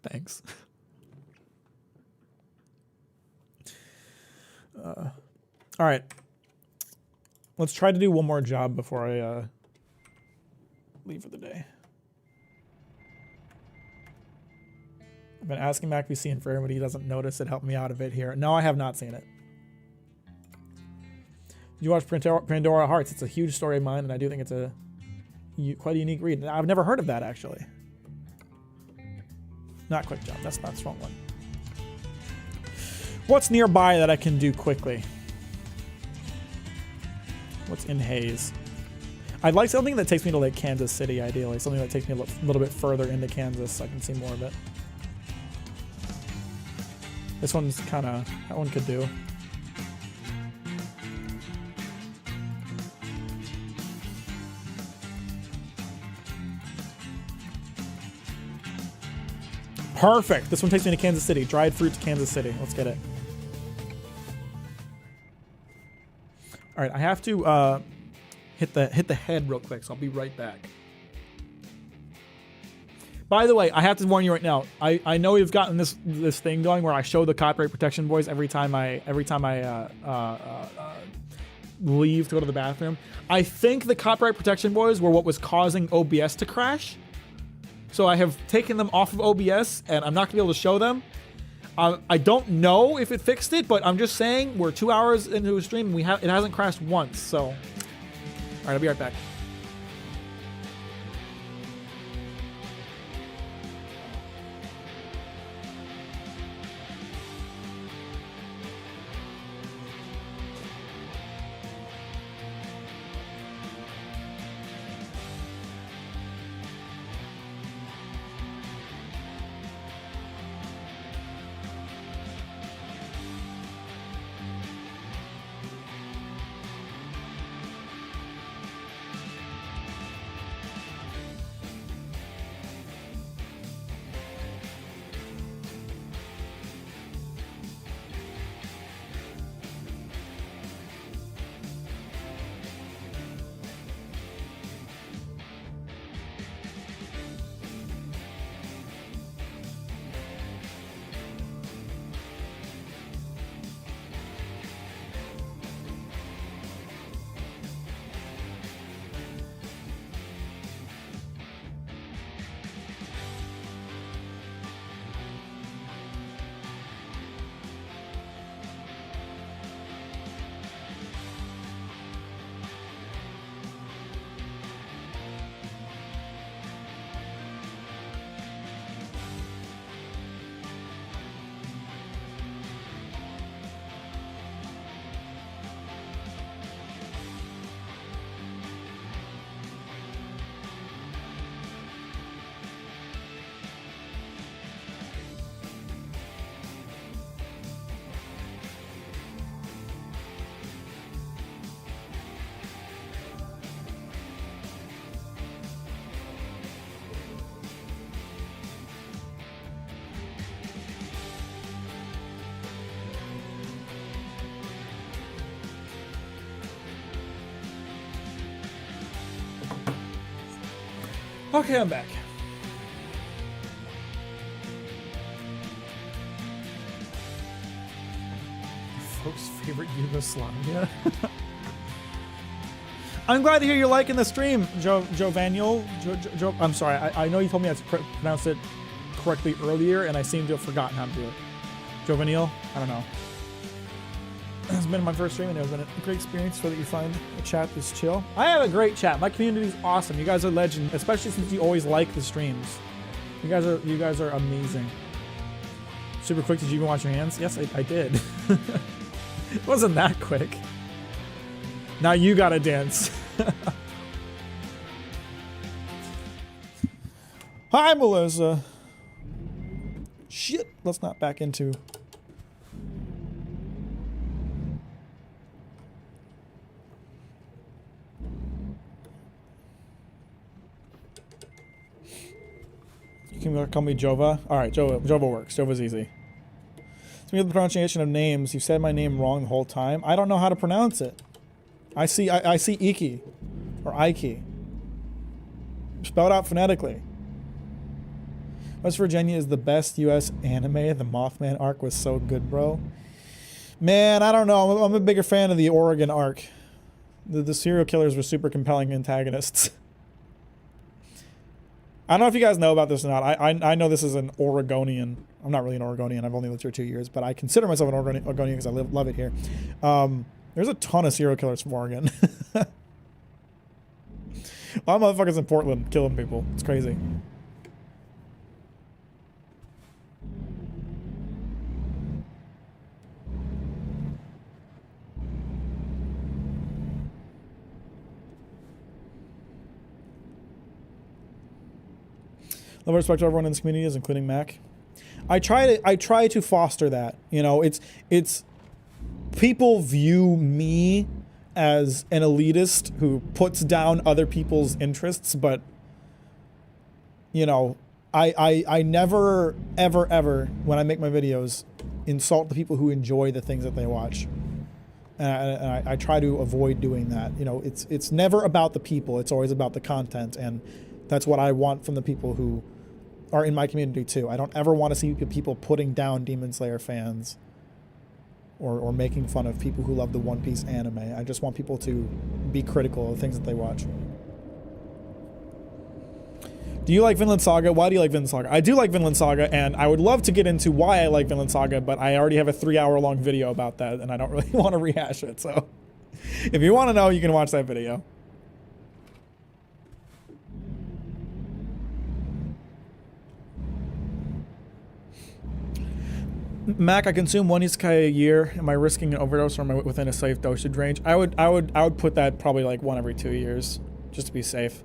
Thanks. All right. Let's try to do one more job before I leave for the day. I've been asking Mack if he's seen Fair, but he doesn't notice it. Help me out of it here. No, I have not seen it. Did you watch Pandora Hearts? It's a huge story of mine, and I do think it's quite a unique read. I've never heard of that, actually. Not quick job. That's the wrong one. What's nearby that I can do quickly? What's in Haze? I'd like something that takes me to like Kansas City, ideally. Something that takes me a little bit further into Kansas so I can see more of it. This one's kind of, that one could do. Perfect. This one takes me to Kansas City. Dried fruit to Kansas City. Let's get it. All right, I have to hit the head real quick, so I'll be right back. By the way, I have to warn you right now. I know we've gotten this thing going where I show the copyright protection boys every time I leave to go to the bathroom. I think the copyright protection boys were what was causing OBS to crash. So I have taken them off of OBS, and I'm not gonna be able to show them. I don't know if it fixed it, but I'm just saying we're 2 hours into a stream and it hasn't crashed once. So, all right, I'll be right back. Okay, I'm back. Folks' favorite Yugoslavia. I'm glad to hear you're liking the stream, Jovanio. I'm sorry, I know you told me I had to pronounce it correctly earlier, and I seem to have forgotten how to do it. Jovenil. I don't know. It's been my first stream and it was a great experience so that you find a chat that's chill. I have a great chat. My community is awesome. You guys are legend, especially since you always like the streams. You guys are amazing. Super quick, did you even wash your hands? Yes, I did. It wasn't that quick. Now you gotta dance. Hi, Melissa. Shit, let's not back into... You can call me Jova. Alright, Jova works. Jova's easy. So with the pronunciation of names, you said my name wrong the whole time. I don't know how to pronounce it. I see Iki. Or Ike. Spelled out phonetically. West Virginia is the best US anime. The Mothman arc was so good, bro. Man, I don't know. I'm a bigger fan of the Oregon arc. The serial killers were super compelling antagonists. I don't know if you guys know about this or not. I know this is an Oregonian. I'm not really an Oregonian. I've only lived here 2 years, but I consider myself an Oregonian because I love it here. There's a ton of serial killers from Oregon. A lot of motherfuckers in Portland killing people. It's crazy. Love and respect to everyone in this community, including Mac. I try to foster that. You know, it's people view me as an elitist who puts down other people's interests, but you know, I never ever when I make my videos insult the people who enjoy the things that they watch. And I try to avoid doing that. You know, it's never about the people. It's always about the content, and that's what I want from the people who are in my community too. I don't ever want to see people putting down Demon Slayer fans or making fun of people who love the One Piece anime. I just want people to be critical of things that they watch. Do you like Vinland Saga? Why do you like Vinland Saga? I do like Vinland Saga, and I would love to get into why I like Vinland Saga, but I already have a 3-hour-long video about that, and I don't really want to rehash it. So if you want to know, you can watch that video. Mac, I consume one isekai a year. Am I risking an overdose or am I within a safe dosage range? I would put that probably like 1 every 2 years, just to be safe.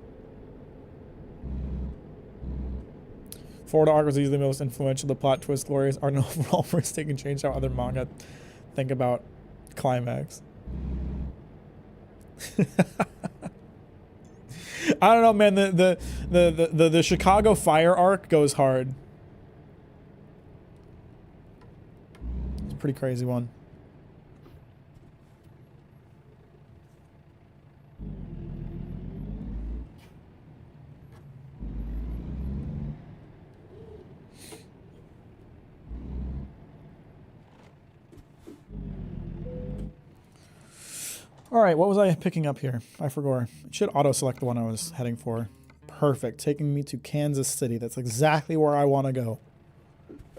Florida arc was easily the most influential. The plot twist, glorious art, and overall risk-taking changed how other manga think about climax. I don't know, man. The Chicago Fire arc goes hard. Pretty crazy one. All right, what was I picking up here? I forgot. It should auto-select the one I was heading for. Perfect, taking me to Kansas City. That's exactly where I want to go.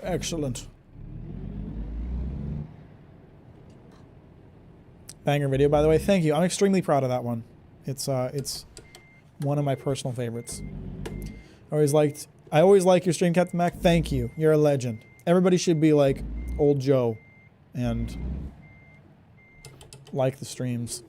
Excellent. Banger video, by the way. Thank you. I'm extremely proud of that one. It's one of my personal favorites. I always like your stream, Captain Mac. Thank you. You're a legend. Everybody should be like old Joe and like the streams.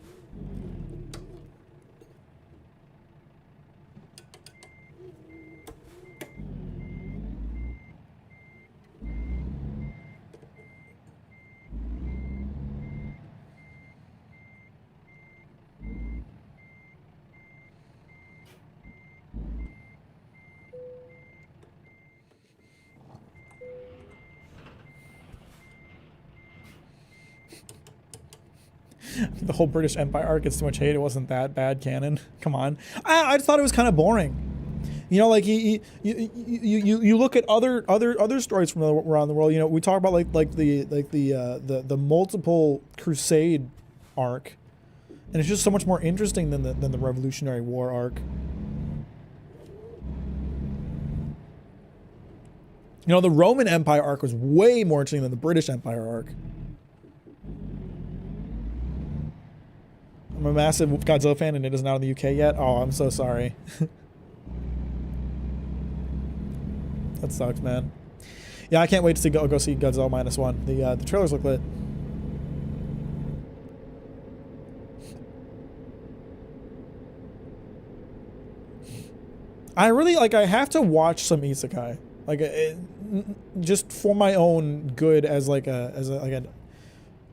The whole British Empire arc gets too much hate. It wasn't that bad canon. Come on. I just thought it was kind of boring. You know, like you look at other stories from around the world. You know, we talk about like the multiple crusade arc, and it's just so much more interesting than the Revolutionary War arc. You know, the Roman Empire arc was way more interesting than the British Empire arc. I'm a massive Godzilla fan and it isn't out in the UK yet. Oh, I'm so sorry. That sucks, man. Yeah, I can't wait to go see Godzilla -1. The trailers look lit. I really I have to watch some isekai, just for my own good as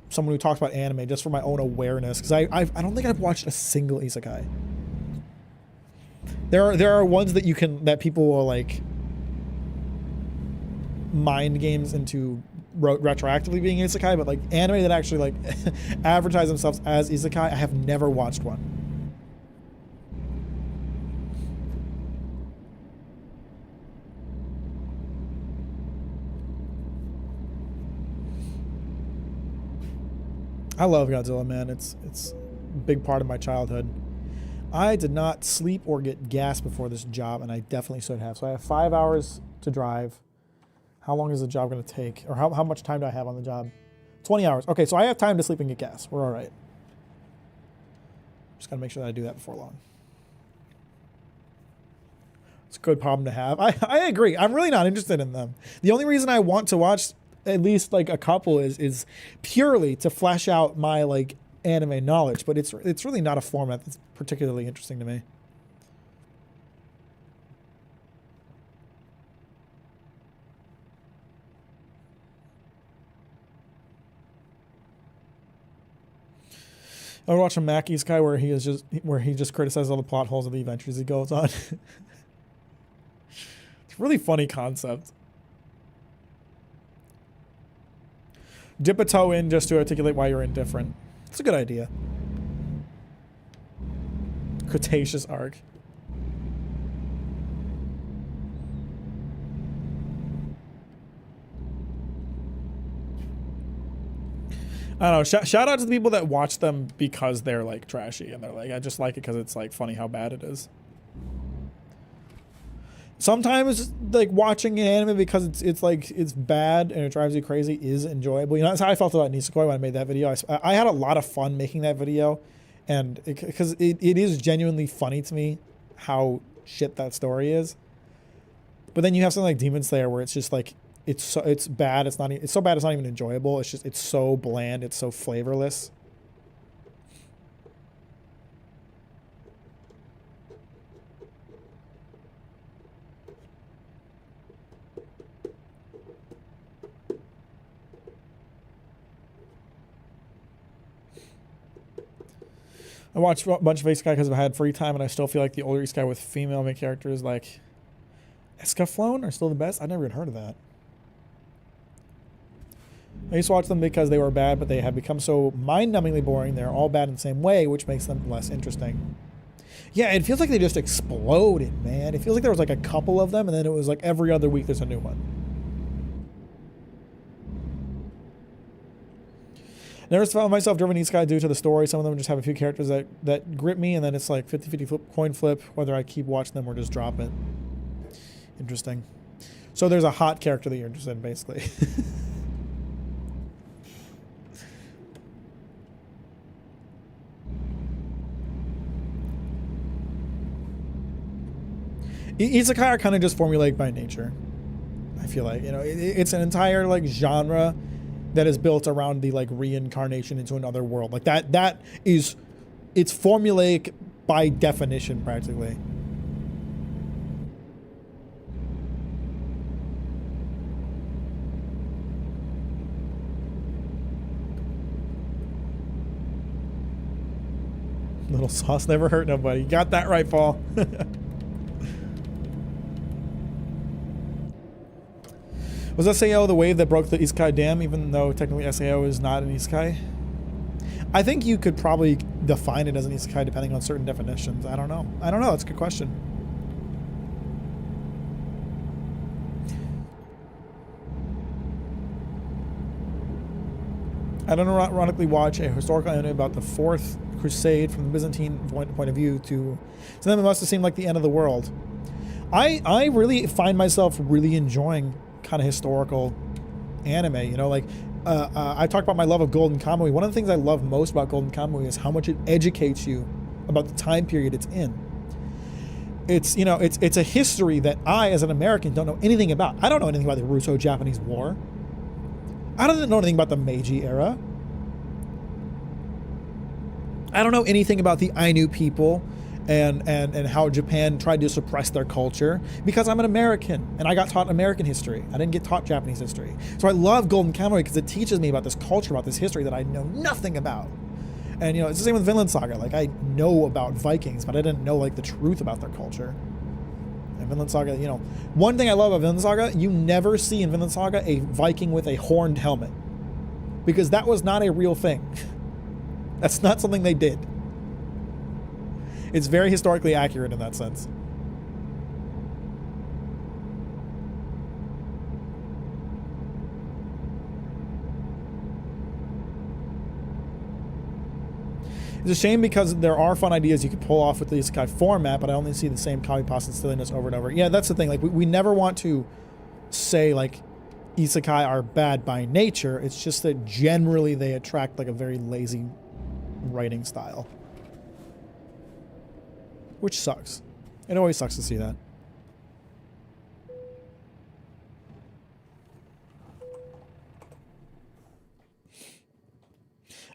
someone who talks about anime, just for my own awareness, because I don't think I've watched a single isekai. There are ones that people will mind games into retroactively being isekai, but anime that actually advertise themselves as isekai, I have never watched one. I love Godzilla, man. It's a big part of my childhood. I did not sleep or get gas before this job, and I definitely should have. So I have 5 hours to drive. How long is the job going to take? Or how much time do I have on the job? 20 hours. Okay, so I have time to sleep and get gas. We're all right. Just got to make sure that I do that before long. It's a good problem to have. I agree. I'm really not interested in them. The only reason I want to watch at least a couple is purely to flesh out my anime knowledge, but it's really not a format that's particularly interesting to me. I would watch a Mack guy where he just criticizes all the plot holes of the adventures he goes on. It's a really funny concept. Dip a toe in just to articulate why you're indifferent. It's a good idea. Cretaceous arc. I don't know. Shout out to the people that watch them because they're trashy and they're I just like it because it's funny how bad it is. Sometimes watching an anime because it's bad and it drives you crazy is enjoyable. You know, that's how I felt about Nisekoi when I made that video. I had a lot of fun making that video, and because it is genuinely funny to me how shit that story is. But then you have something like Demon Slayer where it's just it's bad. It's so bad it's not even enjoyable. It's so bland. It's so flavorless. I watched a bunch of isekai because I had free time, and I still feel like the older isekai with female main characters like Escaflowne are still the best. I never even heard of that. I used to watch them because they were bad, but they have become so mind-numbingly boring. They're all bad in the same way, which makes them less interesting. Yeah, it feels like they just exploded, man. It feels like there was a couple of them, and then it was every other week there's a new one. Never found myself driven isekai due to the story. Some of them just have a few characters that grip me, and then it's 50-50 coin flip whether I keep watching them or just drop it. Interesting. So there's a hot character that you're interested in, basically. Isekai are kind of just formulaic by nature. I feel like, it's an entire genre that is built around the reincarnation into another world. That is, it's formulaic by definition practically. Little sauce never hurt nobody. You got that right, Paul. Was SAO the wave that broke the isekai dam, even though technically SAO is not an isekai? I think you could probably define it as an isekai depending on certain definitions. I don't know. That's a good question. I don't ironically watch a historical anime about the Fourth Crusade from the Byzantine point of view to them it must have seemed like the end of the world. I really find myself really enjoying kind of historical anime, you know, like I talked about my love of Golden Kamuy. One of the things I love most about Golden Kamuy is how much it educates you about the time period it's in. It's, you know, it's a history that I, as an American, don't know anything about. I don't know anything about the Russo-Japanese War. I don't know anything about the Meiji era. I don't know anything about the Ainu people and how Japan tried to suppress their culture, because I'm an American and I got taught American history. I didn't get taught Japanese history. So I love Golden Kamuy because it teaches me about this culture, about this history that I know nothing about. And, you know, it's the same with Vinland Saga. Like, I know about Vikings, but I didn't know, like, the truth about their culture. And Vinland Saga, you know, one thing I love about Vinland Saga, you never see in Vinland Saga a Viking with a horned helmet, because that was not a real thing. That's not something they did. It's very historically accurate in that sense. It's a shame because there are fun ideas you could pull off with the isekai format, but I only see the same copy pasta and silliness over and over. Yeah, that's the thing. Like, we never want to say, like, isekai are bad by nature. It's just that generally they attract, like, a very lazy writing style. Which sucks. It always sucks to see that.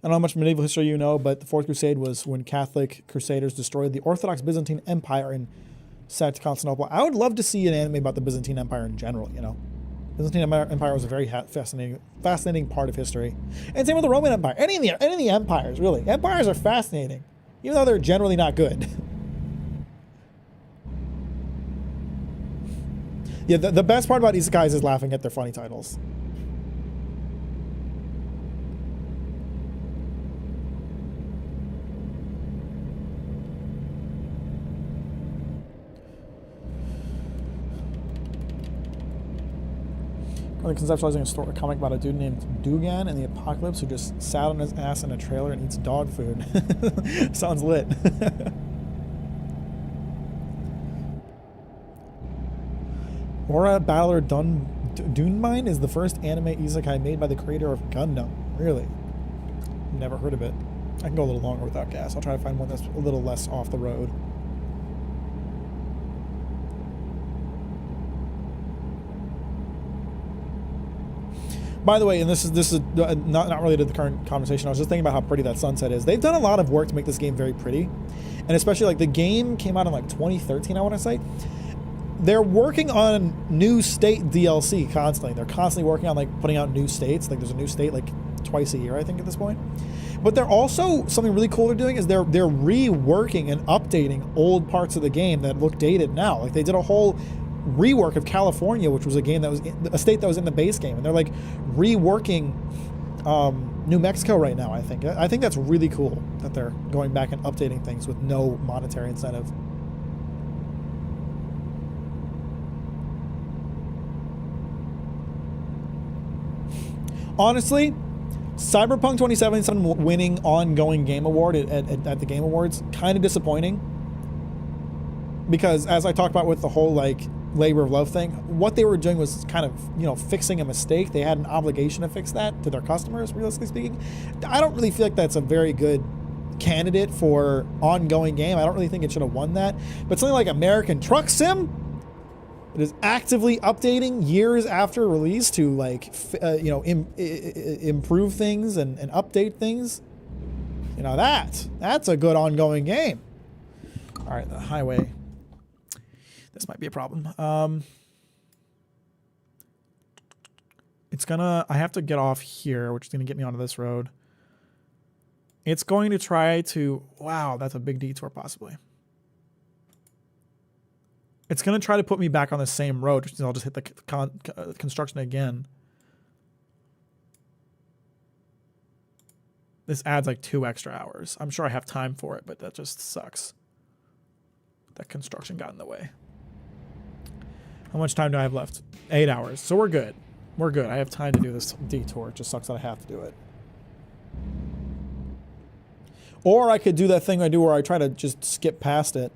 I don't know how much medieval history you know, but the Fourth Crusade was when Catholic Crusaders destroyed the Orthodox Byzantine Empire and sacked Constantinople. I would love to see an anime about the Byzantine Empire in general, you know. Byzantine Empire was a very fascinating part of history. And same with the Roman Empire. Any of the empires, really. Empires are fascinating, even though they're generally not good. Yeah, the best part about isekais is laughing at their funny titles. Conceptualizing a comic about a dude named Dugan in the apocalypse who just sat on his ass in a trailer and eats dog food. Sounds lit. Aura Battler Dunmine is the first anime isekai made by the creator of Gundam. Really? Never heard of it. I can go a little longer without gas. I'll try to find one that's a little less off the road. By the way, and this is not related to the current conversation, I was just thinking about how pretty that sunset is. They've done a lot of work to make this game very pretty. And especially, like, the game came out in, like, 2013, I want to say. They're working on new state DLC constantly. They're constantly working on, like, putting out new states. Like, there's a new state, like, twice a year, I think, at this point. But they're also, something really cool they're doing is they're reworking and updating old parts of the game that look dated now. Like, they did a whole rework of California, which was a game that was a state that was in the base game, and they're like reworking New Mexico right now. I think that's really cool that they're going back and updating things with no monetary incentive. Honestly, Cyberpunk 2077 winning ongoing game award at the Game Awards, kind of disappointing, because as I talked about with the whole, like, labor of love thing, what they were doing was kind of, you know, fixing a mistake. They had an obligation to fix that to their customers, realistically speaking. I don't really feel like that's a very good candidate for ongoing game. I don't really think it should have won that. But something like American Truck Sim, it is actively updating years after release to, like, you know, improve things and update things. You know, that's a good ongoing game. All right, the highway. This might be a problem. I have to get off here, which is gonna get me onto this road. It's going to try to, wow, that's a big detour possibly. It's gonna try to put me back on the same road, which means I'll just hit the construction again. This adds like 2 extra hours. I'm sure I have time for it, but that just sucks. That construction got in the way. How much time do I have left? 8 hours. So we're good. We're good. I have time to do this detour. It just sucks that I have to do it. Or I could do that thing I do where I try to just skip past it.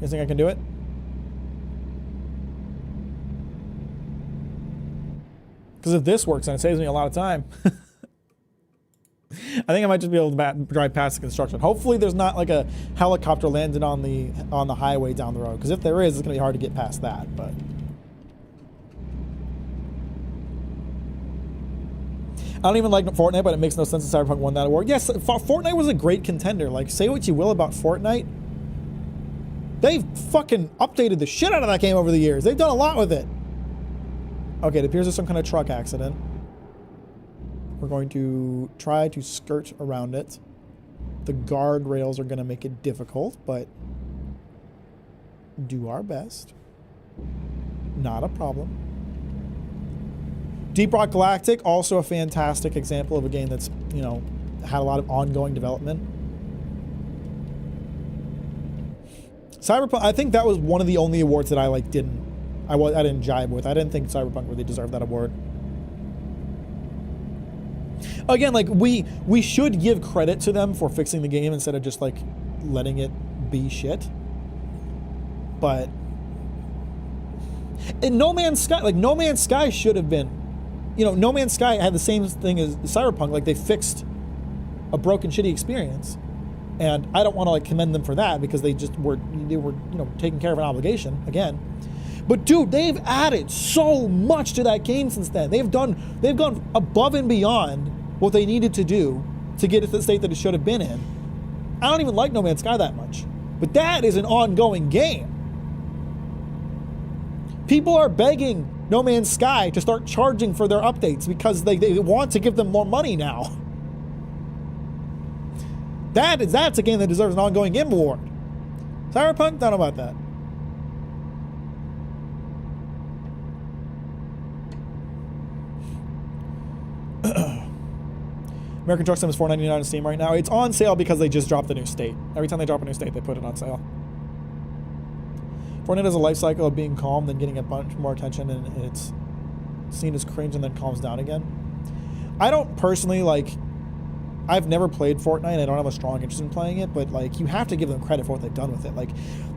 You think I can do it? Because if this works, then it saves me a lot of time. I think I might just be able to drive past the construction. Hopefully there's not like a helicopter landed on the highway down the road. Because if there is, it's going to be hard to get past that. But I don't even like Fortnite, but it makes no sense that Cyberpunk won that award. Yes, Fortnite was a great contender. Like, say what you will about Fortnite. They've fucking updated the shit out of that game over the years. They've done a lot with it. Okay, it appears there's some kind of truck accident. We're going to try to skirt around it. The guardrails are going to make it difficult, but do our best. Not a problem. Deep Rock Galactic, also a fantastic example of a game that's, you know, had a lot of ongoing development. Cyberpunk, I think that was one of the only awards that I like didn't jive with. I didn't think Cyberpunk really deserved that award. Again, like we should give credit to them for fixing the game instead of just like letting it be shit. But in No Man's Sky should have been, you know, No Man's Sky had the same thing as Cyberpunk. Like, they fixed a broken, shitty experience. And I don't want to like commend them for that, because they were, you know, taking care of an obligation again. But dude, they've added so much to that game since then. They've gone above and beyond what they needed to do to get it to the state that it should have been in. I don't even like No Man's Sky that much, but that is an ongoing game. People are begging No Man's Sky to start charging for their updates because they want to give them more money now. That's a game that deserves an ongoing game award. Cyberpunk, don't know about that. American Truck Sim is $4.99 on Steam right now. It's on sale because they just dropped a new state. Every time they drop a new state, they put it on sale. Fortnite has a life cycle of being calm, then getting a bunch more attention, and it's seen as cringe and then calms down again. I don't personally like... I've never played Fortnite. I don't have a strong interest in playing it, but like, you have to give them credit for what they've done with it. Like,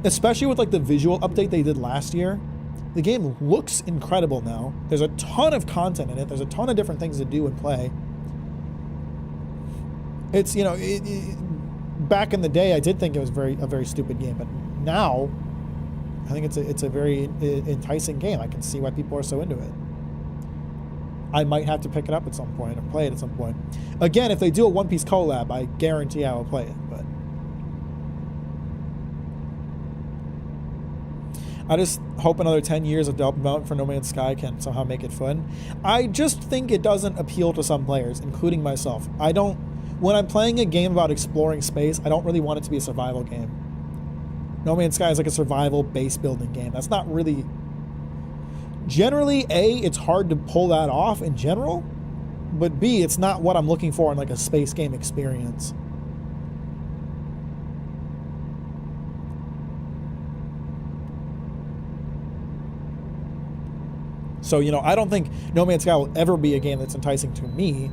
especially with like the visual update they did last year. The game looks incredible now. There's a ton of content in it. There's a ton of different things to do and play. It's, you know, back in the day, I did think it was a very stupid game, but now I think it's a very enticing game. I can see why people are so into it. I might have to pick it up at some point or play it at some point. Again, if they do a One Piece collab, I guarantee I will play it, but I just hope another 10 years of development for No Man's Sky can somehow make it fun. I just think it doesn't appeal to some players, including myself. When I'm playing a game about exploring space, I don't really want it to be a survival game. No Man's Sky is like a survival base building game. That's not really... Generally, A, it's hard to pull that off in general, but B, it's not what I'm looking for in like a space game experience. So, you know, I don't think No Man's Sky will ever be a game that's enticing to me,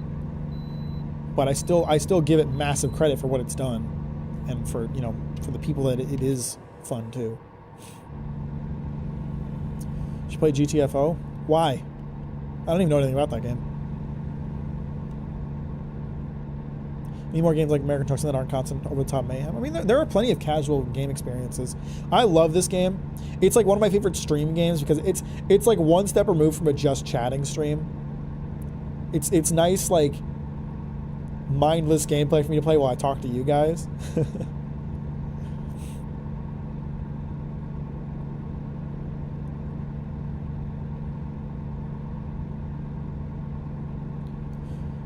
but I still give it massive credit for what it's done, and for, you know, for the people that it is fun too. Should play GTFO? Why? I don't even know anything about that game. Need more games like American Truck Sim that aren't constant over-the-top mayhem. I mean, there are plenty of casual game experiences. I love this game. It's like one of my favorite stream games because it's like one step removed from a just chatting stream. It's nice, like, mindless gameplay for me to play while I talk to you guys.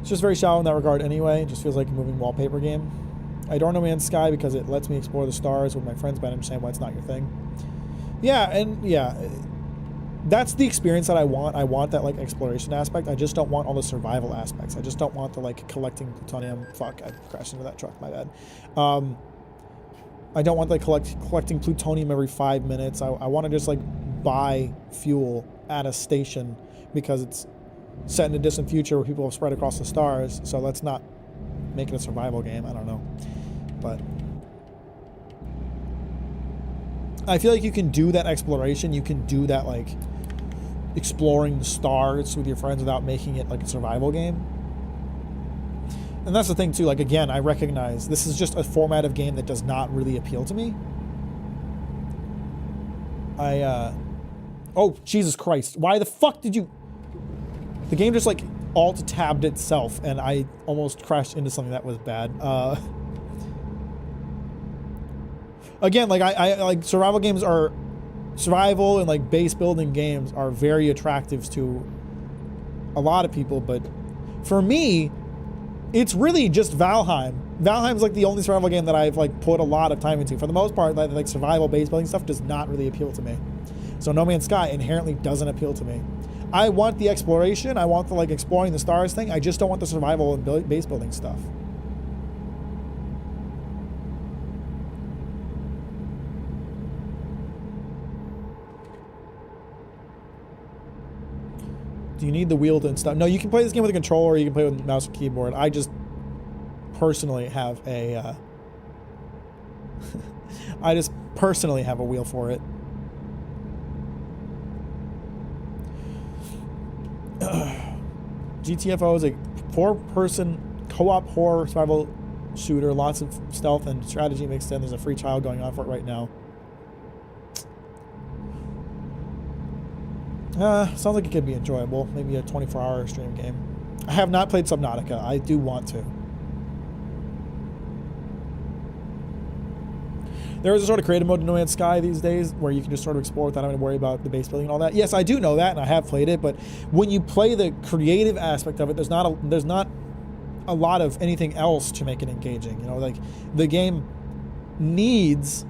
It's just very shallow in that regard anyway. It just feels like a moving wallpaper game. I adore No Man's Sky because it lets me explore the stars with my friends, but I understand why it's not your thing. Yeah, and yeah, that's the experience that I want. I want that like exploration aspect. I just don't want all the survival aspects. I just don't want the like collecting plutonium. Fuck, I crashed into that truck, my bad. I don't want like collecting plutonium every 5 minutes. I want to just like buy fuel at a station because it's set in a distant future where people have spread across the stars, so let's not make it a survival game. I don't know, but I feel like you can do that exploration, you can do that like exploring the stars with your friends without making it like a survival game. And that's the thing too, like again, I recognize this is just a format of game that does not really appeal to me. Oh, Jesus Christ. Why the fuck did you... The game just like alt-tabbed itself and I almost crashed into something that was bad. Again, like I like survival games are... Survival and like base building games are very attractive to a lot of people, but for me, it's really just Valheim. Valheim's like the only survival game that I've like put a lot of time into. For the most part, like survival base building stuff does not really appeal to me. So No Man's Sky inherently doesn't appeal to me. I want the exploration, I want the like exploring the stars thing, I just don't want the survival and base building stuff. Do you need the wheel to stuff? No, you can play this game with a controller, or you can play with mouse and keyboard. I just personally have a I just personally have a wheel for it. GTFO is a 4-person co-op horror survival shooter, lots of stealth and strategy mixed in. There's a free trial going on for it right now. Sounds like it could be enjoyable. Maybe a 24-hour stream game. I have not played Subnautica. I do want to. There is a sort of creative mode in No Man's Sky these days where you can just sort of explore without having to worry about the base building and all that. Yes, I do know that, and I have played it, but when you play the creative aspect of it, there's not a lot of anything else to make it engaging. You know, like the game needs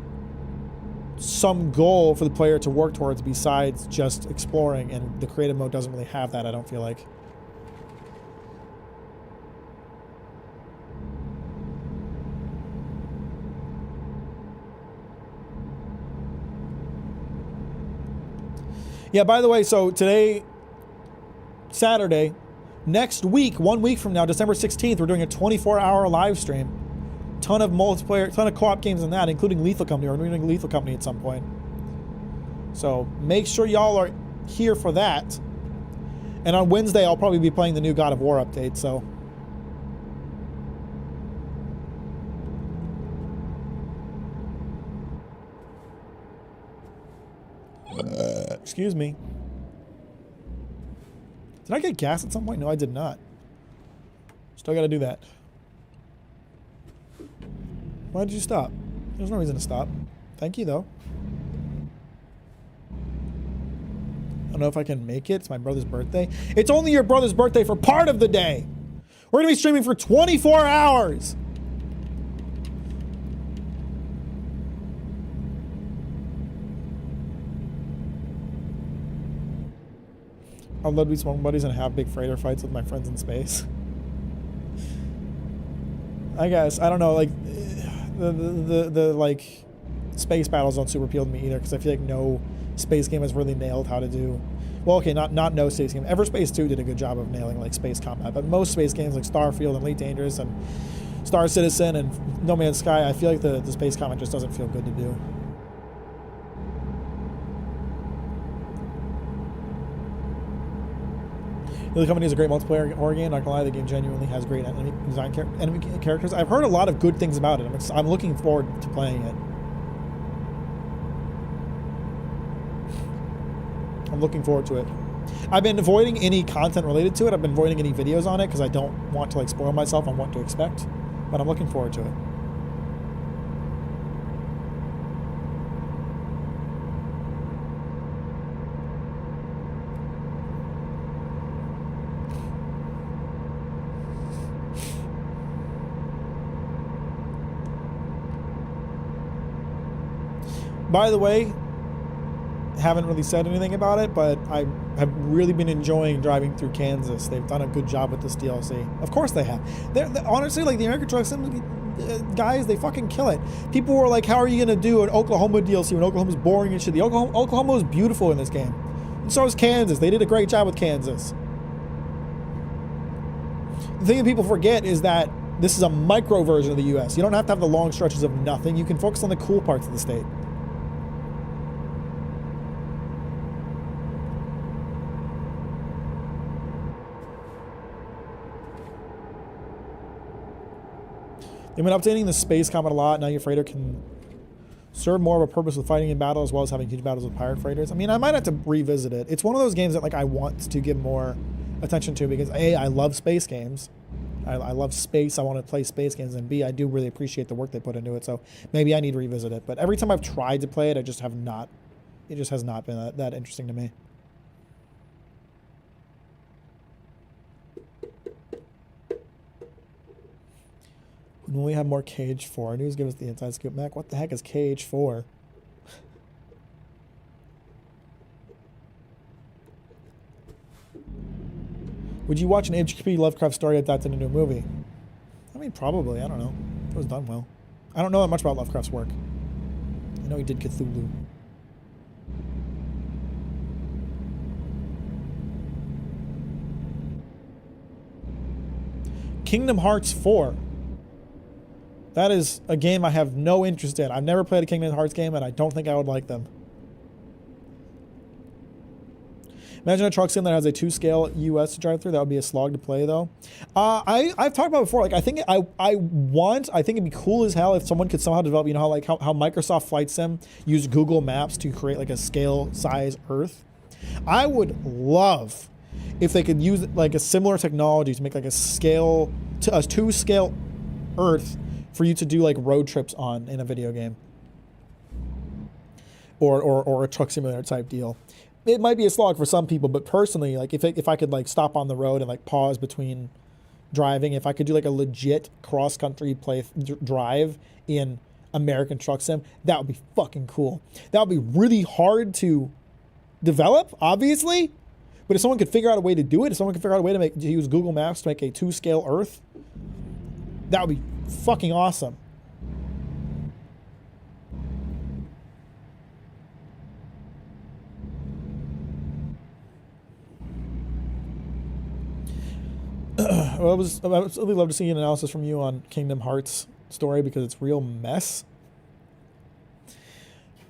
some goal for the player to work towards besides just exploring, and the creative mode doesn't really have that, I don't feel like. Yeah, by the way, so today, Saturday, next week, 1 week from now, December 16th, we're doing a 24-hour live stream. Ton of multiplayer, ton of co-op games in that, including Lethal Company. We're doing Lethal Company at some point. So make sure y'all are here for that. And on Wednesday, I'll probably be playing the new God of War update, so... excuse me. Did I get gas at some point? No, I did not. Still gotta do that. Why did you stop? There's no reason to stop. Thank you, though. I don't know if I can make it. It's my brother's birthday. It's only your brother's birthday for part of the day. We're gonna be streaming for 24 hours. I'd love to be smoking buddies and have big freighter fights with my friends in space. I guess. I don't know, like, the like, space battles don't super appeal to me either, because I feel like no space game has really nailed how to do... Well, okay, not no space game. Everspace 2 did a good job of nailing, like, space combat, but most space games, like Starfield and Elite Dangerous and Star Citizen and No Man's Sky, I feel like the space combat just doesn't feel good to do. The company is a great multiplayer horror game. Not gonna lie, the game genuinely has great enemy characters. I've heard a lot of good things about it. I'm looking forward to playing it. I'm looking forward to it. I've been avoiding any content related to it. I've been avoiding any videos on it because I don't want to like spoil myself on what to expect. But I'm looking forward to it. By the way, haven't really said anything about it, but I have really been enjoying driving through Kansas. They've done a good job with this DLC. Of course they have. They're honestly, like, the American Truck Sim guys, they fucking kill it. People were like, how are you going to do an Oklahoma DLC when Oklahoma's boring and shit? The Oklahoma is beautiful in this game. And so is Kansas. They did a great job with Kansas. The thing that people forget is that this is a micro version of the U.S. You don't have to have the long stretches of nothing. You can focus on the cool parts of the state. They've been updating the space combat a lot. Now your freighter can serve more of a purpose with fighting in battle as well as having huge battles with pirate freighters. I mean, I might have to revisit it. It's one of those games that like I want to give more attention to because A, I love space games. I love space. I want to play space games, and B, I do really appreciate the work they put into it. So maybe I need to revisit it. But every time I've tried to play it, I just have not. It just has not been that interesting to me. When we have more KH4 news, give us the inside scoop. Mac, what the heck is KH4? Would you watch an H.P. Lovecraft story adapted into a movie? I mean, probably. I don't know. It was done well. I don't know that much about Lovecraft's work. I know he did Cthulhu. Kingdom Hearts 4. That is a game I have no interest in. I've never played a Kingdom Hearts game, and I don't think I would like them. Imagine a truck sim that has a 2-scale US to drive through. That would be a slog to play, though. I've talked about it before. Like, I think it'd be cool as hell if someone could somehow develop, you know, how Microsoft Flight Sim used Google Maps to create like a scale size Earth. I would love if they could use like a similar technology to make like a 2-scale Earth for you to do like road trips on in a video game, or a truck simulator type deal. It might be a slog for some people, but personally, like if I could like stop on the road and like pause between driving, if I could do like a legit cross country drive in American Truck Sim, that would be fucking cool. That would be really hard to develop, obviously, but if someone could figure out a way to do it, if someone could figure out a way to use Google Maps to make a 2-scale Earth, that would be fucking awesome. I would really love to see an analysis from you on Kingdom Hearts story because it's real mess.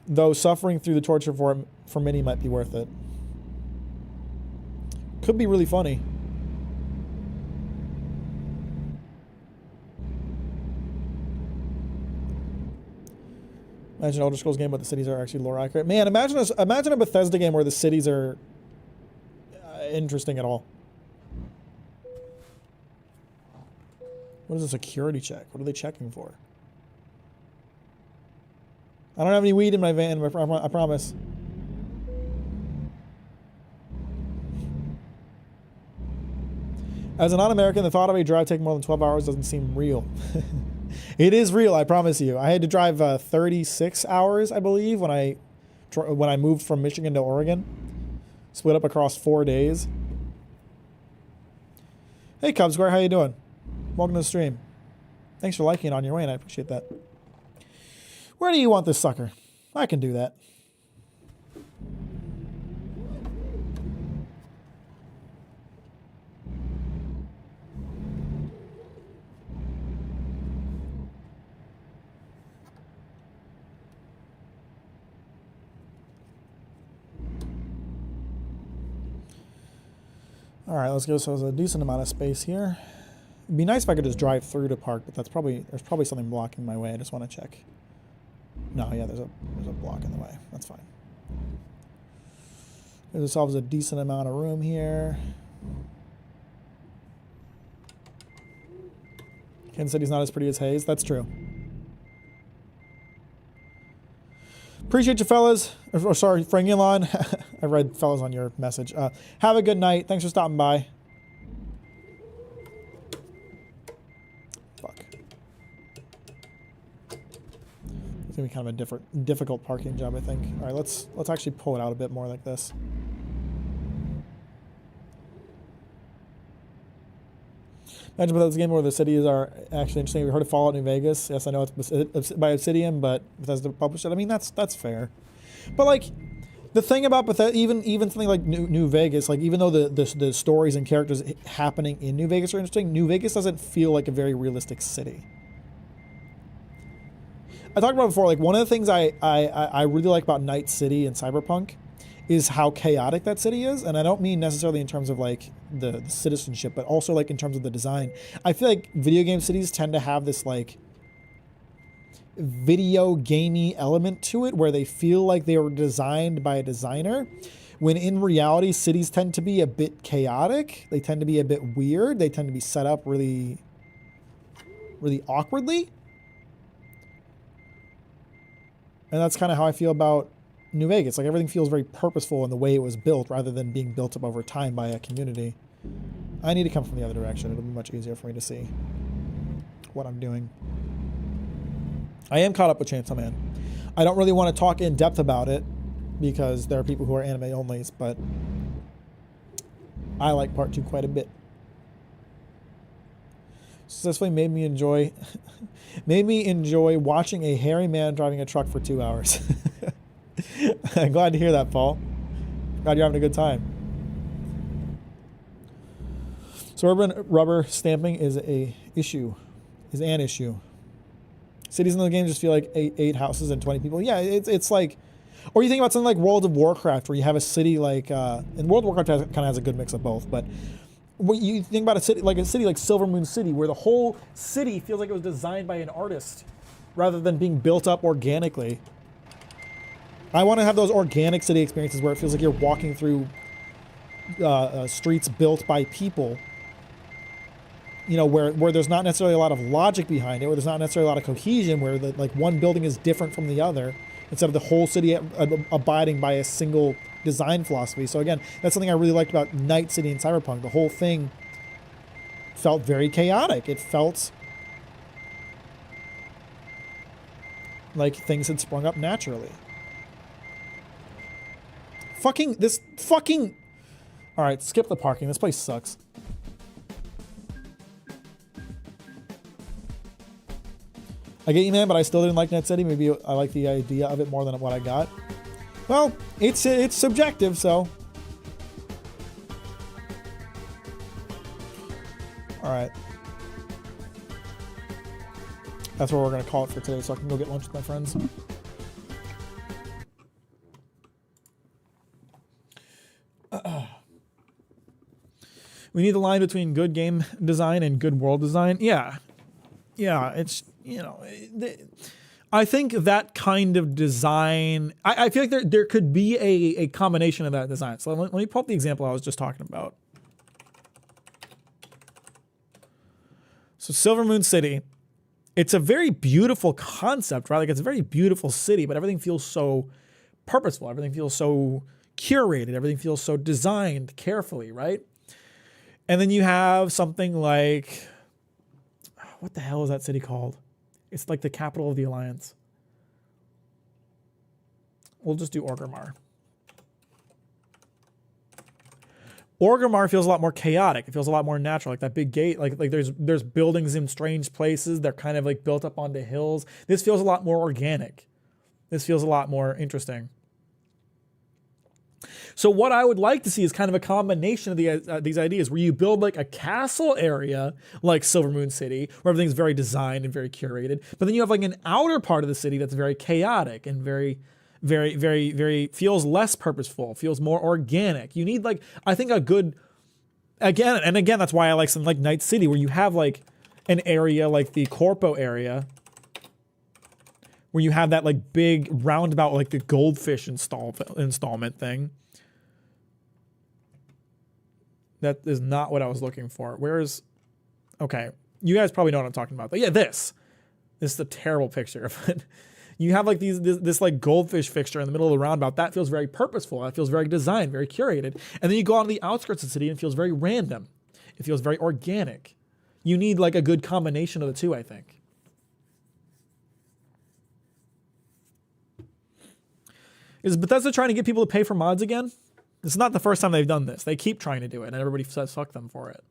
Though suffering through the torture for many might be worth it. Could be really funny. Imagine an Elder Scrolls game, but the cities are actually lore accurate. Man, imagine a Bethesda game where the cities are interesting at all. What is a security check? What are they checking for? I don't have any weed in my van, I promise. As a non-American, the thought of a drive taking more than 12 hours doesn't seem real. It is real, I promise you. I had to drive 36 hours, I believe, when I moved from Michigan to Oregon. Split up across 4 days. Hey, Cub Square, how you doing? Welcome to the stream. Thanks for liking it on your way, and I appreciate that. Where do you want this sucker? I can do that. All right, let's go. So there's a decent amount of space here. It'd be nice if I could just drive through to park, but there's probably something blocking my way. I just want to check. No, yeah, there's a block in the way. That's fine. This solves a decent amount of room here. Kansas City's not as pretty as Hayes. That's true. Appreciate you, fellas. Or sorry, Frangulon. I read fellas on your message. Have a good night. Thanks for stopping by. Fuck. It's gonna be kind of a difficult parking job, I think. All right, let's actually pull it out a bit more like this. Imagine Bethesda's game where the cities are actually interesting. We heard of Fallout New Vegas. Yes, I know it's by Obsidian, but Bethesda published it. I mean, that's fair. But like, the thing about Bethesda, even something like New Vegas, like even though the stories and characters happening in New Vegas are interesting, New Vegas doesn't feel like a very realistic city. I talked about it before, like one of the things I really like about Night City and Cyberpunk is how chaotic that city is, and I don't mean necessarily in terms of like the citizenship, but also like in terms of the design. I feel like video game cities tend to have this like video gamey element to it where they feel like they were designed by a designer, when in reality cities tend to be a bit chaotic. They tend to be a bit weird. They tend to be set up really, really awkwardly. And that's kind of how I feel about New Vegas. Like, everything feels very purposeful in the way it was built rather than being built up over time by a community. I need to come from the other direction. It'll be much easier for me to see what I'm doing. I am caught up with Chainsaw Man. I don't really want to talk in depth about it because there are people who are anime onlys, but I like part 2 quite a bit. Successfully made me enjoy watching a hairy man driving a truck for 2 hours. I'm glad to hear that, Paul. Glad you're having a good time. So urban rubber stamping is an issue. Cities in the game just feel like eight houses and 20 people. Yeah, it's like, or you think about something like World of Warcraft, where you have a city like, and World of Warcraft kind of has a good mix of both, but when you think about a city like Silver Moon City, where the whole city feels like it was designed by an artist rather than being built up organically. I want to have those organic city experiences where it feels like you're walking through streets built by people. You know, where there's not necessarily a lot of logic behind it, where there's not necessarily a lot of cohesion, where like one building is different from the other, instead of the whole city abiding by a single design philosophy. So again, that's something I really liked about Night City and Cyberpunk. The whole thing felt very chaotic. It felt like things had sprung up naturally. All right, skip the parking. This place sucks. I get you, man, but I still didn't like Night City. Maybe I like the idea of it more than what I got. Well, it's subjective, so. All right. That's what we're going to call it for today, so I can go get lunch with my friends. We need the line between good game design and good world design. Yeah, it's, you know, I think that kind of design, I feel like there could be a combination of that design. So let me pull up the example I was just talking about. So Silver Moon City, it's a very beautiful concept, right? Like, it's a very beautiful city, but everything feels so purposeful. Everything feels so curated. Everything feels so designed carefully, right? And then you have something like, what the hell is that city called? It's like the capital of the Alliance. We'll just do Orgrimmar. Orgrimmar feels a lot more chaotic. It feels a lot more natural, like that big gate. Like there's buildings in strange places. They're kind of like built up onto hills. This feels a lot more organic. This feels a lot more interesting. So what I would like to see is kind of a combination of these ideas where you build like a castle area like Silver Moon City, where everything's very designed and very curated. But then you have like an outer part of the city that's very chaotic and very, very, very, very feels less purposeful, feels more organic. You need like, I think a good, again, that's why I like something like Night City, where you have like an area like the Corpo area, where you have that like big roundabout, like the goldfish installment thing. That is not what I was looking for. Okay, you guys probably know what I'm talking about. But yeah, this is a terrible picture. But you have like this like goldfish fixture in the middle of the roundabout. That feels very purposeful. That feels very designed, very curated. And then you go on to the outskirts of the city and it feels very random. It feels very organic. You need like a good combination of the two, I think. Is Bethesda trying to get people to pay for mods again? This is not the first time they've done this. They keep trying to do it, and everybody says fuck them for it.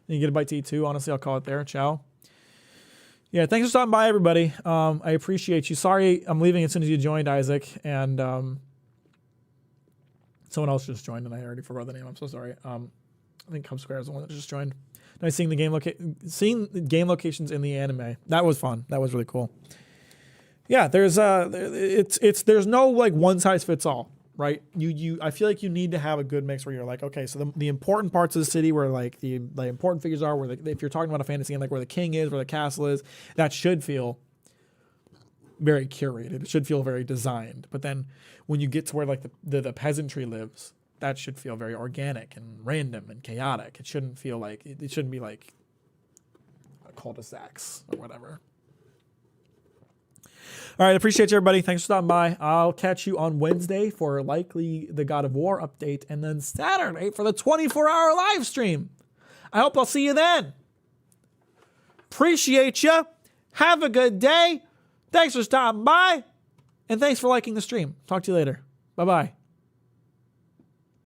You get a bite to eat too. Honestly, I'll call it there. Ciao. Yeah, thanks for stopping by, everybody. I appreciate you. Sorry I'm leaving as soon as you joined, Isaac. And someone else just joined, and I already forgot the name. I'm so sorry. I think Cub Square is the one that just joined. Nice seeing the game locations in the anime. That was fun. That was really cool. Yeah, there's no like one size fits all. right? I feel like you need to have a good mix where you're like, okay, so the important parts of the city where like the important figures are, if you're talking about a fantasy game, like where the king is, where the castle is, that should feel very curated. It should feel very designed. But then when you get to where like the peasantry lives, that should feel very organic and random and chaotic. It shouldn't feel like, it shouldn't be like cul-de-sacs or whatever. All right, appreciate you, everybody. Thanks for stopping by. I'll catch you on Wednesday for likely the God of War update, and then Saturday for the 24-hour live stream. I hope I'll see you then. Appreciate you. Have a good day. Thanks for stopping by, and thanks for liking the stream. Talk to you later. Bye-bye.